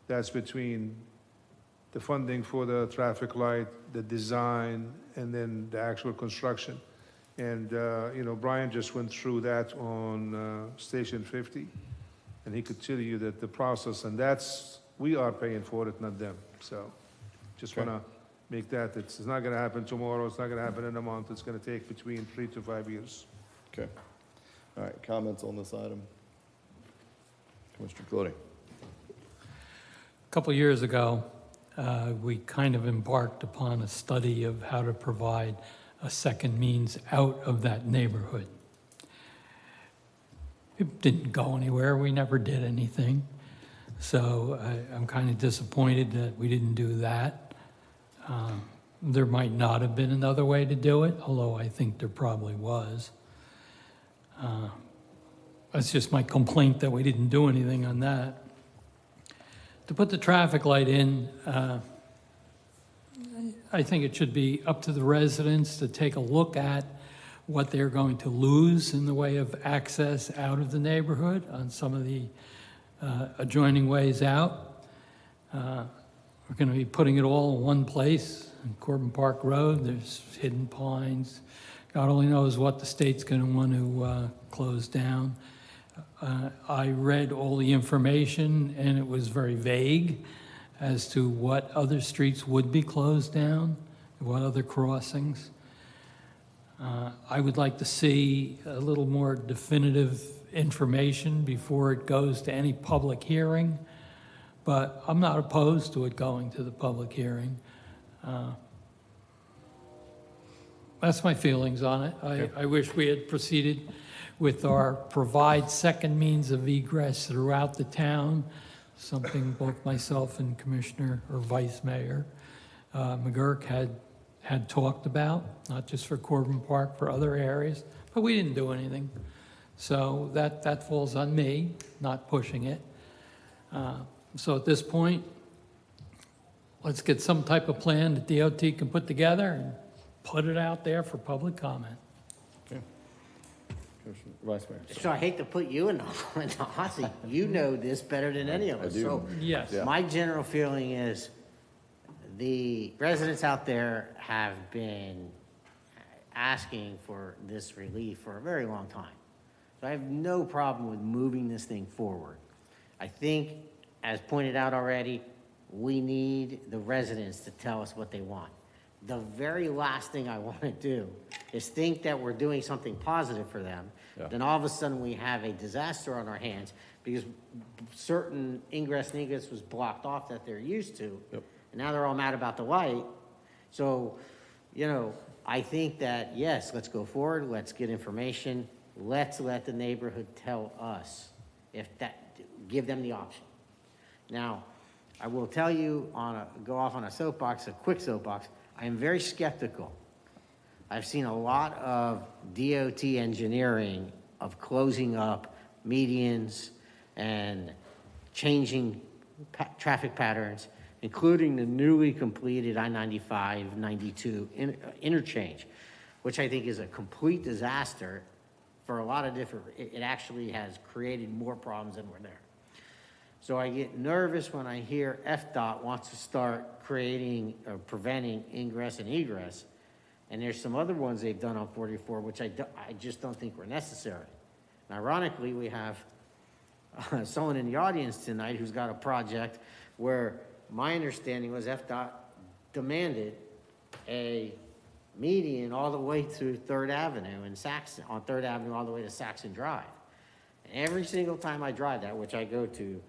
That's between the funding for the traffic light, the design, and then the actual construction. And, Brian just went through that on Station 50, and he could tell you that the process, and we are paying for it, not them. So just want to make that, it's not going to happen tomorrow, it's not going to happen in a month, it's going to take between 3 to 5 years. Okay. All right, comments on this item? Commissioner Clody. A couple years ago, we kind of embarked upon a study of how to provide a second means out of that neighborhood. It didn't go anywhere. We never did anything. So I'm kind of disappointed that we didn't do that. There might not have been another way to do it, although I think there probably was. That's just my complaint that we didn't do anything on that. To put the traffic light in, I think it should be up to the residents to take a look at what they're going to lose in the way of access out of the neighborhood on some of the adjoining ways out. We're going to be putting it all in one place. In Corbin Park Road, there's Hidden Pines. God only knows what the state's going to want to close down. I read all the information, and it was very vague as to what other streets would be closed down, what other crossings. I would like to see a little more definitive information before it goes to any public hearing, but I'm not opposed to it going to the public hearing. That's my feelings on it. I wish we had proceeded with our provide second means of egress throughout the town, something both myself and Commissioner or Vice Mayor McGurk had talked about, not just for Corbin Park, for other areas, but we didn't do anything. So that falls on me, not pushing it. So at this point, let's get some type of plan that DOT can put together and put it out there for public comment. Okay. Vice Mayor. So I hate to put you in the hot seat. You know this better than any of us. I do. So Yes. Yeah. my general feeling is the residents out there have been asking for this relief for a very long time. So I have no problem with moving this thing forward. I think, as pointed out already, we need the residents to tell us what they want. The very last thing I want to do is think that we're doing something positive for them. Yeah. Then all of a sudden we have a disaster on our hands because certain ingress and egress was blocked off that they're used to. Yep. And now they're all mad about the light. So, I think that, yes, let's go forward. Let's get information. Let's let the neighborhood tell us give them the option. Now, I will tell you go off on a soapbox, a quick soapbox. I am very skeptical. I've seen a lot of DOT engineering of closing up medians and changing traffic patterns, including the newly completed I-95-92 interchange, which I think is a complete disaster for a lot of different, it actually has created more problems than were there. So I get nervous when I hear FDOT wants to start creating or preventing ingress and egress, And there's some other ones they've done on 44, which I just don't think were necessary. And ironically, we have someone in the audience tonight who's got a project where my understanding was FDOT demanded a median all the way through 3rd Avenue in Saxon, on 3rd Avenue all the way to Saxon Drive. And every single time I drive that, which I go to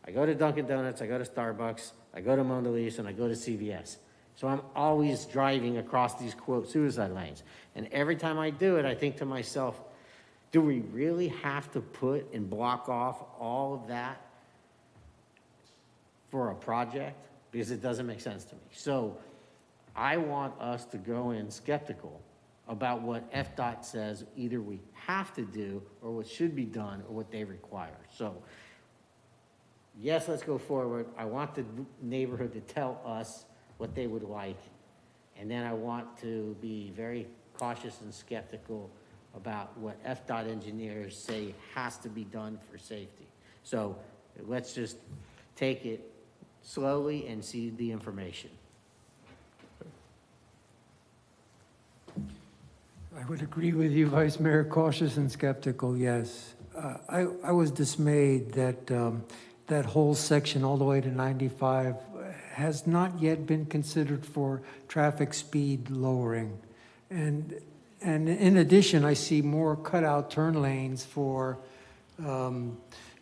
Dunkin' Donuts, I go to Starbucks, I go to Mona Lisa, and I go to CVS. So I'm always driving across these, quote, suicide lanes. And every time I do it, I think to myself, do we really have to put and block off all of that for a project? Because it doesn't make sense to me. So I want us to go in skeptical about what FDOT says either we have to do or what should be done or what they require. So yes, let's go forward. I want the neighborhood to tell us what they would like. And then I want to be very cautious and skeptical about what FDOT engineers say has to be done for safety. So let's just take it slowly and see the information. I would agree with you, Vice Mayor, cautious and skeptical, yes. I was dismayed that that whole section all the way to 95 has not yet been considered for traffic speed lowering. And in addition, I see more cutout turn lanes for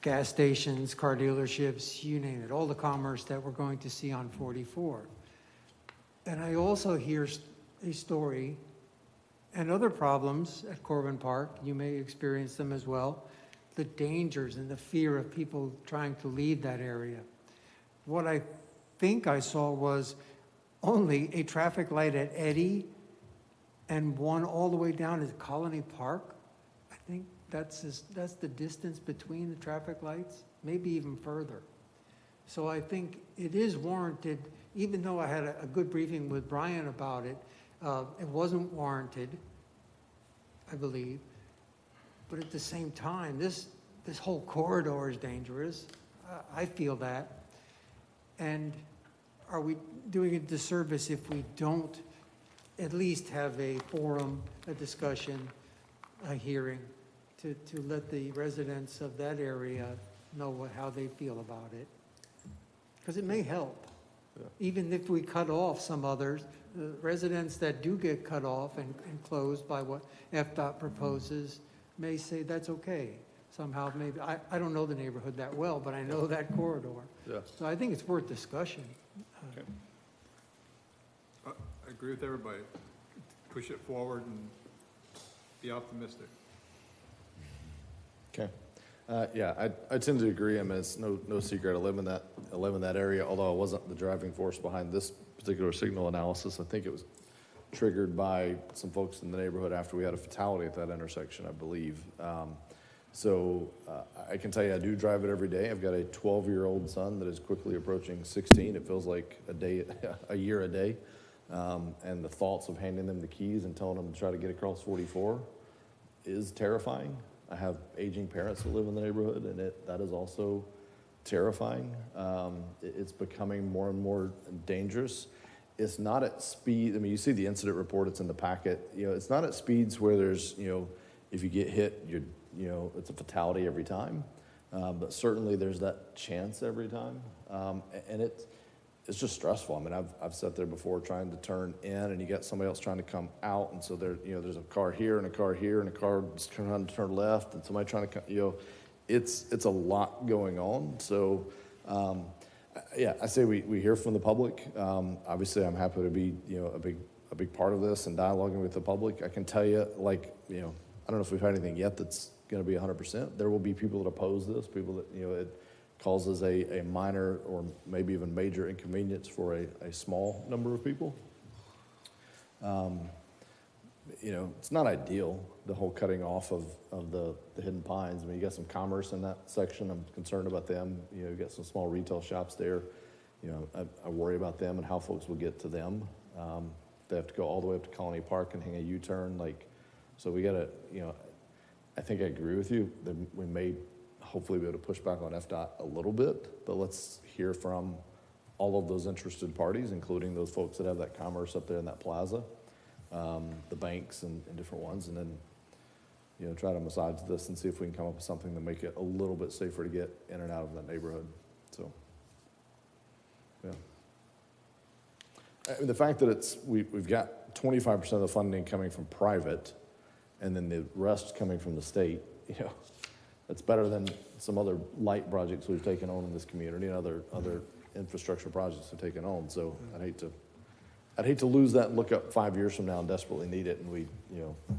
gas stations, car dealerships, you name it, all the commerce that we're going to see on 44. And I also hear a story and other problems at Corbin Park. You may experience them as well. The dangers and the fear of people trying to leave that area. What I think I saw was only a traffic light at Eddy and one all the way down to Colony Park. I think that's the distance between the traffic lights, maybe even further. So I think it is warranted, even though I had a good briefing with Brian about it, it wasn't warranted, I believe. But at the same time, this whole corridor is dangerous. I feel that. And are we doing a disservice if we don't at least have a forum, a discussion, a hearing to let the residents of that area know how they feel about it? Because it may help. Yeah. Even if we cut off some others, the residents that do get cut off and closed by what FDOT proposes may say that's okay. Somehow, maybe, I don't know the neighborhood that well, but I know that corridor. Yeah. So I think it's worth discussion. Okay. I agree with everybody. Push it forward and be optimistic. Okay. Yeah, I tend to agree. I mean, it's no secret. I live in that area, although I wasn't the driving force behind this particular signal analysis. I think it was triggered by some folks in the neighborhood after we had a fatality at that intersection, I believe. So I can tell you I do drive it every day. I've got a 12-year-old son that is quickly approaching 16. It feels like a year a day. And the thoughts of handing them the keys and telling them to try to get across 44 is terrifying. I have aging parents that live in the neighborhood, and that is also terrifying. It's becoming more and more dangerous. It's not at speed. I mean, you see the incident report. It's in the packet. It's not at speeds where there's, if you get hit, it's a fatality every time. But certainly there's that chance every time. And it's just stressful. I mean, I've sat there before trying to turn in, and you got somebody else trying to come out, and so there's a car here and a car here and a car just trying to turn left, and somebody trying to come. It's a lot going on. So, yeah, I say we hear from the public. Obviously, I'm happy to be a big part of this and dialoguing with the public. I can tell you, I don't know if we've had anything yet that's going to be 100%. There will be people that oppose this, people that it causes a minor or maybe even major inconvenience for a small number of people. It's not ideal, the whole cutting off of the Hidden Pines. I mean, you got some commerce in that section. I'm concerned about them. You got some small retail shops there. I worry about them and how folks will get to them. They have to go all the way up to Colony Park and hang a U-turn. So we got to, I think I agree with you that we may hopefully be able to push back on FDOT a little bit, but let's hear from all of those interested parties, including those folks that have that commerce up there in that plaza. the banks and different ones, and then, you know, try to massage this and see if we can come up with something to make it a little bit safer to get in and out of that neighborhood, so, yeah. I mean, the fact that we've got 25% of the funding coming from private, and then the rest coming from the state, you know, that's better than some other light projects we've taken on in this community and other infrastructure projects we've taken on. So I'd hate to lose that and look up 5 years from now and desperately need it, and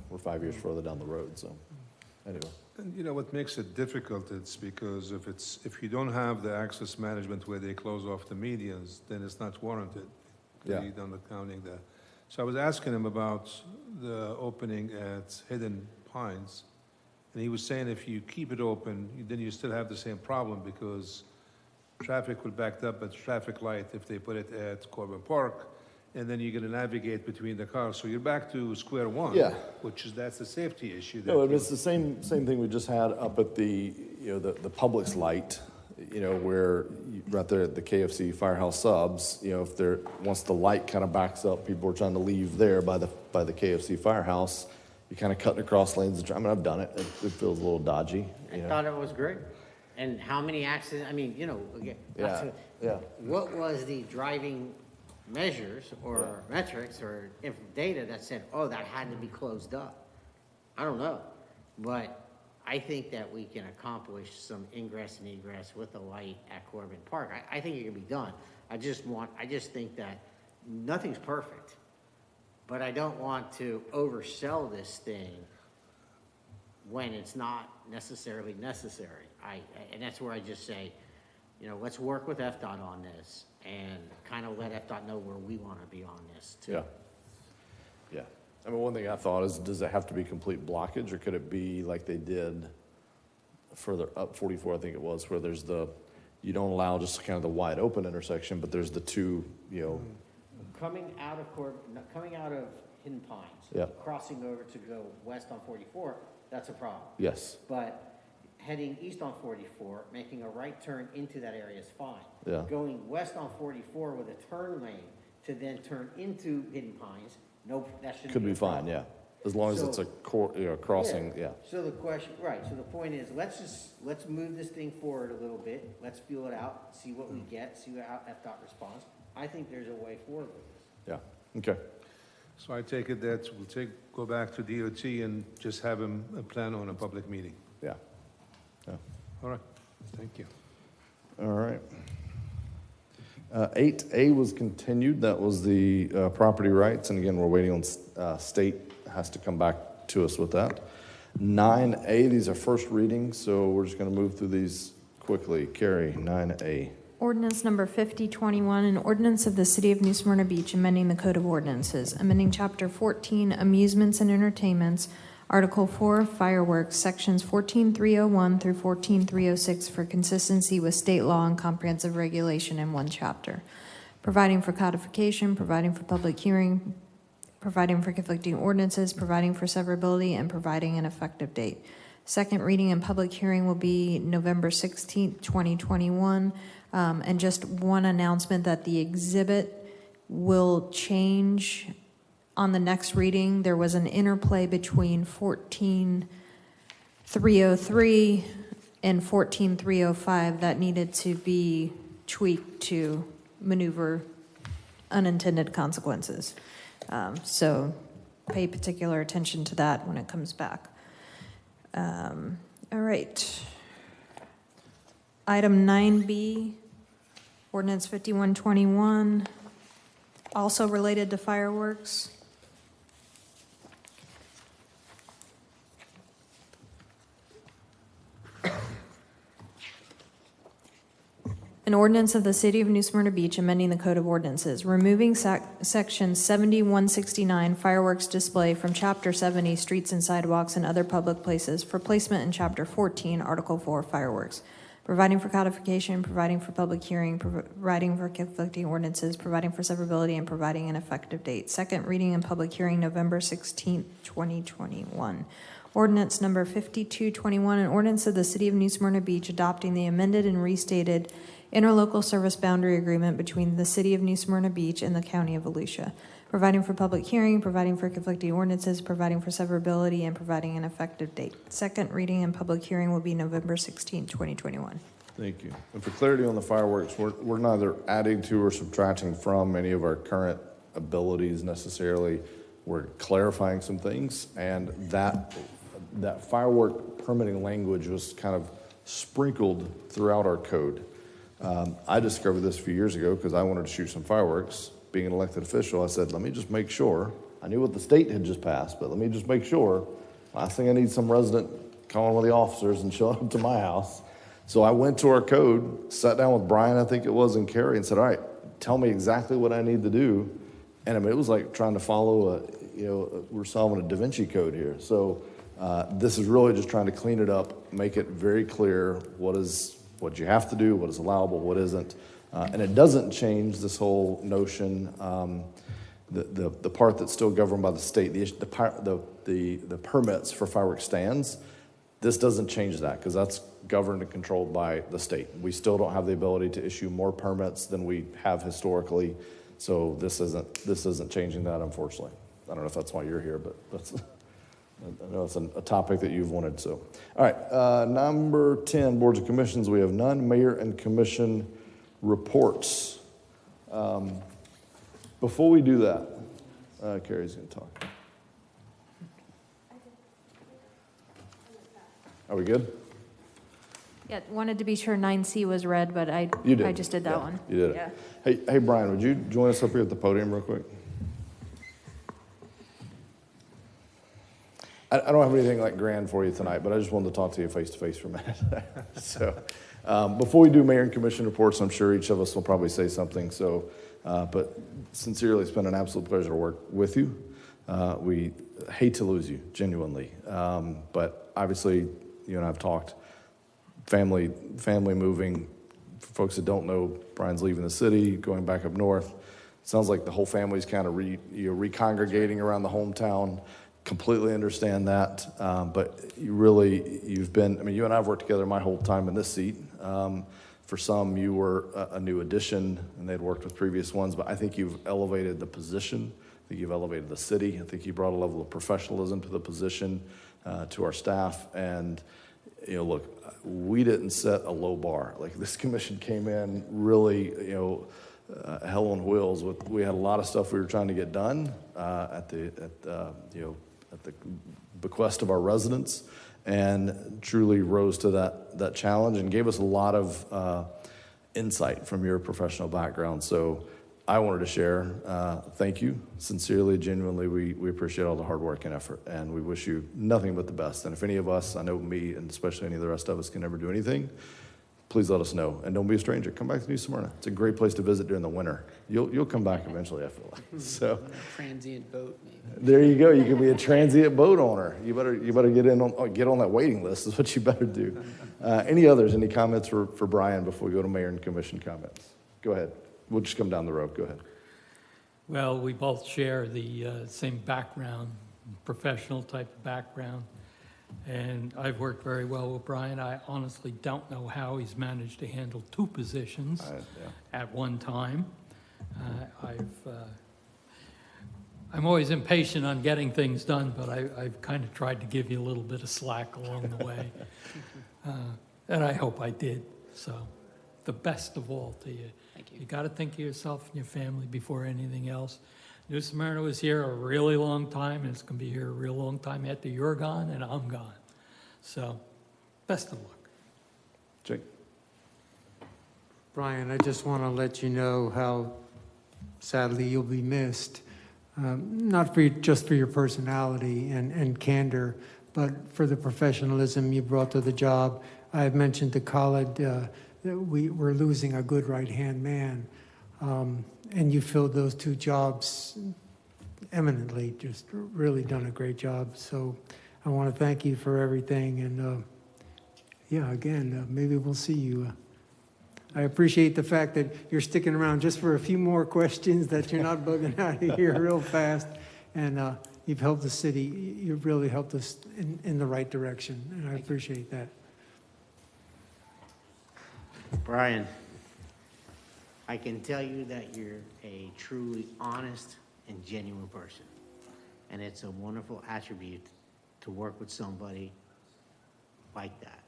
we're 5 years further down the road. So anyway. And you know what makes it difficult? It's because if you don't have the access management where they close off the medians, then it's not warranted. Yeah. You don't accounting that. So I was asking him about the opening at Hidden Pines, and he was saying if you keep it open, then you still have the same problem because traffic will back up at traffic light if they put it at Corbin Park, and then you're going to navigate between the cars. So you're back to square one. Yeah. That's a safety issue. No, it's the same thing we just had up at the Publix light, where right there at the KFC Firehouse Subs, once the light kind of backs up, people are trying to leave there by the KFC Firehouse. You're kind of cutting across lanes. I mean, I've done it. It feels a little dodgy. I thought it was great. And how many accidents, again, what was the driving measures or metrics or data that said, oh, that had to be closed up? I don't know. But I think that we can accomplish some ingress and egress with the light at Corbin Park. I think it can be done. I just think that nothing's perfect, but I don't want to oversell this thing when it's not necessarily necessary. And that's where I just say, let's work with FDOT on this and kind of let FDOT know where we want to be on this too. Yeah. I mean, one thing I thought is, does it have to be complete blockage, or could it be like they did further up 44, I think it was, where there's you don't allow just kind of the wide open intersection, but there's the two, Coming out of Hidden Pines, Yep. crossing over to go west on 44, that's a problem. Yes. But heading east on 44, making a right turn into that area is fine. Yeah. Going west on 44 with a turn lane to then turn into Hidden Pines, nope, that shouldn't Could be be a fine, problem. yeah. As long as it's a crossing, yeah. So the question, so the point is, let's move this thing forward a little bit. Let's feel it out, see what we get, see how FDOT responds. I think there's a way forward with this. Yeah, okay. So I take it that we'll go back to DOT and just have him plan on a public meeting. Yeah. All right, thank you. All right. 8A was continued. That was the property rights. And again, we're waiting on state has to come back to us with that. 9A, these are first readings, so we're just going to move through these quickly. Carrie, 9A. Ordinance number 5021, an ordinance of the City of New Smyrna Beach amending the Code of Ordinances, amending Chapter 14, Amusements and Entertainments, Article 4, Fireworks, Sections 14301 through 14306 for consistency with state law and comprehensive regulation in one chapter, providing for codification, providing for public hearing, providing for conflicting ordinances, providing for severability, and providing an effective date. Second reading and public hearing will be November 16th, 2021. And just one announcement that the exhibit will change on the next reading. There was an interplay between 14303 and 14305 that needed to be tweaked to maneuver unintended consequences. So pay particular attention to that when it comes back. All right. Item 9B, ordinance 5121, also related to fireworks. An ordinance of the City of New Smyrna Beach amending the Code of Ordinances, removing Section 7169 fireworks display from Chapter 70 streets and sidewalks and other public places for placement in Chapter 14, Article 4 fireworks, providing for codification, providing for public hearing, providing for conflicting ordinances, providing for severability, and providing an effective date. Second reading and public hearing November 16th, 2021. Ordinance number 5221, an ordinance of the City of New Smyrna Beach adopting the amended and restated interlocal service boundary agreement between the City of New Smyrna Beach and the County of Volusia, providing for public hearing, providing for conflicting ordinances, providing for severability, and providing an effective date. Second reading and public hearing will be November 16, 2021. Thank you. And for clarity on the fireworks, we're neither adding to or subtracting from any of our current abilities necessarily. We're clarifying some things, and that firework permitting language was kind of sprinkled throughout our code. I discovered this a few years ago because I wanted to shoot some fireworks. Being an elected official, I said, let me just make sure. I knew what the state had just passed, but let me just make sure. Last thing I need some resident calling one of the officers and showing up to my house. So I went to our code, sat down with Brian, I think it was, and Carrie, and said, all right, tell me exactly what I need to do. And I mean, it was like trying to follow we're solving a Da Vinci code here. So this is really just trying to clean it up, make it very clear what you have to do, what is allowable, what isn't. And it doesn't change this whole notion, the part that's still governed by the state, the permits for fireworks stands. This doesn't change that because that's governed and controlled by the state. We still don't have the ability to issue more permits than we have historically. So this isn't changing that, unfortunately. I don't know if that's why you're here, but I know it's a topic that you've wanted. So, all right, number 10, boards and commissions. We have none. Mayor and commission reports. Before we do that, Carrie's going to talk. Are we good? Yeah, wanted to be sure 9C was read, but I just did that one. You did Yeah. it. Hey, Brian, would you join us up here at the podium real quick? I don't have anything like grand for you tonight, but I just wanted to talk to you face to face for a minute. So, before we do mayor and commission reports, I'm sure each of us will probably say something. So, but sincerely, it's been an absolute pleasure to work with you. We hate to lose you, genuinely. But obviously, you and I have talked. Family moving. For folks that don't know, Brian's leaving the city, going back up north. Sounds like the whole family's kind of recongregating around the hometown. Completely understand that, but you've been, I mean, you and I have worked together my whole time in this seat. For some, you were a new addition, and they'd worked with previous ones, but I think you've elevated the position. I think you've elevated the city. I think you brought a level of professionalism to the position, to our staff, and look, we didn't set a low bar. Like, this commission came in really, hell on wheels. We had a lot of stuff we were trying to get done at the bequest of our residents, and truly rose to that challenge and gave us a lot of insight from your professional background. So I wanted to share. Thank you. Sincerely, genuinely, we appreciate all the hard work and effort, and we wish you nothing but the best. And if any of us, I know me, and especially any of the rest of us, can ever do anything, please let us know. And don't be a stranger. Come back to New Smyrna. It's a great place to visit during the winter. You'll come back eventually after that. So Transient boat, maybe. there you go. You can be a transient boat owner. You better get on that waiting list is what you better do. Any comments for Brian before we go to mayor and commission comments? Go ahead. We'll just come down the road. Go ahead. Well, we both share the same background, professional type of background, and I've worked very well with Brian. I honestly don't know how he's managed to handle two positions at one time. I'm always impatient on getting things done, but I've kind of tried to give you a little bit of slack along the way, and I hope I did. So, the best of all to you. Thank you. You got to think of yourself and your family before anything else. New Smyrna was here a really long time, and it's going to be here a real long time after you're gone and I'm gone. So, best of luck. Jake. Brian, I just want to let you know how sadly you'll be missed. Not just for your personality and candor, but for the professionalism you brought to the job. I've mentioned to Khalid that we're losing a good right-hand man, and you filled those two jobs eminently, just really done a great job. So I want to thank you for everything, and again, maybe we'll see you. I appreciate the fact that you're sticking around just for a few more questions, that you're not bugging out of here real fast. And you've helped the city, you've really helped us in the right direction, and I appreciate that. Brian, I can tell you that you're a truly honest and genuine person. And it's a wonderful attribute to work with somebody like that.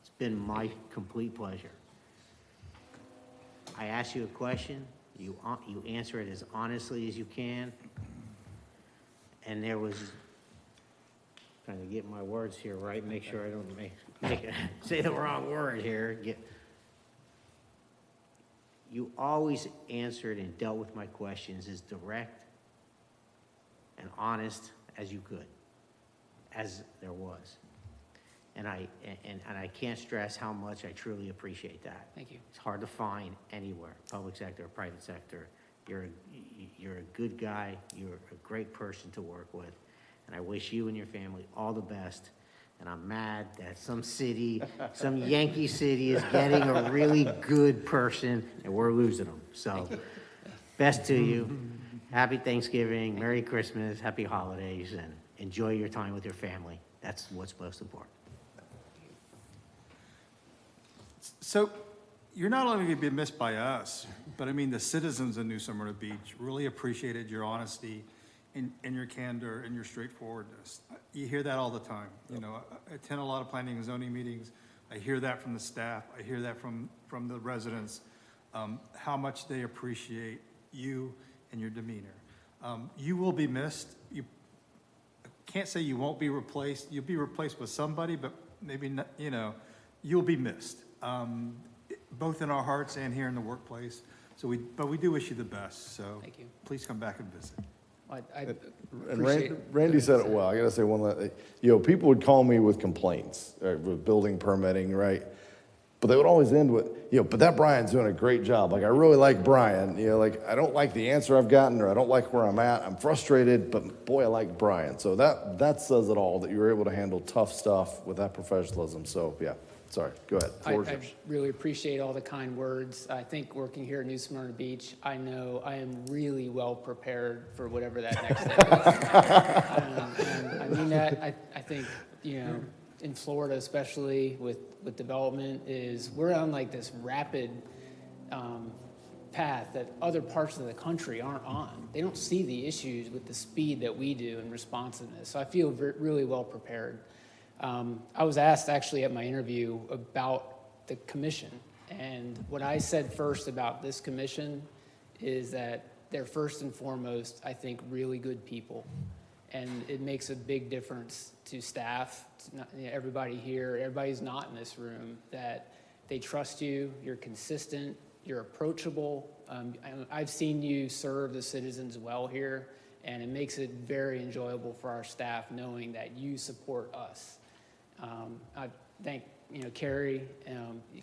It's been my complete pleasure. I ask you a question, you answer it as honestly as you can. And there was, trying to get my words here right, make sure I don't say the wrong word here. You always answered and dealt with my questions as direct and honest as you could, as there was. And I can't stress how much I truly appreciate that. Thank you. It's hard to find anywhere, public sector or private sector. You're a good guy. You're a great person to work with. And I wish you and your family all the best. And I'm mad that some city, some Yankee city is getting a really good person and we're losing them. So best to you. Happy Thanksgiving, Merry Christmas, Happy Holidays, and enjoy your time with your family. That's what's most important. So you're not only going to be missed by us, but I mean, the citizens of New Smyrna Beach really appreciated your honesty and your candor and your straightforwardness. You hear that all the time. You know, I attend a lot of planning and zoning meetings. I hear that from the staff. I hear that from the residents, how much they appreciate you and your demeanor. You will be missed. You can't say you won't be replaced. You'll be replaced with somebody, but maybe not, you know, you'll be missed, both in our hearts and here in the workplace. So but we do wish you the best. So Thank you. Please come back and visit. I And appreciate Randy said it well. I gotta say people would call me with complaints, with building permitting, right? But they would always end with, but that Brian's doing a great job. Like, I really like Brian. I don't like the answer I've gotten, or I don't like where I'm at. I'm frustrated, but boy, I like Brian. So that says it all, that you were able to handle tough stuff with that professionalism. So yeah, sorry, go ahead. I really appreciate all the kind words. I think working here at New Smyrna Beach, I know I am really well prepared for whatever that next step is. And I mean that, I think, in Florida especially with development, we're on like this rapid path that other parts of the country aren't on. They don't see the issues with the speed that we do and responsiveness. So I feel really well prepared. I was asked actually at my interview about the commission, and what I said first about this commission is that they're first and foremost, I think, really good people, and it makes a big difference to staff, everybody here, everybody's not in this room, that they trust you, you're consistent, you're approachable. I've seen you serve the citizens well here, and it makes it very enjoyable for our staff knowing that you support us. I thank Carrie,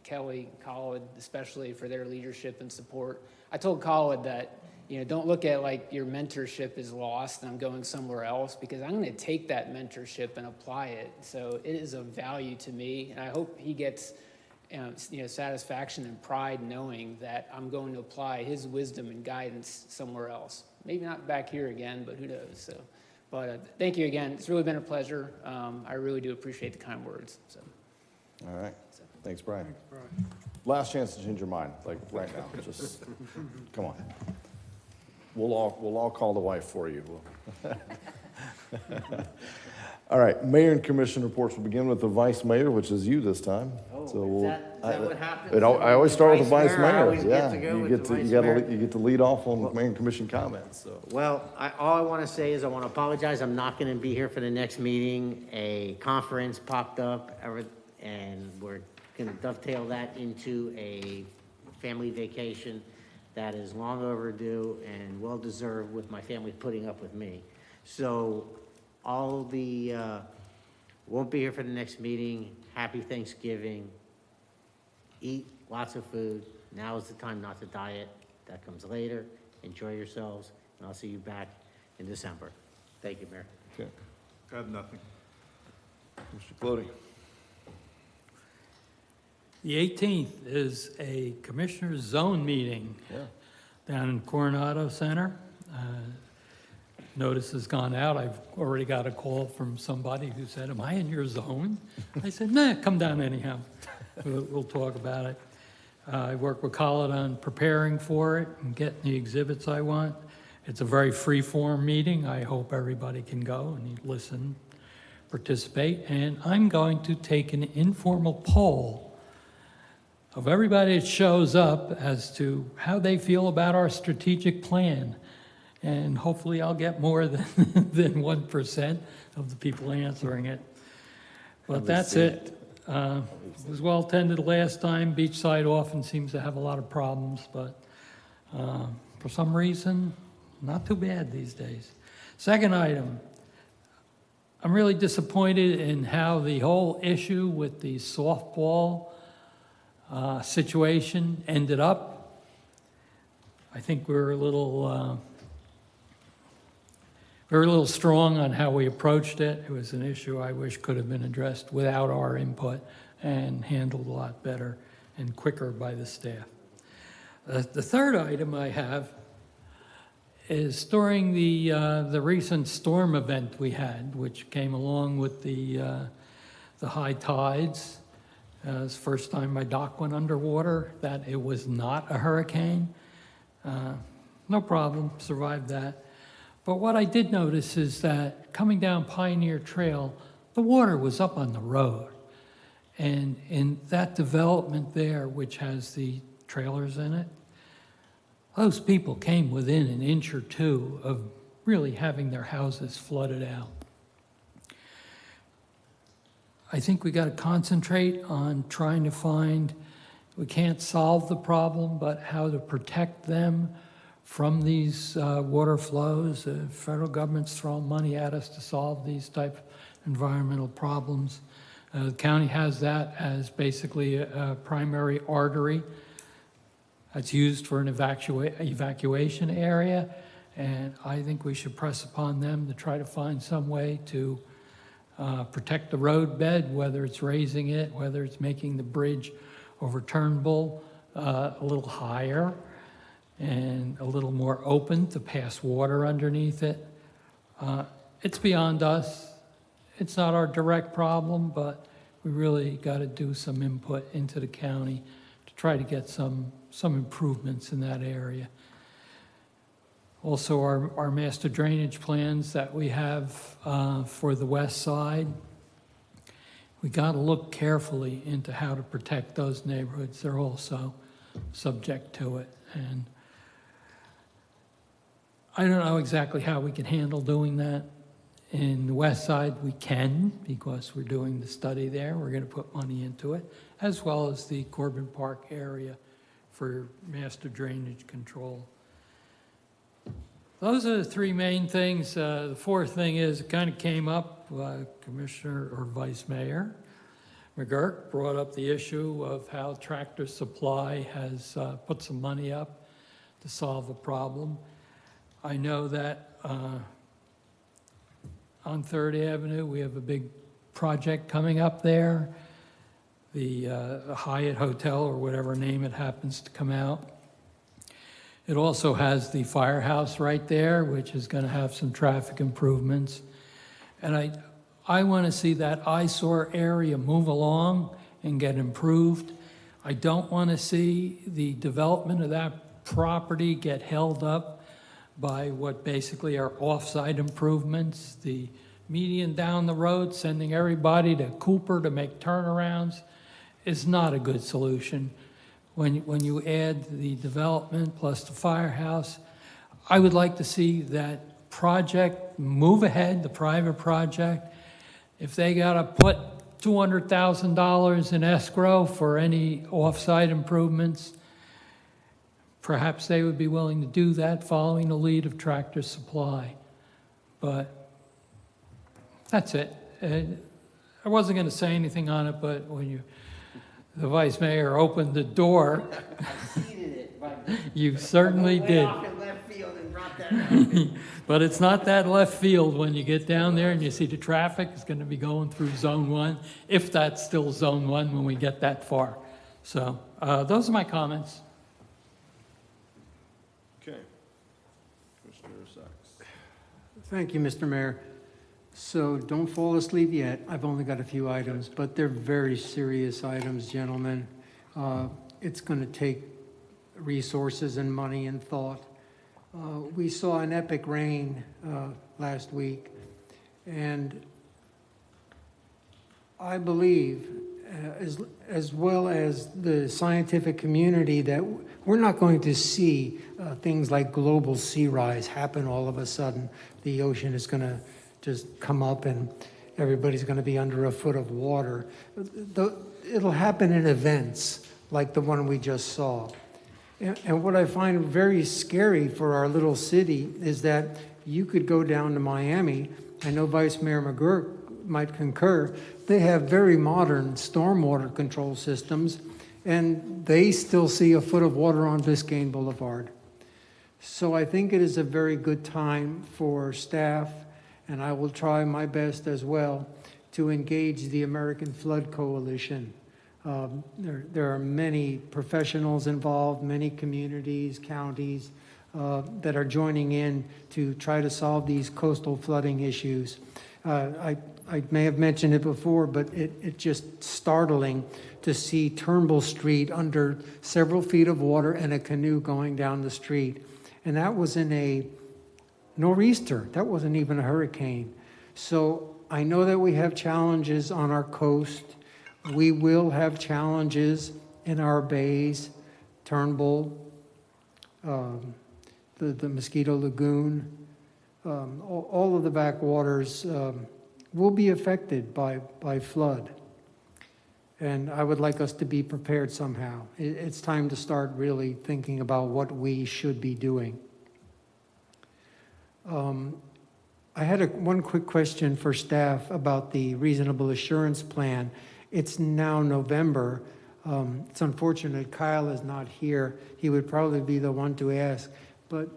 Kelly, Khalid, especially for their leadership and support. I told Khalid that don't look at like your mentorship is lost and I'm going somewhere else, because I'm going to take that mentorship and apply it. So it is of value to me, and I hope he gets satisfaction and pride knowing that I'm going to apply his wisdom and guidance somewhere else. Maybe not back here again, but who knows? So. But thank you again. It's really been a pleasure. I really do appreciate the kind words. So. All right. Thanks, Brian. Last chance to change your mind, like right now. Just come on. We'll all call the wife for you. All right. Mayor and commission reports. We'll begin with the vice mayor, which is you this time. Oh, so is that what happens? I always start with the vice mayor. I always Yeah, get to go you with get the to vice you mayor. get to lead off on mayor and commission comments. So. Well, all I want to say is I want to apologize. I'm not going to be here for the next meeting. A conference popped up, and we're going to dovetail that into a family vacation that is long overdue and well-deserved, with my family putting up with me. So won't be here for the next meeting. Happy Thanksgiving. Eat lots of food. Now is the time not to diet. That comes later. Enjoy yourselves, and I'll see you back in December. Thank you, Mayor. Okay. I have nothing. Mr. Clody. The 18th is a commissioner's zone meeting down in Coronado Center. notice has gone out. I've already got a call from somebody who said, "Am I in your zone?" I said, "Nah, come down anyhow. We'll talk about it." I work with Colin on preparing for it and getting the exhibits I want. It's a very free-form meeting. I hope everybody can go and listen, participate. And I'm going to take an informal poll of everybody that shows up as to how they feel about our strategic plan. And hopefully I'll get more than 1% of the people answering it. But that's it. It was well attended last time. Beachside often seems to have a lot of problems, but for some reason, not too bad these days. Second item, I'm really disappointed in how the whole issue with the softball situation ended up. I think we were a little strong on how we approached it. It was an issue I wish could have been addressed without our input and handled a lot better and quicker by the staff. The third item I have is during the recent storm event we had, which came along with the high tides. It's the first time my dock went underwater, that it was not a hurricane. No problem, survived that. But what I did notice is that coming down Pioneer Trail, the water was up on the road. And in that development there, which has the trailers in it, those people came within an inch or two of really having their houses flooded out. I think we got to concentrate on trying to find, we can't solve the problem, but how to protect them from these water flows. The federal government's throwing money at us to solve these type of environmental problems. The county has that as basically a primary artery that's used for an evacuation area, and I think we should press upon them to try to find some way to protect the road bed, whether it's raising it, whether it's making the bridge overturnable a little higher and a little more open to pass water underneath it. It's beyond us. It's not our direct problem, but we really got to do some input into the county to try to get some improvements in that area. Also, our master drainage plans that we have for the west side, we got to look carefully into how to protect those neighborhoods. They're also subject to it. And I don't know exactly how we can handle doing that. In the west side, we can, because we're doing the study there. We're going to put money into it, as well as the Corbin Park area for master drainage control. Those are the three main things. The fourth thing is, it kind of came up, Commissioner or Vice Mayor McGurk brought up the issue of how Tractor Supply has put some money up to solve a problem. I know that on 3rd Avenue, we have a big project coming up there. The Hyatt Hotel, or whatever name it happens to come out. It also has the firehouse right there, which is going to have some traffic improvements. And I want to see that eyesore area move along and get improved. I don't want to see the development of that property get held up by what basically are off-site improvements. The median down the road, sending everybody to Cooper to make turnarounds, is not a good solution. When you add the development plus the firehouse, I would like to see that project move ahead, the private project. If they got to put $200,000 in escrow for any off-site improvements, perhaps they would be willing to do that following the lead of Tractor Supply. But that's it. I wasn't going to say anything on it, but when the Vice Mayor opened the door, you certainly did. But it's not that left field when you get down there and you see the traffic is going to be going through Zone 1, if that's still Zone 1 when we get that far. So those are my comments. Okay. Commissioner Sachs. Thank you, Mr. Mayor. So don't fall asleep yet. I've only got a few items, but they're very serious items, gentlemen. It's going to take resources and money and thought. We saw an epic rain last week, and I believe, as well as the scientific community, that we're not going to see things like global sea rise happen all of a sudden. The ocean is going to just come up and everybody's going to be under a foot of water. It'll happen in events like the one we just saw. And what I find very scary for our little city is that you could go down to Miami. I know Vice Mayor McGurk might concur. They have very modern stormwater control systems, and they still see a foot of water on Biscayne Boulevard. So I think it is a very good time for staff, and I will try my best as well, to engage the American Flood Coalition. There are many professionals involved, many communities, counties that are joining in to try to solve these coastal flooding issues. I may have mentioned it before, but it's just startling to see Turnbull Street under several feet of water and a canoe going down the street. And that was in a nor'easter. That wasn't even a hurricane. So I know that we have challenges on our coast. We will have challenges in our bays, Turnbull, the Mosquito Lagoon, all of the backwaters will be affected by flood. And I would like us to be prepared somehow. It's time to start really thinking about what we should be doing. I had one quick question for staff about the reasonable assurance plan. It's now November. It's unfortunate Kyle is not here. He would probably be the one to ask. But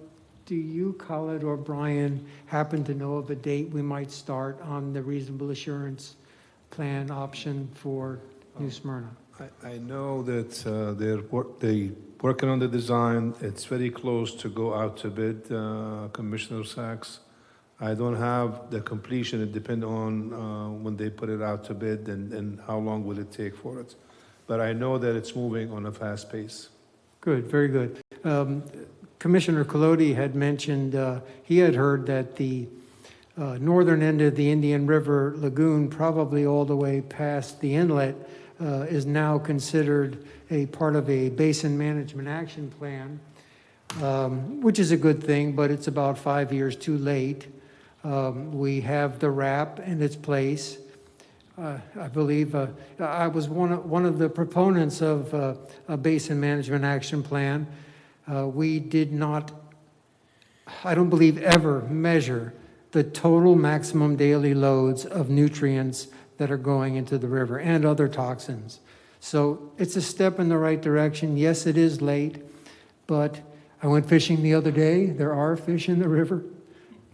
do you, Khaled or Brian, happen to know of a date we might start on the reasonable assurance plan option for New Smyrna? I know that they're working on the design. It's very close to go out to bid, Commissioner Sachs. I don't have the completion. It depends on when they put it out to bid and how long will it take for it. But I know that it's moving on a fast pace. Good, very good. Commissioner Colodi had mentioned, he had heard that the northern end of the Indian River Lagoon, probably all the way past the inlet, is now considered a part of a basin management action plan, which is a good thing, but it's about 5 years too late. We have the RAP in its place. I believe I was one of the proponents of a basin management action plan. We did not, I don't believe, ever measure the total maximum daily loads of nutrients that are going into the river and other toxins. So it's a step in the right direction. Yes, it is late, but I went fishing the other day. There are fish in the river.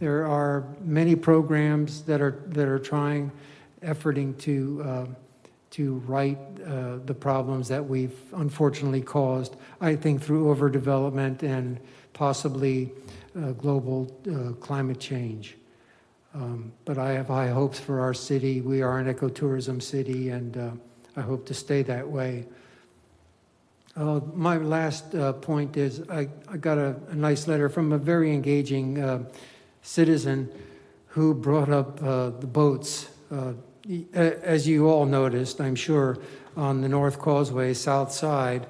There are many programs that are trying, efforting to right the problems that we've unfortunately caused, I think, through overdevelopment and possibly global climate change. But I have high hopes for our city. We are an ecotourism city, and I hope to stay that way. My last point is I got a nice letter from a very engaging citizen who brought up the boats. As you all noticed, I'm sure, on the North Causeway south side,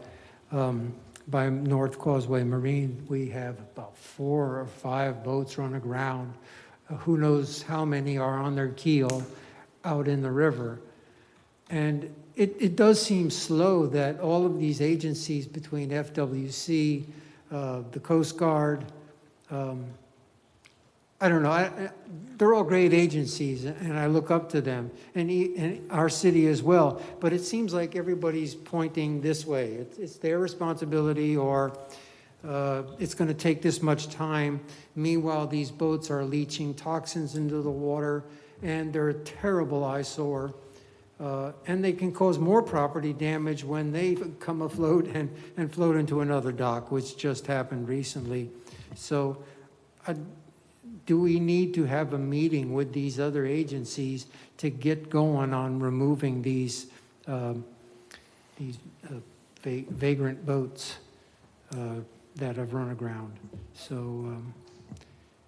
by North Causeway Marine, we have about 4 or 5 boats run aground. Who knows how many are on their keel out in the river. And it does seem slow that all of these agencies between FWC, the Coast Guard, I don't know, they're all great agencies, and I look up to them, and our city as well. But it seems like everybody's pointing this way. It's their responsibility, or it's going to take this much time. Meanwhile, these boats are leaching toxins into the water, and they're a terrible eyesore. And they can cause more property damage when they come afloat and float into another dock, which just happened recently. So do we need to have a meeting with these other agencies to get going on removing these vagrant boats that have run aground? So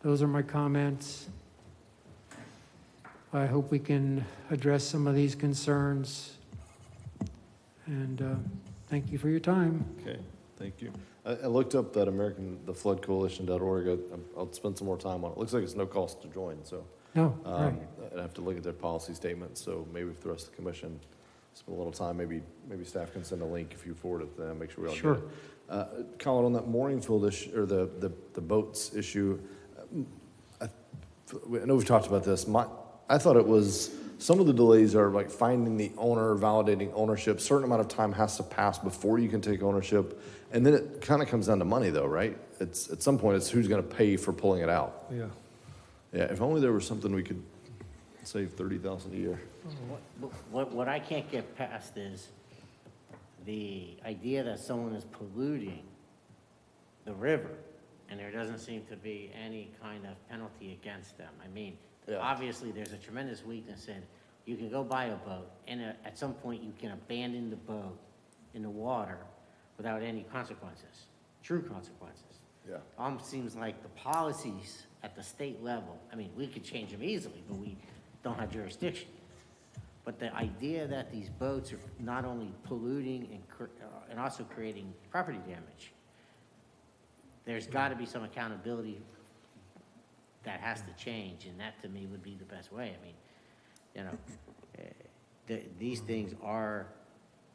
those are my comments. I hope we can address some of these concerns. And thank you for your time. Okay, thank you. I looked up that the floodcoalition.org. I'll spend some more time on it. Looks like it's no cost to join, so. No, right. I'd have to look at their policy statement, so maybe if the rest of the commission spend a little time, maybe staff can send a link if you forward it to them, make sure we all Sure. get it. Colin, on that mooring field issue, or the boats issue, I know we've talked about this. I thought it was, some of the delays are like finding the owner, validating ownership. Certain amount of time has to pass before you can take ownership. And then it kind of comes down to money though, right? It's at some point, it's who's going to pay for pulling it out. Yeah. Yeah, if only there was something we could save $30,000 a year. What I can't get past is the idea that someone is polluting the river, and there doesn't seem to be any kind of penalty against them. I mean, obviously, there's a tremendous weakness in, you can go buy a boat, and at some point, you can abandon the boat in the water without any consequences, true consequences. Yeah. Seems like the policies at the state level, I mean, we could change them easily, but we don't have jurisdiction. But the idea that these boats are not only polluting and also creating property damage, there's got to be some accountability that has to change, and that to me would be the best way. I mean, you know, these things are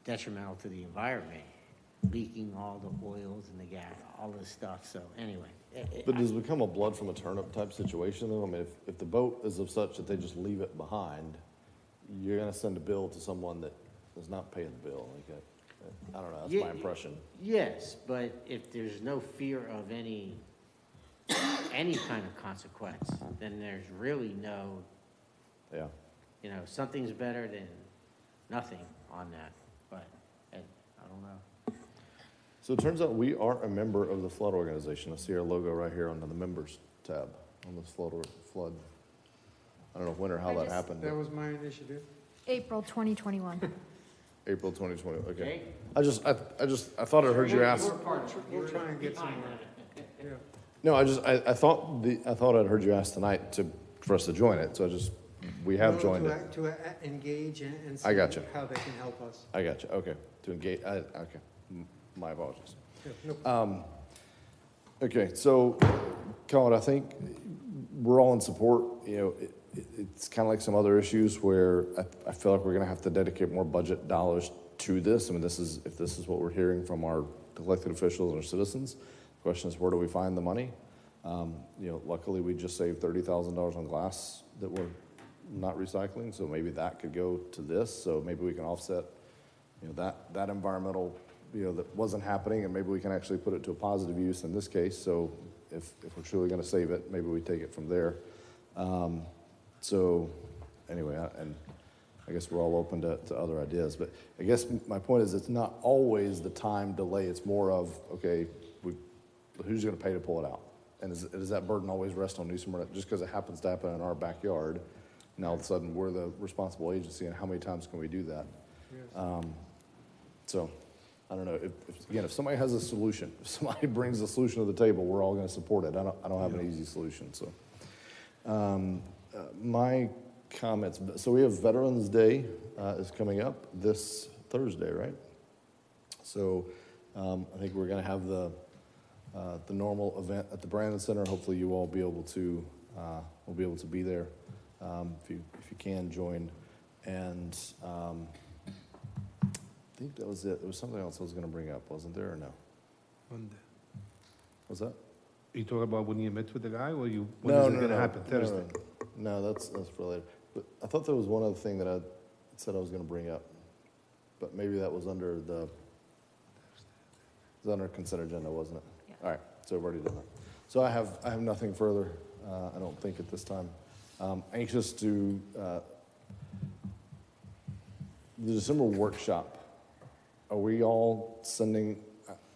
detrimental to the environment, leaking all the oils and the gas, all this stuff. So anyway. But does it become a blood from a turnip type situation though? I mean, if the boat is of such that they just leave it behind, you're going to send a bill to someone that is not paying the bill. Like I don't know, that's my impression. Yes, but if there's no fear of any kind of consequence, then there's really no, you know, something's better than nothing on that, but I don't know. So it turns out we are a member of the flood organization. I see our logo right here under the members tab on the flood. I don't know when or how that happened. That was my initiative. April 2021. April 2020, okay. I thought I heard you ask. We'll try and get somewhere. Yeah. No, I thought I'd heard you ask tonight for us to join it, so we have joined it. To engage and see I got you. how they can help us. I got you, okay. To engage, okay. My apologies. Yeah, no. Okay, so, Colin, I think we're all in support. You know, it's kind of like some other issues where I feel like we're going to have to dedicate more budget dollars to this. I mean, if this is what we're hearing from our elected officials and our citizens, the question is, where do we find the money? You know, luckily we just saved $30,000 on glass that we're not recycling, so maybe that could go to this. So maybe we can offset, you know, that environmental, you know, that wasn't happening, and maybe we can actually put it to a positive use in this case. So if we're truly going to save it, maybe we take it from there. So anyway, and I guess we're all open to other ideas, but I guess my point is it's not always the time delay. It's more of, okay, who's going to pay to pull it out? And does that burden always rest on New Smyrna? Just because it happens to happen in our backyard, now all of a sudden we're the responsible agency, and how many times can we do that? Yes. So I don't know. If somebody has a solution, if somebody brings a solution to the table, we're all going to support it. I don't have an easy solution. So my comments. So we have Veterans Day is coming up this Thursday, right? So I think we're going to have the normal event at the Brandon Center. Hopefully, you all be able to will be able to be there if you can join. And I think that was it. There was something else I was going to bring up, wasn't there, or no? Monday. Was that? You talk about when you met with the guy, or when No, is it going to happen? Thursday. No, that's for later. But I thought there was one other thing that I said I was going to bring up, but maybe that was under consent agenda, wasn't it? Yeah. All right, so I've already done that. So I have nothing further. I don't think at this time. Anxious to the December workshop. Are we all sending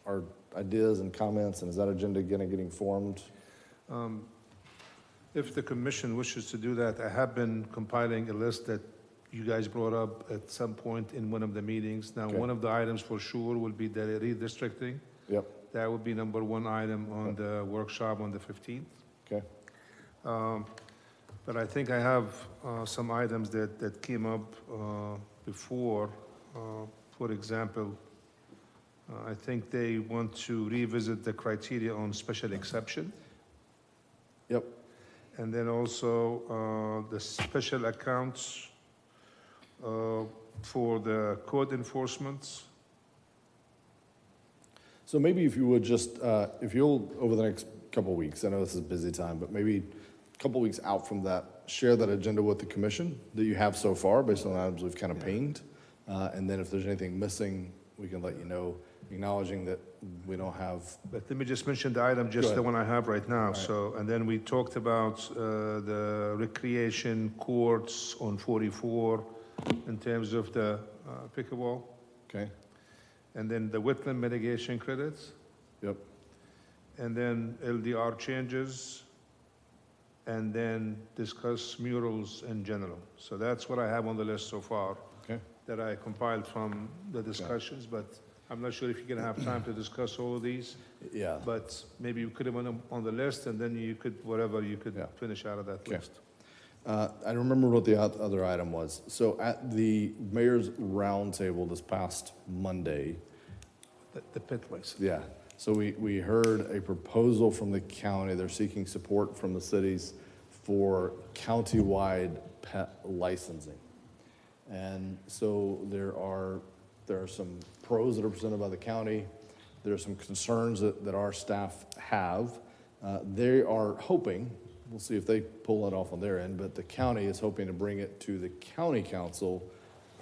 our ideas and comments, and is that agenda getting formed? If the commission wishes to do that, I have been compiling a list that you guys brought up at some point in one of the meetings. Now, Okay. one of the items for sure will be the redistricting. Yep, That would be number one item on the workshop on the 15th. okay. But I think I have some items that came up before. For example, I think they want to revisit the criteria on special exception. Yep, And then also the special accounts for the code enforcement. so maybe if you would just, if you'll, over the next couple of weeks, I know this is a busy time, but maybe a couple of weeks out from that, share that agenda with the commission that you have so far, based on the items we've kind of pinged. And then if there's anything missing, we can let you know, acknowledging that we don't have, But let me just mention the item, Go just ahead. the one I have right now. right. So, and then we talked about the recreation courts on 44 in terms of the pickleball, okay? and then the wetland mitigation credits, Yep, and then LDR changes, and then discuss murals in general. So that's what I have on the list so far okay. that I compiled from the discussions, but I'm not sure if you're gonna have time to discuss all of these. Yeah, But maybe you could have them on the list, and then you could, whatever, you could Yeah. finish out of that Okay. list. I remember what the other item was. So at the mayor's roundtable this past Monday, The pit license. yeah, so we heard a proposal from the county. They're seeking support from the cities for countywide pet licensing. And so there are some pros that are presented by the county. There are some concerns that our staff have. They are hoping, we'll see if they pull it off on their end, but the county is hoping to bring it to the county council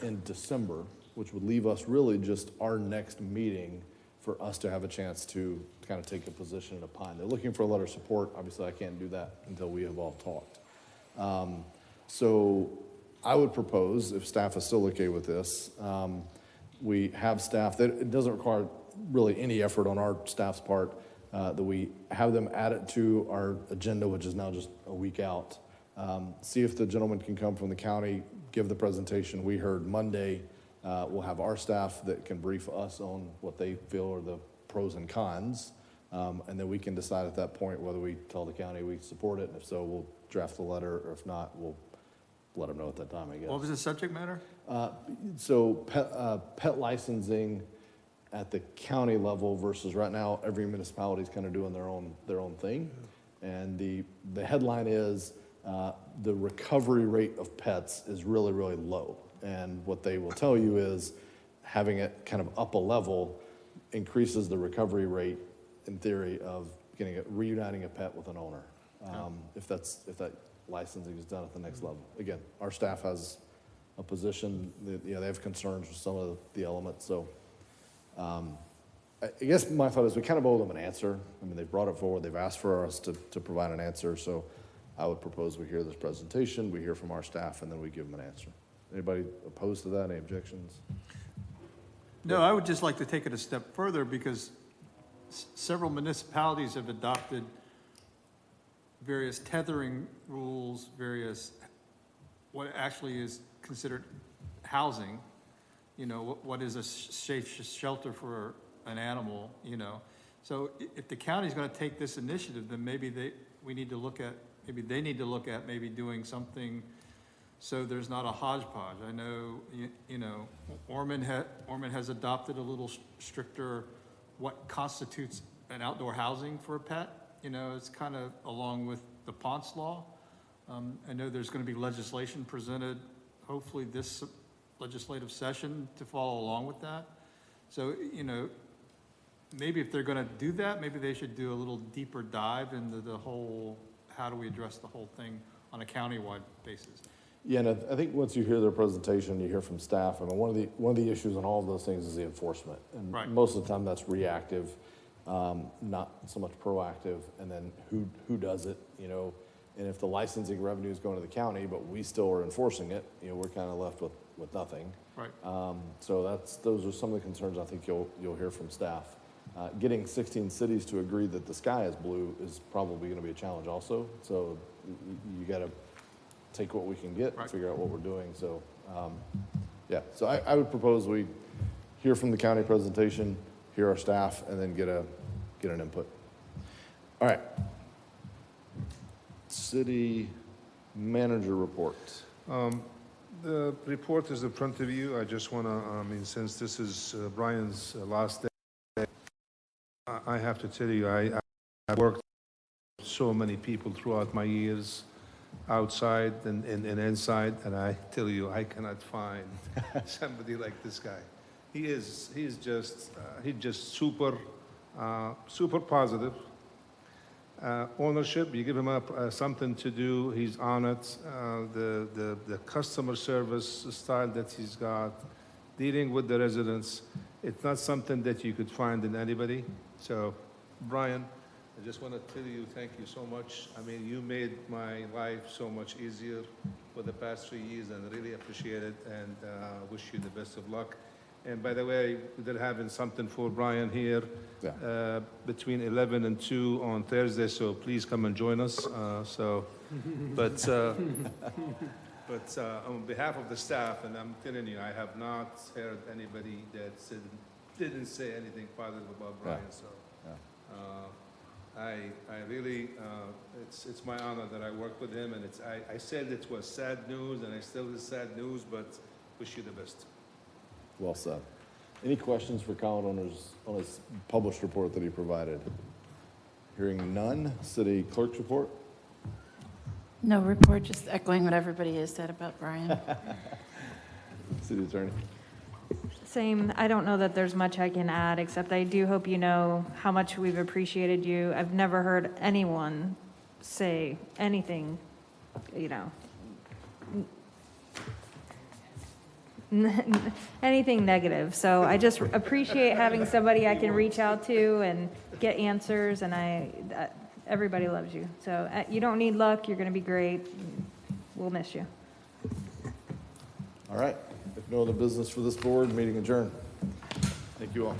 in December, which would leave us really just our next meeting for us to have a chance to kind of take a position and opine. They're looking for a letter of support. Obviously, I can't do that until we have all talked. So I would propose, if staff is still okay with this, we have staff, that it doesn't require really any effort on our staff's part, that we have them add it to our agenda, which is now just a week out. See if the gentleman can come from the county, give the presentation we heard Monday. We'll have our staff that can brief us on what they feel are the pros and cons. And then we can decide at that point whether we tell the county we support it, and if so, we'll draft the letter, or if not, we'll let them know at that time, I guess. What was the subject matter? So pet licensing at the county level versus right now, every municipality is kind of doing their own thing. And the headline is, the recovery rate of pets is really, really low. And what they will tell you is having it kind of up a level increases the recovery rate, in theory, of reuniting a pet with an owner. If that licensing is done at the next level. Again, our staff has a position that, they have concerns with some of the elements, so. I guess my thought is we kind of owe them an answer. I mean, they've brought it forward, they've asked for us to provide an answer, so I would propose we hear this presentation, we hear from our staff, and then we give them an answer. Anybody opposed to that, any objections? No, I would just like to take it a step further, because several municipalities have adopted various tethering rules, various, what actually is considered housing, what is a safe shelter for an animal, So if the county's gonna take this initiative, then maybe they need to look at maybe doing something so there's not a hodgepodge. I know, Ormond has adopted a little stricter what constitutes an outdoor housing for a pet. It's kind of along with the Ponce law. I know there's going to be legislation presented, hopefully this legislative session, to follow along with that. So, maybe if they're going to do that, maybe they should do a little deeper dive into the whole, how do we address the whole thing on a countywide basis. Yeah, and I think once you hear their presentation, you hear from staff, I mean, one of the issues in all of those things is the enforcement. And Right. most of the time that's reactive, not so much proactive, and then who does it, and if the licensing revenue is going to the county, but we still are enforcing it, we're kind of left with nothing. Right. So those are some of the concerns I think you'll hear from staff. Getting 16 cities to agree that the sky is blue is probably going to be a challenge also. So you got to take what we can get and figure out what we're doing. So, yeah, so I would propose we hear from the county presentation, hear our staff, and then get an input. All right. City manager report. The report is in front of you. I just want to, since this is Brian's last day, I have to tell you, I worked with so many people throughout my years, outside and inside, and I tell you, I cannot find somebody like this guy. He's just super positive. Ownership, you give him something to do, he's on it. The customer service style that he's got, dealing with the residents, it's not something that you could find in anybody. So, Brian, I just want to tell you, thank you so much. You made my life so much easier for the past 3 years, and I really appreciate it, and wish you the best of luck. And by the way, they're having something for Brian here between 11 and 2 on Thursday, so please come and join us. But on behalf of the staff, and I'm telling you, I have not heard anybody that didn't say anything positive about Brian. So I really, it's my honor that I work with him, and I said it was sad news, and I still is sad news, but wish you the best. Well said. Any questions for Colin on his published report that he provided? Hearing none, city clerk's report. No report, just echoing what everybody has said about Brian. City attorney. Same. I don't know that there's much I can add, except I do hope you know how much we've appreciated you. I've never heard anyone say anything, anything negative. So I just appreciate having somebody I can reach out to and get answers, and everybody loves you. So you don't need luck. You're going to be great. We'll miss you. All right. If no other business for this board, meeting adjourned. Thank you all.